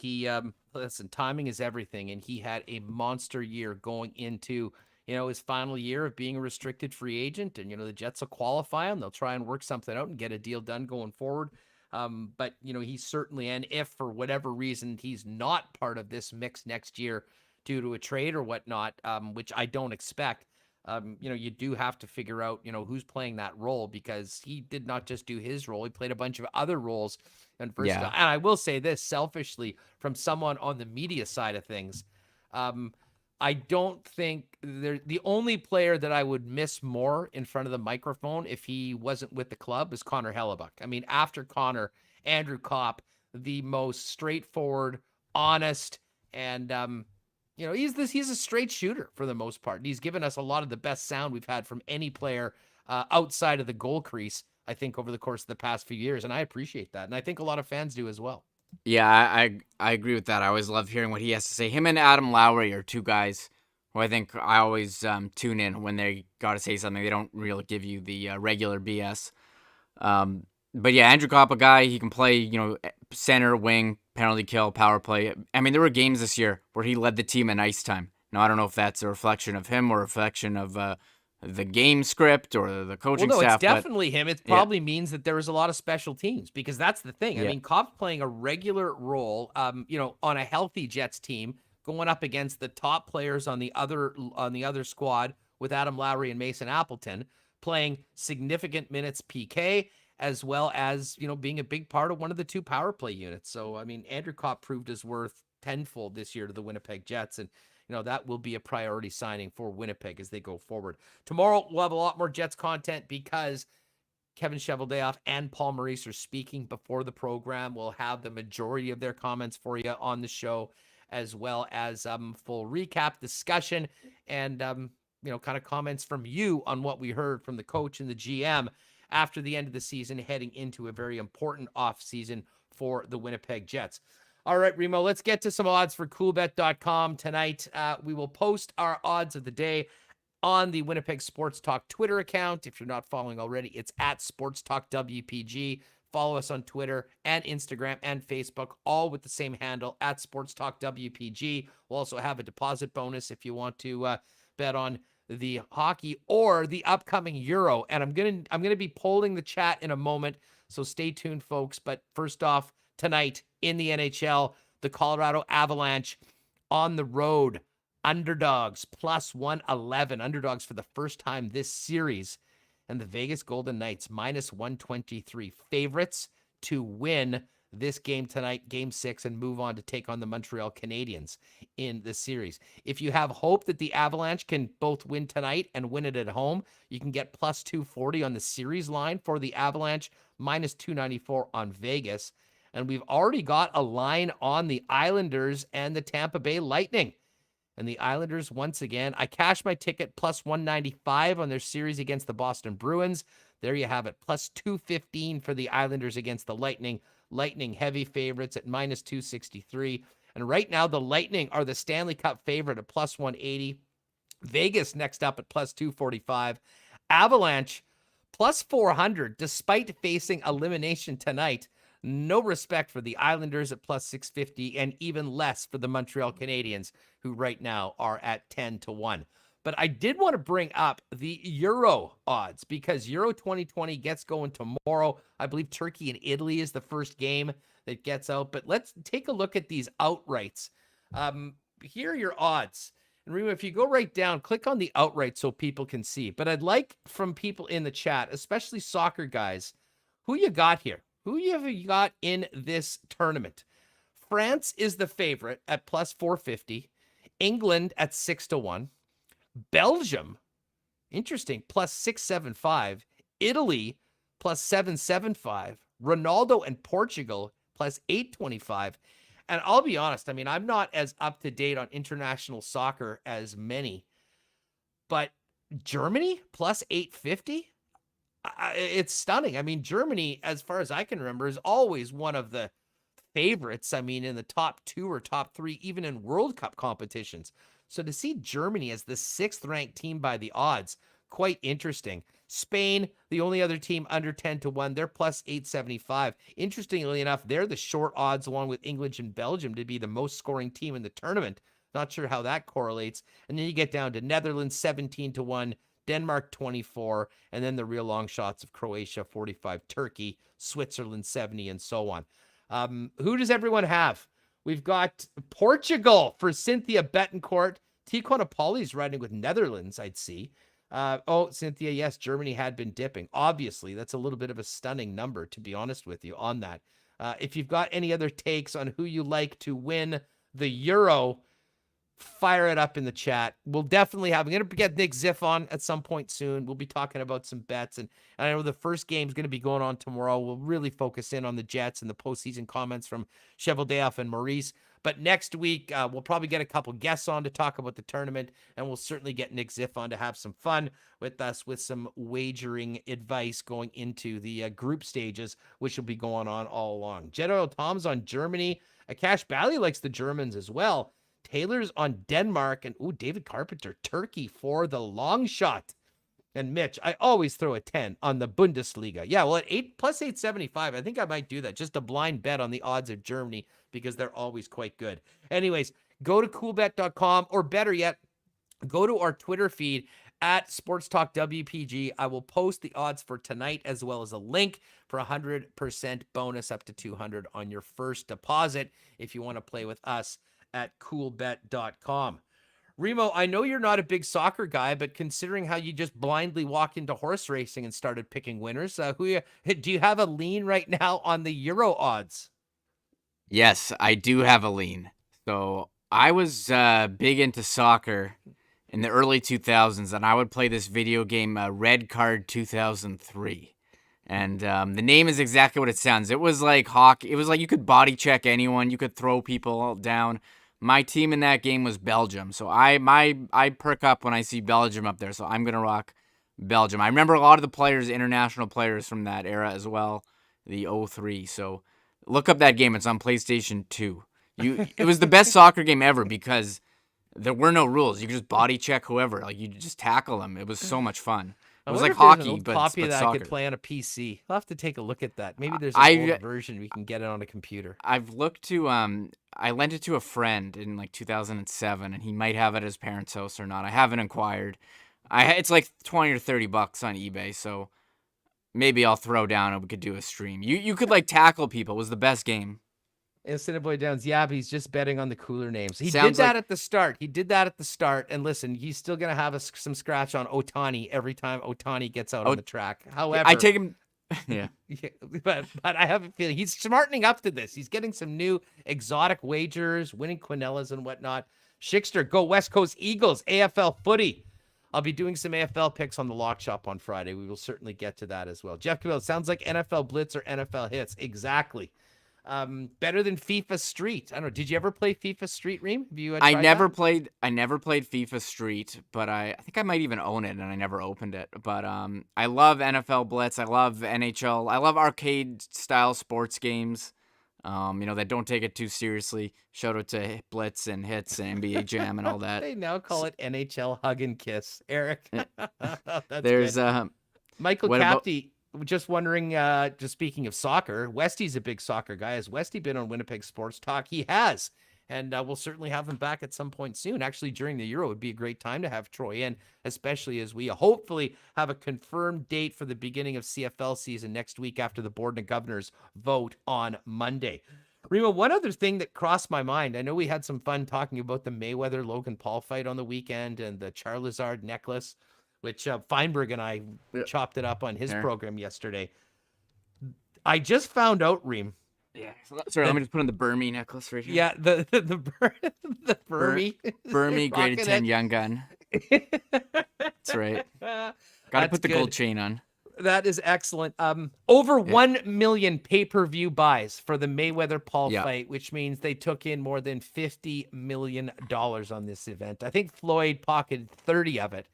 listen, timing is everything, and he had a monster year going into, his final year of being a restricted free agent, and, the Jets will qualify him. They'll try and work something out and get a deal done going forward. But, he's certainly, and if for whatever reason he's not part of this mix next year due to a trade or whatnot, which I don't expect, you do have to figure out, who's playing that role, because he did not just do his role. He played a bunch of other roles. And and I will say this selfishly from someone on the media side of things, I don't think the only player that I would miss more in front of the microphone if he wasn't with the club is Connor Hellebuck. I mean, after Connor, Andrew Copp, the most straightforward, honest, and he's a straight shooter for the most part. He's given us a lot of the best sound we've had from any player outside of the goal crease, I think, over the course of the past few years, and I appreciate that, and I think a lot of fans do as well. Yeah, I agree with that. I always love hearing what he has to say. Him and Adam Lowry are two guys who I think I always tune in when they got to say something. They don't really give you the regular BS. But yeah, Andrew Copp, a guy, he can play, center, wing, penalty kill, power play. I mean, there were games this year where he led the team in ice time. Now, I don't know if that's a reflection of him or a reflection of the game script or the coaching staff. It's definitely him. It probably means that there was a lot of special teams, because that's the thing. I mean, Copp's playing a regular role, on a healthy Jets team, going up against the top players on the other squad with Adam Lowry and Mason Appleton, playing significant minutes PK, as well as, being a big part of one of the two power play units. So, I mean, Andrew Copp proved his worth tenfold this year to the Winnipeg Jets, and that will be a priority signing for Winnipeg as they go forward. Tomorrow, we'll have a lot more Jets content because Kevin Cheveldayoff and Paul Maurice are speaking before the program. We'll have the majority of their comments for you on the show, as well as full recap, discussion, and, kind of comments from you on what we heard from the coach and the GM after the end of the season, heading into a very important offseason for the Winnipeg Jets. All right, Remo, let's get to some odds for Coolbet.com tonight. We will post our odds of the day on the Winnipeg Sports Talk Twitter account. If you're not following already, it's at Sports Talk WPG. Follow us on Twitter and Instagram and Facebook, all with the same handle, at Sports Talk WPG. We'll also have a deposit bonus if you want to bet on the hockey or the upcoming Euro. And I'm gonna be polling the chat in a moment, so stay tuned, folks. But first off, tonight in the NHL, the Colorado Avalanche on the road, underdogs plus 111, underdogs for the first time this series, and the Vegas Golden Knights minus 123, favorites to win this game tonight, Game 6, and move on to take on the Montreal Canadiens in the series. If you have hope that the Avalanche can both win tonight and win it at home, you can get plus 240 on the series line for the Avalanche, minus 294 on Vegas. And we've already got a line on the Islanders and the Tampa Bay Lightning. And the Islanders, once again, I cashed my ticket plus 195 on their series against the Boston Bruins. There you have it, plus 215 for the Islanders against the Lightning. Lightning heavy favorites at minus 263. And right now, the Lightning are the Stanley Cup favorite at plus 180. Vegas next up at plus 245. Avalanche plus 400, despite facing elimination tonight. No respect for the Islanders at plus 650, and even less for the Montreal Canadiens, who right now are at 10-1. But I did want to bring up the Euro odds, because Euro 2020 gets going tomorrow. I believe Turkey and Italy is the first game that gets out. But let's take a look at these outrights. Here are your odds. And remember, if you go right down, click on the outright so people can see. But I'd like from people in the chat, especially soccer guys, who you got here? Who have you got in this tournament? France is the favorite at plus 450. England at 6-1. Belgium, interesting, plus 675. Italy, plus 775. Ronaldo and Portugal plus 825. And I'll be honest, I mean, I'm not as up to date on international soccer as many, but Germany plus 850? It's stunning. I mean, Germany, as far as I can remember, is always one of the favorites. I mean, in the top 2 or top 3, even in World Cup competitions. So to see Germany as the 6th ranked team by the odds, quite interesting. Spain, the only other team under 10 to 1, they're plus 875. Interestingly enough, they're the short odds along with England and Belgium to be the most scoring team in the tournament. Not sure how that correlates. And then you get down to Netherlands 17 to 1, Denmark 24, and then the real long shots of Croatia 45, Turkey, Switzerland 70, and so on. Who does everyone have? We've got Portugal for Cynthia Betancourt. Tijuana Pauli's riding with Netherlands, I'd see. Cynthia, yes, Germany had been dipping. Obviously, that's a little bit of a stunning number, to be honest with you, on that. If you've got any other takes on who you like to win the Euro, fire it up in the chat. We'll definitely I'm going to get Nick Ziff on at some point soon. We'll be talking about some bets. And I know the first game is going to be going on tomorrow. We'll really focus in on the Jets and the postseason comments from Cheveldayoff and Maurice. But next week, we'll probably get a couple guests on to talk about the tournament. And we'll certainly get Nick Ziff on to have some fun with us with some wagering advice going into the group stages, which will be going on all along. General Tom's on Germany. Akash Bally likes the Germans as well. Taylor's on Denmark, and David Carpenter, Turkey for the long shot. And Mitch, I always throw a 10 on the Bundesliga. Yeah, well, at 8 plus 875, I think I might do that. Just a blind bet on the odds of Germany because they're always quite good. Anyways, go to coolbet.com, or better yet, go to our Twitter feed at Sports Talk WPG. I will post the odds for tonight as well as a link for 100% bonus up to 200 on your first deposit if you want to play with us at coolbet.com. Remo, I know you're not a big soccer guy, but considering how you just blindly walked into horse racing and started picking winners, do you have a lean right now on the Euro odds? Yes, I do have a lean. So I was big into soccer in the early 2000s, and I would play this video game, Red Card 2003. And the name is exactly what it sounds. It was like hockey. It was like you could body check anyone. You could throw people down. My team in that game was Belgium. So I perk up when I see Belgium up there. So I'm going to rock Belgium. I remember a lot of the players, international players from that era as well, the 03. So look up that game. It's on PlayStation 2. It was the best soccer game ever because there were no rules. You could just body check whoever. Like you just tackle them. It was so much fun. It was like hockey, but copy of that soccer. I could play on a PC. I'll have to take a look at that. Maybe there's an old version we can get it on a computer. I've looked to I lent it to a friend in like 2007, and he might have it at his parents' house or not. I haven't inquired. It's like $20 or $30 on eBay, so maybe I'll throw down and we could do a stream. You could like tackle people. It was the best game. Instead of Boy Downs, yeah, but he's just betting on the cooler names. He did that at the start. And listen, he's still going to have some scratch on Otani every time Otani gets out on the track. However, I take him. Yeah. but I have a feeling he's smartening up to this. He's getting some new exotic wagers, winning quinellas and whatnot. Schickster, go West Coast Eagles, AFL footy. I'll be doing some AFL picks on the Lock Shop on Friday. We will certainly get to that as well. Jeff Cabell, sounds like NFL Blitz or NFL Hits. Exactly. Better than FIFA Street. I don't know. Did you ever play FIFA Street, Reem? Have you I never played FIFA Street, but I think I might even own it, and I never opened it. But I love NFL Blitz. I love NHL. I love arcade style sports games. That don't take it too seriously. Shout out to Blitz and Hits and NBA Jam and all that. They now call it NHL Hug and Kiss. Eric. There's good. Michael Capty. Just wondering, just speaking of soccer, Westy's a big soccer guy. Has Westy been on Winnipeg Sports Talk? He has. And we'll certainly have him back at some point soon. Actually, during the Euro, it would be a great time to have Troy in, especially as we hopefully have a confirmed date for the beginning of CFL season next week after the Board of Governors vote on Monday. Remo, one other thing that crossed my mind, I know we had some fun talking about the Mayweather-Logan Paul fight on the weekend and the Charizard necklace, which Feinberg and I chopped it up on his program yesterday. I just found out, Reem. Yeah. Sorry, let me just put on the Burmese necklace right here. Yeah, the Burmese. Burmese grade 10 young gun. That's right. Got to put the gold chain on. That is excellent. Over 1 million pay-per-view buys for the Mayweather-Paul fight, which means they took in more than $50 million on this event. I think Floyd pocketed 30 of it.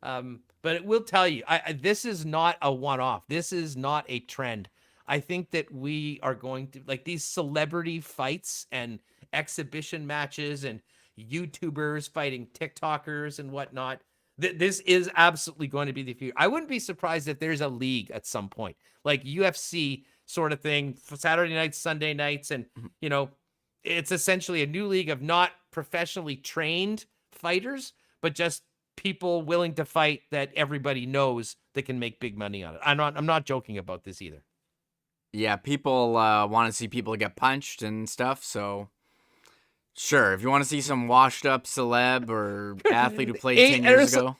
But it will tell you, this is not a one-off. This is not a trend. I think that we are going to, like, these celebrity fights and exhibition matches and YouTubers fighting TikTokers and whatnot. This is absolutely going to be the future. I wouldn't be surprised if there's a league at some point, like UFC sort of thing, for Saturday nights, Sunday nights. And, you know, it's essentially a new league of not professionally trained fighters, but just people willing to fight that everybody knows that can make big money on it. I'm not joking about this either. Yeah, people want to see people get punched and stuff, so sure, if you want to see some washed up celeb or athlete who played 10 years ago.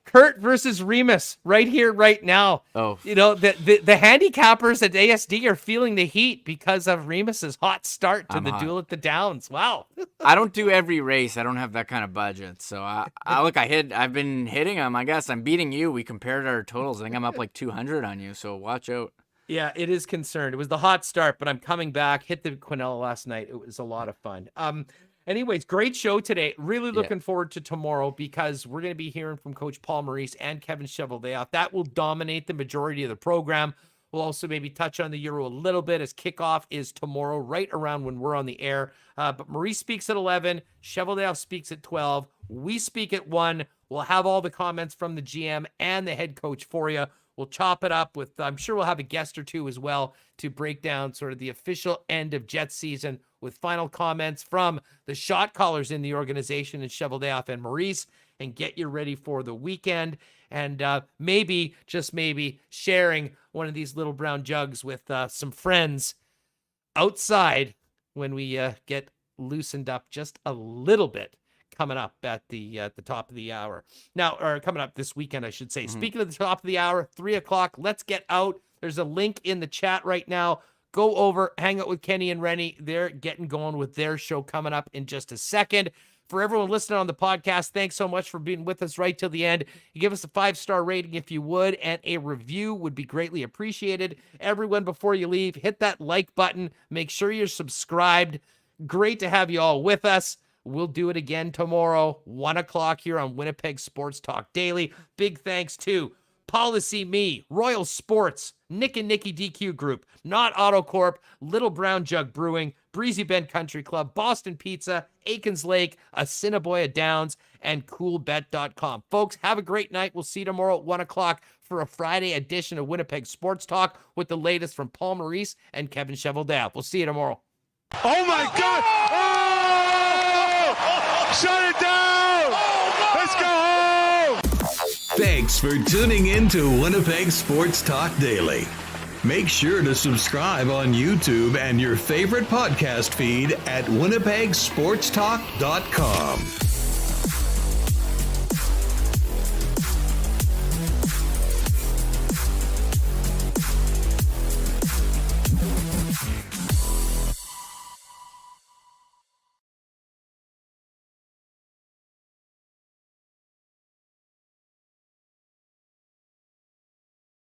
Kurt versus Remis right here, right now. Oh, you know, the handicappers at ASD are feeling the heat because of Remis's hot start to the duel at the Downs. Wow. I don't do every race. I don't have that kind of budget. So I've been hitting them. I guess I'm beating you. We compared our totals. I think I'm up like 200 on you. So watch out. Yeah, it is concerned. It was the hot start, but I'm coming back. Hit the Quinella last night. It was a lot of fun. Anyways, great show today. Really looking forward to tomorrow because we're going to be hearing from Coach Paul Maurice and Kevin Cheveldayoff. That will dominate the majority of the program. We'll also maybe touch on the Euro a little bit as kickoff is tomorrow, right around when we're on the air. But Maurice speaks at 11. Cheveldayoff speaks at 12. We speak at 1. We'll have all the comments from the GM and the head coach for you. We'll chop it up with, I'm sure we'll have a guest or two as well to break down sort of the official end of Jets season with final comments from the shot callers in the organization and Cheveldayoff and Maurice, and get you ready for the weekend. And maybe, just maybe, sharing one of these little brown jugs with some friends outside when we get loosened up just a little bit. Coming up at the top of the hour now, or coming up this weekend, I should say. Speaking of the top of the hour, 3:00, let's get out. There's a link in the chat right now. Go over, hang out with Kenny and Rennie. They're getting going with their show coming up in just a second. For everyone listening on the podcast, thanks so much for being with us right till the end. You give us a 5-star rating if you would, and a review would be greatly appreciated. Everyone, before you leave, hit that like button. Make sure you're subscribed. Great to have you all with us. We'll do it again tomorrow, 1:00 here on Winnipeg Sports Talk Daily. Big thanks to Policy Me, Royal Sports, Nick and Nicky DQ Group, Not Auto Corp, Little Brown Jug Brewing, Breezy Bend Country Club, Boston Pizza, Aikens Lake, Assiniboia Downs, and Coolbet.com. Folks, have a great night. We'll see you tomorrow at 1:00 for a Friday edition of Winnipeg Sports Talk with the latest from Paul Maurice and Kevin Cheveldayoff. We'll see you tomorrow. Oh, my God! Shut it down! Let's go home! Thanks for tuning in to Winnipeg Sports Talk Daily. Make sure to subscribe on YouTube and your favorite podcast feed at winnipegsportstalk.com.